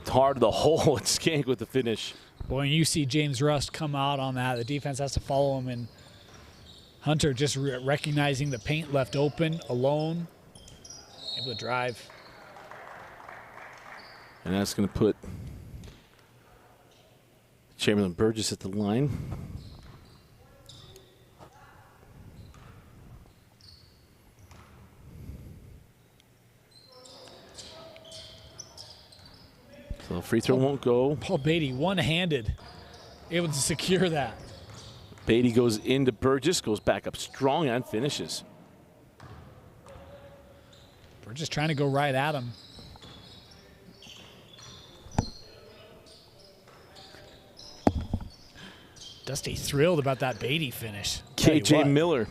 Hard to the hole. It's Skank with the finish. Boy, when you see James Rust come out on that, the defense has to follow him. And Hunter just recognizing the paint left open, alone, able to drive. And that's going to put Chamberlain Burgess at the line. So free throw won't go. Paul Beatty, one-handed, able to secure that. Beatty goes into Burgess, goes back up strong and finishes. Burgess trying to go right at him. Dusty thrilled about that Beatty finish. KJ Miller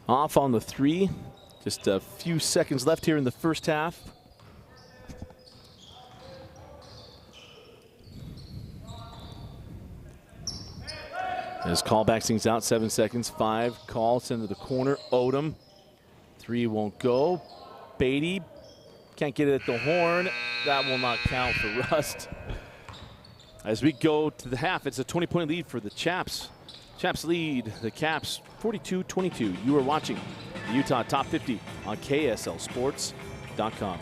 off on the 3. Just a few seconds left here in the first half. As callback things out, 7 seconds. 5, call, send to the corner. Odom, 3 won't go. Beatty can't get it at the horn. That will not count for Rust. As we go to the half, it's a 20-point lead for the Chaps. Chaps lead the Caps 42-22. You are watching the Utah Top 50 on KSLSports.com.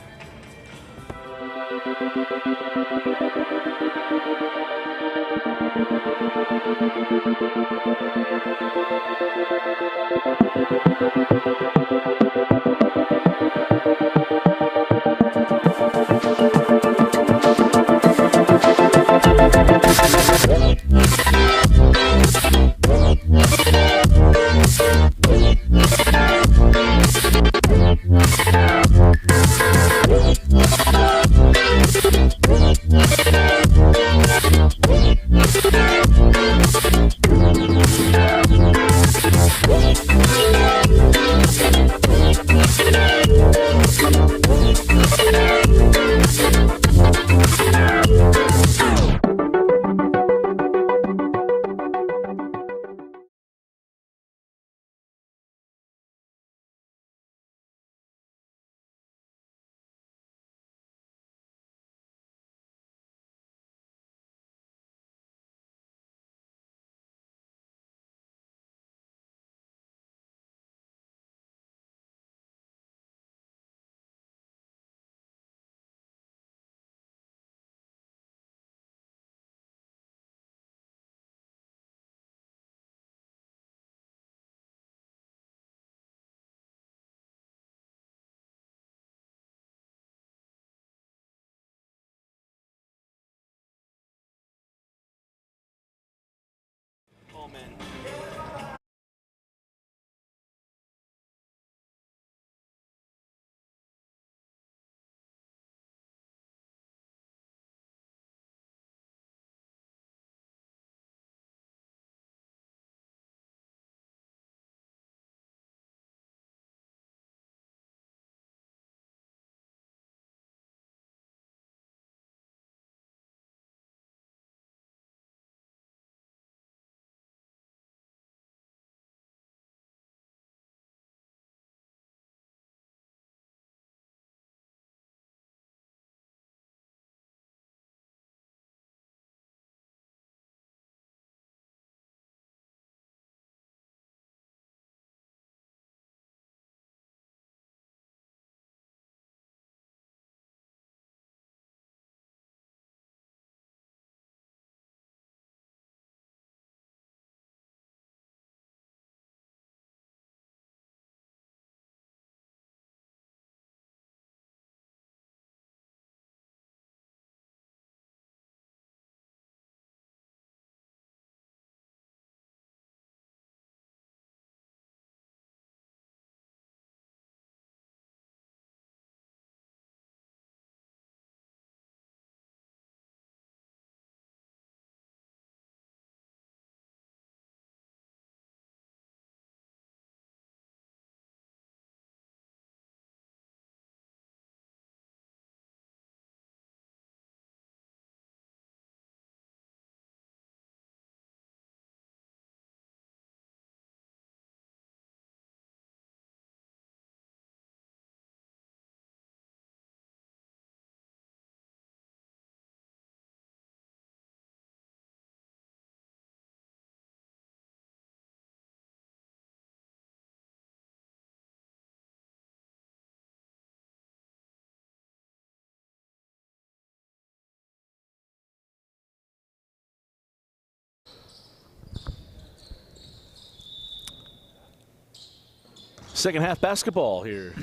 Second half basketball here.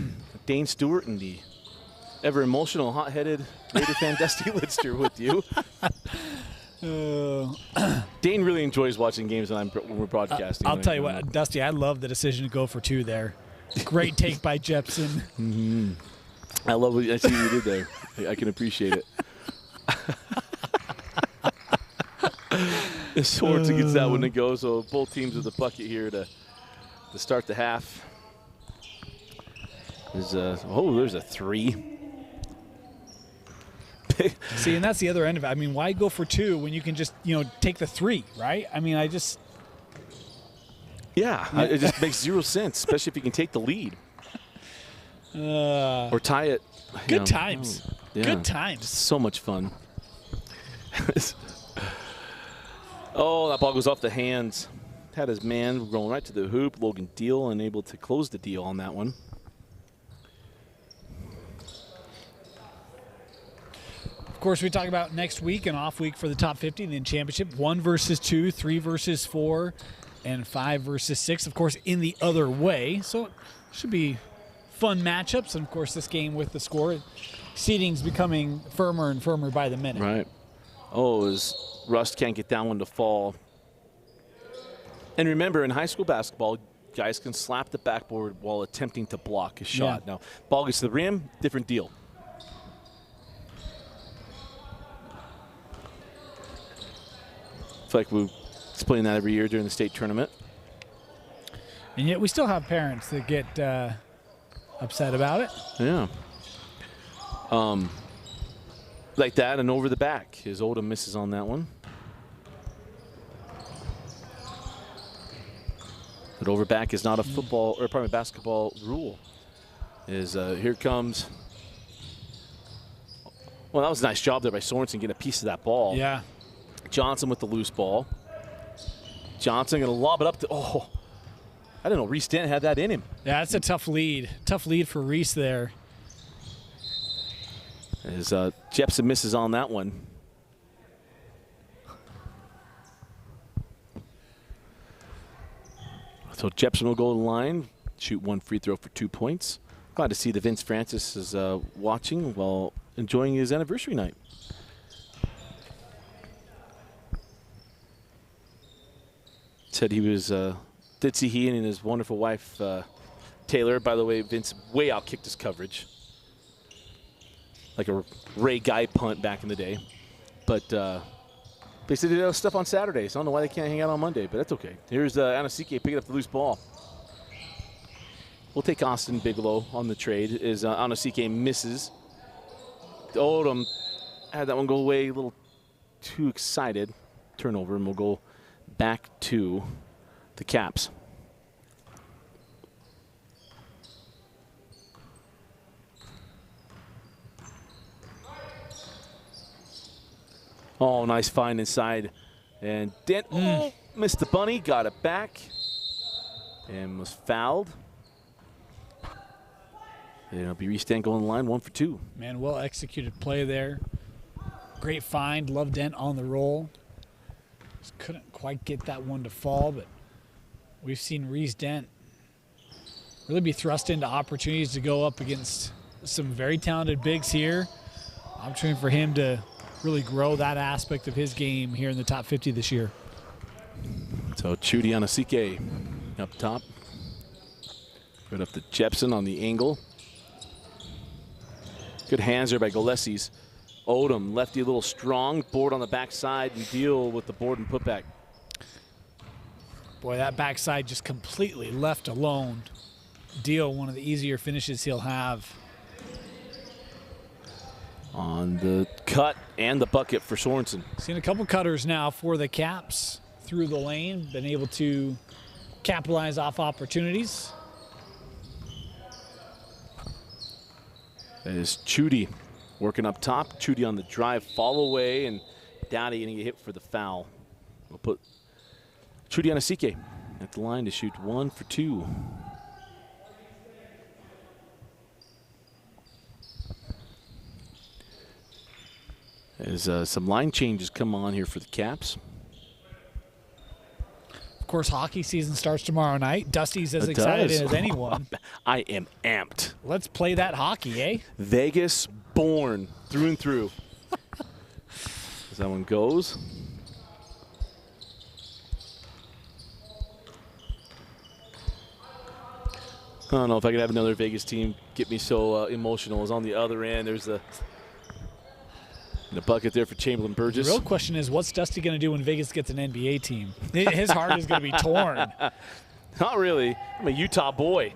Dane Stewart and the ever-emotional, hot-headed Raider fan Dusty Lidster with you. Dane really enjoys watching games when we're broadcasting. I'll tell you what, Dusty, I love the decision to go for 2 there. Great take by Jepson. Mm-hmm. I love what I see what you did there. I can appreciate it. Sorensen gets that one to go, so both teams with the bucket here to start the half. There's a 3. See, and that's the other end of it. I mean, why go for 2 when you can just, take the 3, right? I mean, Yeah, it just makes 0 sense, especially if you can take the lead. Or tie it. Good times. Yeah. Good times. So much fun. Oh, that ball goes off the hands. Had his man going right to the hoop. Logan Deal unable to close the deal on that one. Of course, we talk about next week, an off week for the top 50 in the championship. 1 versus 2, 3 versus 4, and 5 versus 6. Of course, in the other way. So it should be fun matchups. And, of course, this game with the score, seeding's becoming firmer and firmer by the minute. Right. Oh, as Rust can't get that one to fall. And remember, in high school basketball, guys can slap the backboard while attempting to block a shot. Yeah. Now, ball gets to the rim, different deal. It's like we explain that every year during the state tournament. And yet we still have parents that get upset about it. Yeah. Like that and over the back. His Odom misses on that one. But over back is not a football or probably basketball rule. Here comes. Well, that was a nice job there by Sorensen getting a piece of that ball. Yeah. Johnson with the loose ball. Johnson going to lob it up to. Oh, I didn't know Reese Dent had that in him. Yeah, that's a tough lead. Tough lead for Reese there. As Jepson misses on that one. So Jepson will go to the line, shoot 1 free throw for 2 points. Glad to see that Vince Francis is watching while enjoying his anniversary night. Said he was, did see he and his wonderful wife, Taylor. By the way, Vince way outkicked his coverage. Like a Ray Guy punt back in the day. But they said they did stuff on Saturdays. I don't know why they can't hang out on Monday, but that's okay. Here's Anasike picking up the loose ball. We'll take Austin Bigelow on the trade as Anasike misses. Odom had that one go away a little too excited. Turnover, and we'll go back to the Caps. Oh, nice find inside. And Dent missed the bunny, got it back, and was fouled. And it'll be Reese Dent going the line, 1 for 2. Man, well executed play there. Great find. Love Dent on the roll. Just couldn't quite get that one to fall, but we've seen Reese Dent really be thrust into opportunities to go up against some very talented bigs here. Opportunity for him to really grow that aspect of his game here in the top 50 this year. So Chudy Anasike up top. Right up to Jepson on the angle. Good hands there by Gillespie's. Odom, lefty a little strong. Board on the backside and deal with the board and putback. Boy, that backside just completely left alone. Deal, one of the easier finishes he'll have. On the cut and the bucket for Sorensen. Seen a couple cutters now for the Caps through the lane. Been able to capitalize off opportunities. That is Chudy working up top. Chudy on the drive, fall away, and Dowdy getting a hit for the foul. We'll put Chudy Anasike at the line to shoot 1 for 2. As some line changes come on here for the Caps. Of course, hockey season starts tomorrow night. Dusty's as excited as anyone. I am amped. Let's play that hockey, eh? Vegas born through and through. As that one goes. I don't know if I could have another Vegas team get me so emotional. As on the other end, there's the bucket there for Chamberlain Burgess. The real question is, what's Dusty going to do when Vegas gets an NBA team? His heart is going to be torn. Not really. I'm a Utah boy.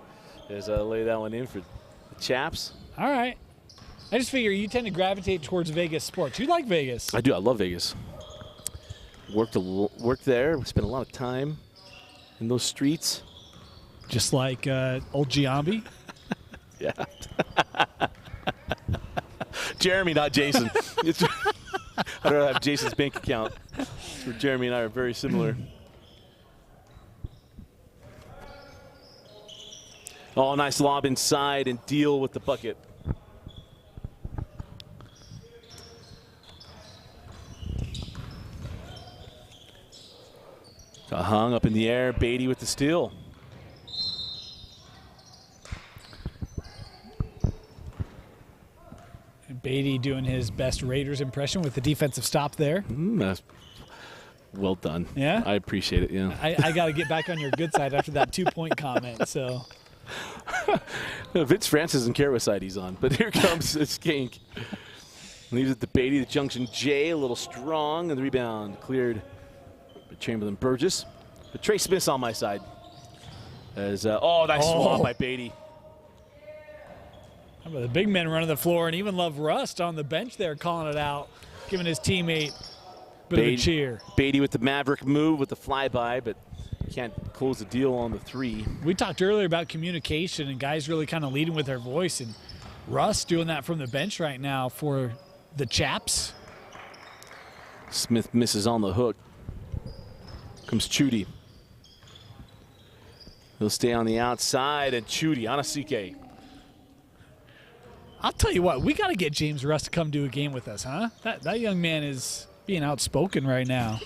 As I lay that one in for the Chaps. All right. I just figure you tend to gravitate towards Vegas sports. You like Vegas. I do. I love Vegas. Worked there. Spent a lot of time in those streets. Just like old Giambi. Yeah. Jeremy, not Jason. I don't have Jason's bank account. So Jeremy and I are very similar. Oh, nice lob inside and deal with the bucket. Got hung up in the air. Beatty with the steal. Beatty doing his best Raiders impression with the defensive stop there. That's well done. Yeah? I appreciate it, yeah. I got to get back on your good side after that 2-point comment, so. Vince Francis doesn't care what side he's on, but here comes the Skink. Leaves it to Beatty, the junction J, a little strong, and the rebound cleared by Chamberlain Burgess. But Trey Smith's on my side. As nice swap by Beatty. How about the big men running the floor, and even Love Rust on the bench there calling it out, giving his teammate a bit of a cheer. Beatty with the Maverick move with the flyby, but can't close the deal on the three. We talked earlier about communication and guys really kind of leading with their voice, and Russ doing that from the bench right now for the Chaps. Smith misses on the hook. Comes Chudy. He'll stay on the outside, and Chudy, Anasike. I'll tell you what, we got to get James Russ to come do a game with us, huh? That young man is being outspoken right now.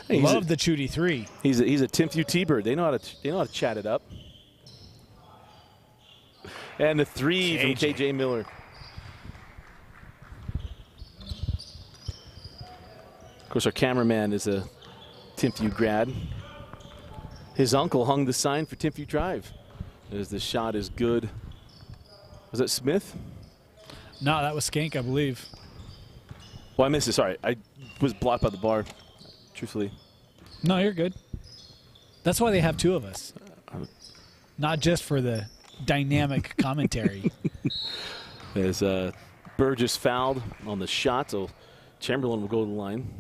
Hey, love the Chudy 3. He's a Timothy T-bird. They know how to chat it up. And the three from KJ Miller. Of course, our cameraman is a Timothy grad. His uncle hung the sign for Timothy Drive. As the shot is good. Was that Smith? No, that was Skank, I believe. Well, I missed it. Sorry. I was blocked by the bar, truthfully. No, you're good. That's why they have two of us. Not just for the dynamic commentary. As Burgess fouled on the shot, so Chamberlain will go to the line.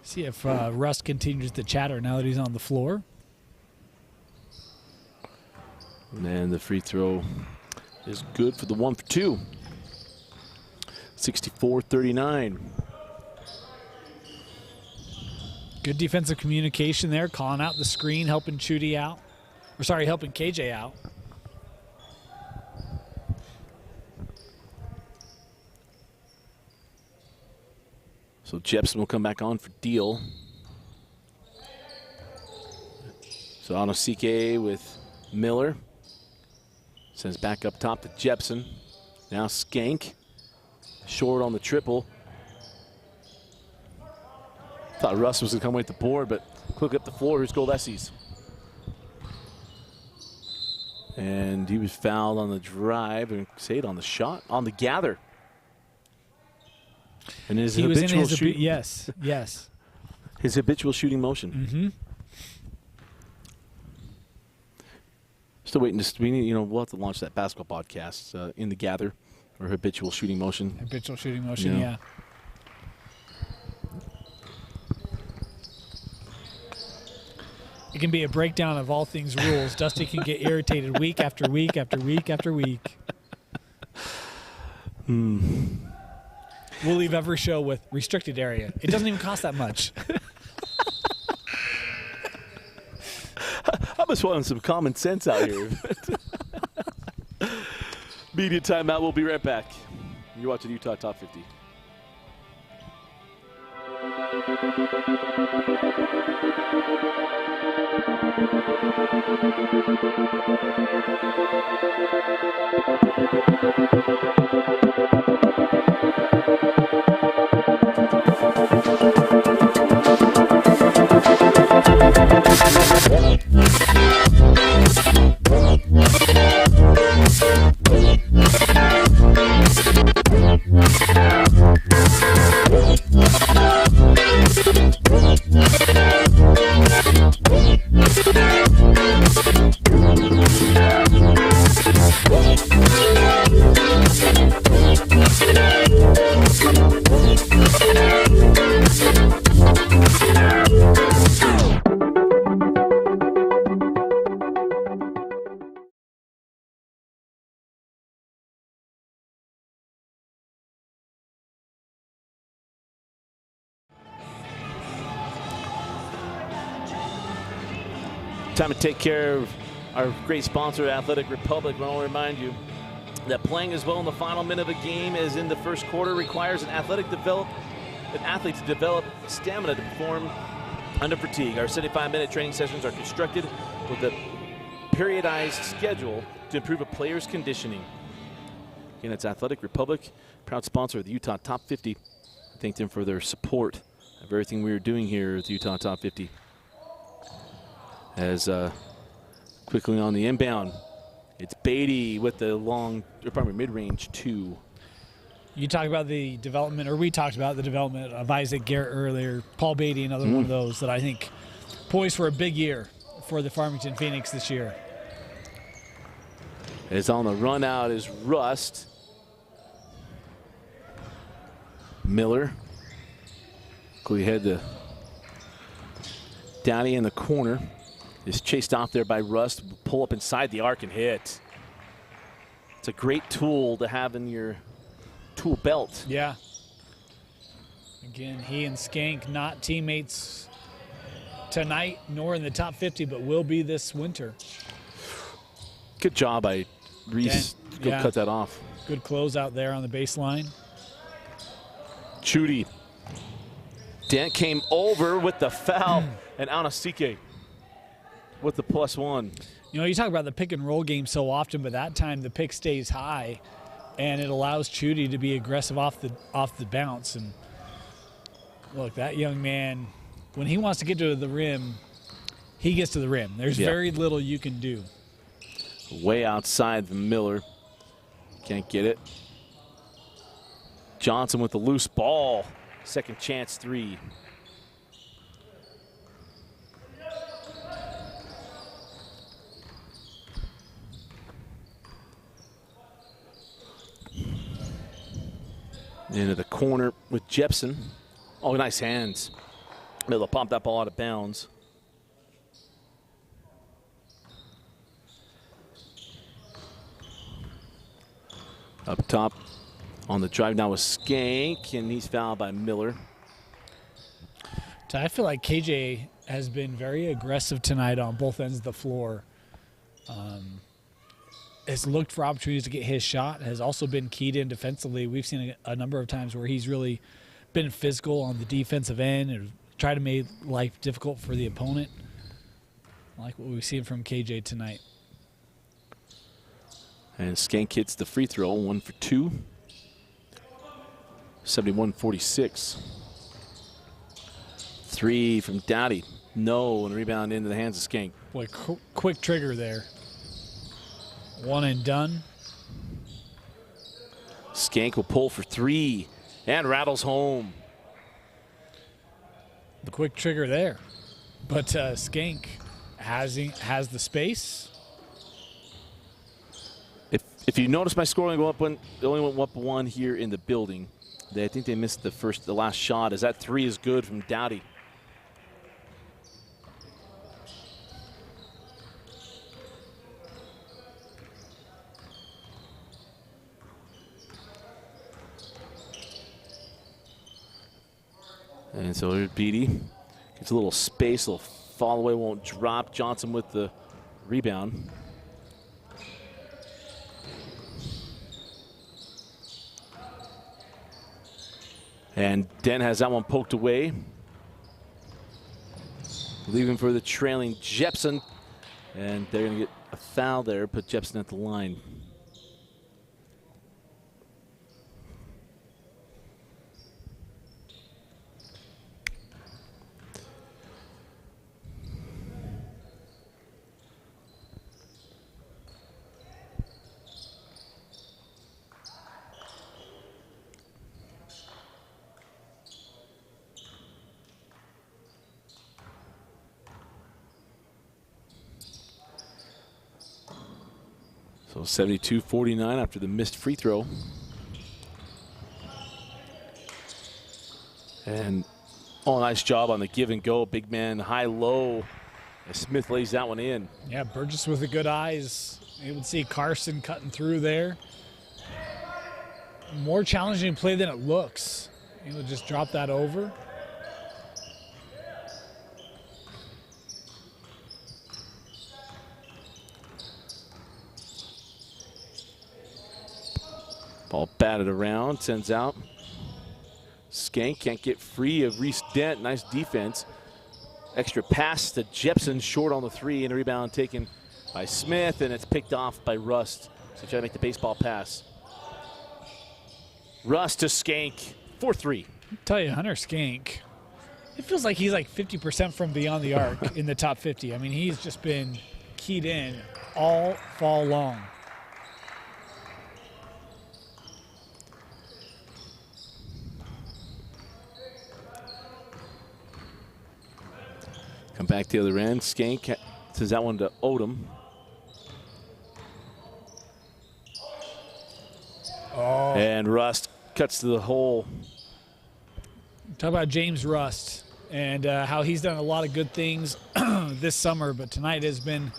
See if Russ continues to chatter now that he's on the floor. And the free throw is good for the 1 for 2. 64-39. Good defensive communication there, calling out the screen, helping Chudy out. Or sorry, helping KJ out. So Jepson will come back on for Deal. So Anosike with Miller. Sends back up top to Jepson. Now Skank. Short on the triple. Thought Russ was going to come away with the board, but quick up the floor. Here's Goldesi's. And he was fouled on the drive and saved on the shot, on the gather. And his habitual shooting. Yes. His habitual shooting motion. Mm-hmm. Still waiting to, we'll have to launch that basketball podcast in the gather, or habitual shooting motion. Habitual shooting motion, yeah. It can be a breakdown of all things rules. Dusty can get irritated week after week after week after week. We'll leave every show with restricted area. It doesn't even cost that much. I just want some common sense out here. Media timeout. We'll be right back. You're watching Utah Top 50. Time to take care of our great sponsor, Athletic Republic. I want to remind you that playing as well in the final minute of a game as in the first quarter requires an athlete to develop stamina to perform under fatigue. Our 75-minute training sessions are constructed with a periodized schedule to improve a player's conditioning. Again, it's Athletic Republic, proud sponsor of the Utah Top 50. I thank them for their support of everything we are doing here at the Utah Top 50. As quickly on the inbound, it's Beatty with the mid-range 2. You talk about the development, or we talked about the development of Isaac Garrett earlier. Paul Beatty, another one of those that I think poised for a big year for the Farmington Phoenix this year. As on the run out is Rust. Miller. Quickly head to Downey in the corner. Is chased off there by Rust. Pull up inside the arc and hit. It's a great tool to have in your tool belt. Yeah. Again, he and Skank not teammates tonight nor in the top 50, but will be this winter. Good job by Reese. Go cut that off. Good close out there on the baseline. Chudy. Dent came over with the foul, and Anasike with the +1. You know, you talk about the pick and roll game so often, but that time the pick stays high, and it allows Chudy to be aggressive off the bounce. And look, that young man, when he wants to get to the rim, he gets to the rim. There's very little you can do. Way outside the Miller. Can't get it. Johnson with the loose ball. Second chance 3. Into the corner with Jepson. Oh, nice hands. They'll pump that ball out of bounds. Up top on the drive now with Skank, and he's fouled by Miller. I feel like KJ has been very aggressive tonight on both ends of the floor. Has looked for opportunities to get his shot, has also been keyed in defensively. We've seen a number of times where he's really been physical on the defensive end and tried to make life difficult for the opponent. I like what we've seen from KJ tonight. And Skank hits the free throw, 1 for 2. 71-46. 3 from Dowdy. No, and rebound into the hands of Skank. Boy, quick trigger there. 1 and done. Skank will pull for 3 and rattles home. The quick trigger there. But Skank has the space. If you notice my score only went up 1 here in the building. I think they missed the last shot, as that 3 is good from Dowdy. And so here's Beatty. Gets a little space, a little fall away, won't drop. Johnson with the rebound. And Den has that one poked away. Leaving for the trailing Jepson. And they're going to get a foul there, put Jepson at the line. So 72-49 after the missed free throw. And nice job on the give and go. Big man, high-low. As Smith lays that one in. Yeah, Burgess with the good eyes. You would see Carson cutting through there. More challenging play than it looks. He would just drop that over. Ball batted around, sends out. Skank can't get free of Reese Dent. Nice defense. Extra pass to Jepson, short on the three, and a rebound taken by Smith, and it's picked off by Rust. So try to make the baseball pass. Rust to Skank, 4-3. I'll tell you, Hunter Skank, it feels like he's like 50% from beyond the arc in the top 50. I mean, he's just been keyed in all fall long. Come back the other end. Skank sends that one to Odom. Oh. And Rust cuts to the hole. Talk about James Rust and how he's done a lot of good things this summer, but tonight has been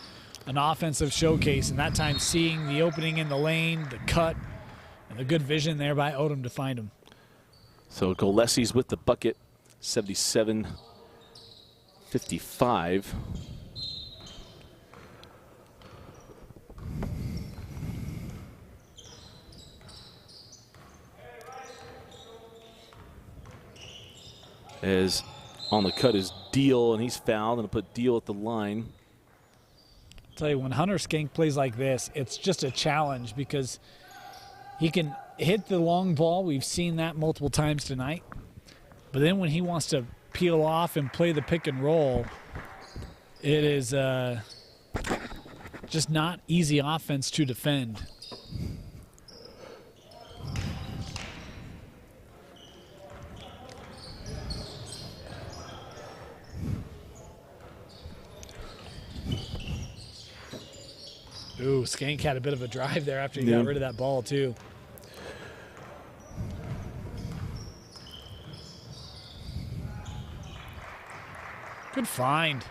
an offensive showcase, and that time seeing the opening in the lane, the cut, and the good vision there by Odom to find him. So Gillespie's with the bucket, 77-55. As on the cut is Deal, and he's fouled, and put Deal at the line. I'll tell you, when Hunter Skank plays like this, it's just a challenge because he can hit the long ball. We've seen that multiple times tonight. But then when he wants to peel off and play the pick and roll, it is just not easy offense to defend. Ooh, Skank had a bit of a drive there after he got rid of that ball, too. Good find.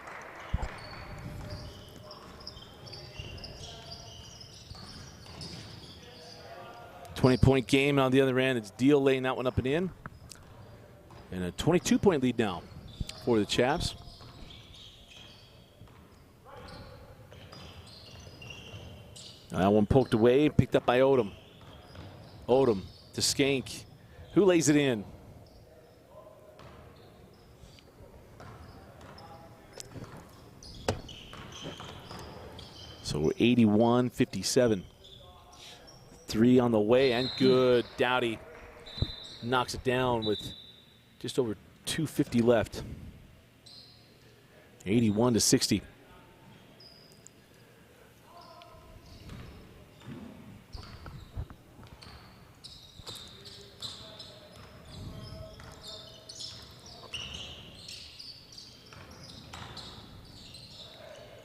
$20-point game on the other end. It's Deal laying that one up and in. And a 22-point lead now for the Chaps. That one poked away, picked up by Odom. Odom to Skank. Who lays it in? So we're 81-57. Three on the way, and good. Dowdy knocks it down with just over 2:50 left. 81-60.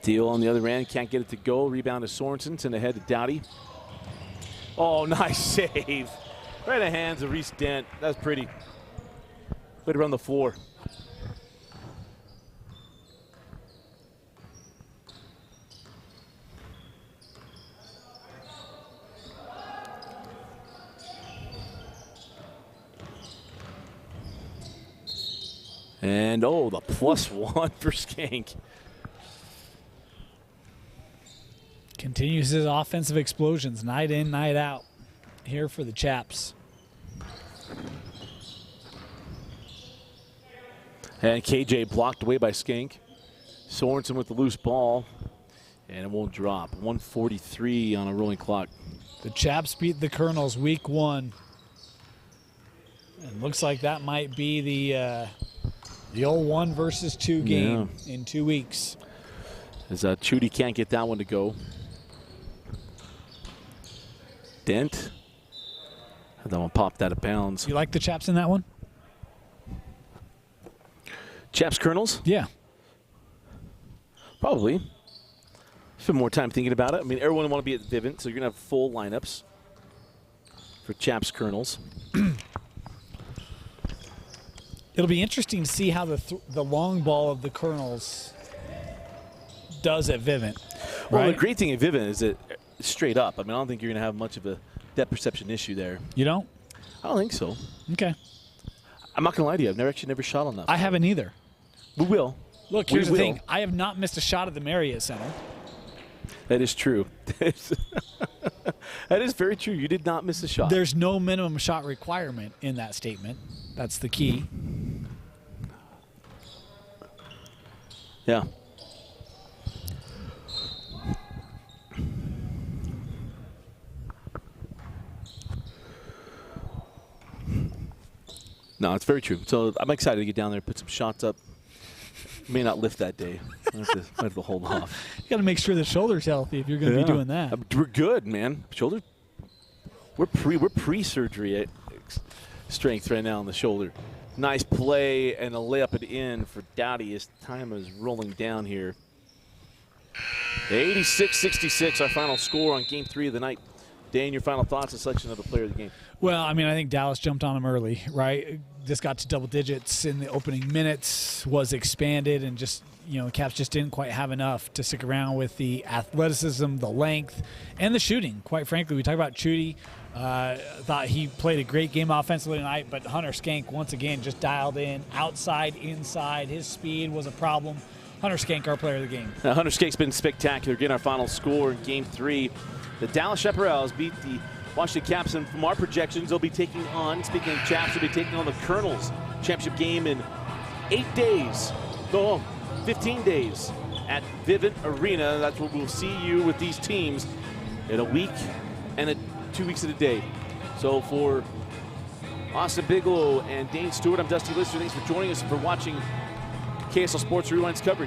Deal on the other end, can't get it to go. Rebound to Sorensen, send ahead to Dowdy. Oh, nice save. Right in the hands of Reese Dent. That's pretty. Way to run the floor. And, oh, the +1 for Skank. Continues his offensive explosions night in, night out here for the Chaps. And KJ blocked away by Skank. Sorensen with the loose ball, and it won't drop. 1:43 on a rolling clock. The Chaps beat the Colonels week 1. And looks like that might be the old 1 versus 2 game in 2 weeks. As Chudy can't get that one to go. Dent. Had that one popped out of bounds. You like the Chaps in that one? Chaps Colonels? Yeah. Probably. Spend more time thinking about it. I mean, everyone will want to be at Vivint, so you're going to have full lineups for Chaps Colonels. It'll be interesting to see how the long ball of the Colonels does at Vivint. Well, right? the great thing at Vivint is that it's straight up. I mean, I don't think you're going to have much of a depth perception issue there. You don't? I don't think so. Okay. I'm not going to lie to you. I've never shot on that. I haven't either. We will. Look, here's the thing. I have not missed a shot at the Marriott Center. That is true. That is very true. You did not miss a shot. There's no minimum shot requirement in that statement. That's the key. Yeah. No, it's very true. So I'm excited to get down there, put some shots up. May not lift that day. I have to hold off. You got to make sure the shoulder's healthy if you're going to be doing that. We're good, man. Shoulder. We're pre-surgery strength right now on the shoulder. Nice play and a layup it in for Dowdy as time is rolling down here. 86-66, our final score on Game 3 of the night. Dan, your final thoughts and selection of the player of the game? Well, I mean, I think Dallas jumped on him early, right? This got to double digits in the opening minutes, was expanded, and just, Caps just didn't quite have enough to stick around with the athleticism, the length, and the shooting. Quite frankly, we talk about Chudy. Thought he played a great game offensively tonight, but Hunter Skank once again just dialed in, outside, inside. His speed was a problem. Hunter Skank, our player of the game. Now, Hunter Skank's been spectacular. Again, our final score in Game 3. The Dallas Chaparrals beat the Washington Caps, and from our projections, they'll be taking on, speaking of Chaps, they'll be taking on the Colonels championship game in 8 days. No, 15 days at Vivint Arena. That's where we'll see you with these teams in a week and 2 weeks of the day. So for Austin Bigelow and Dane Stewart, I'm Dusty Lister. Thanks for joining us and for watching KSL Sports Rewind's coverage.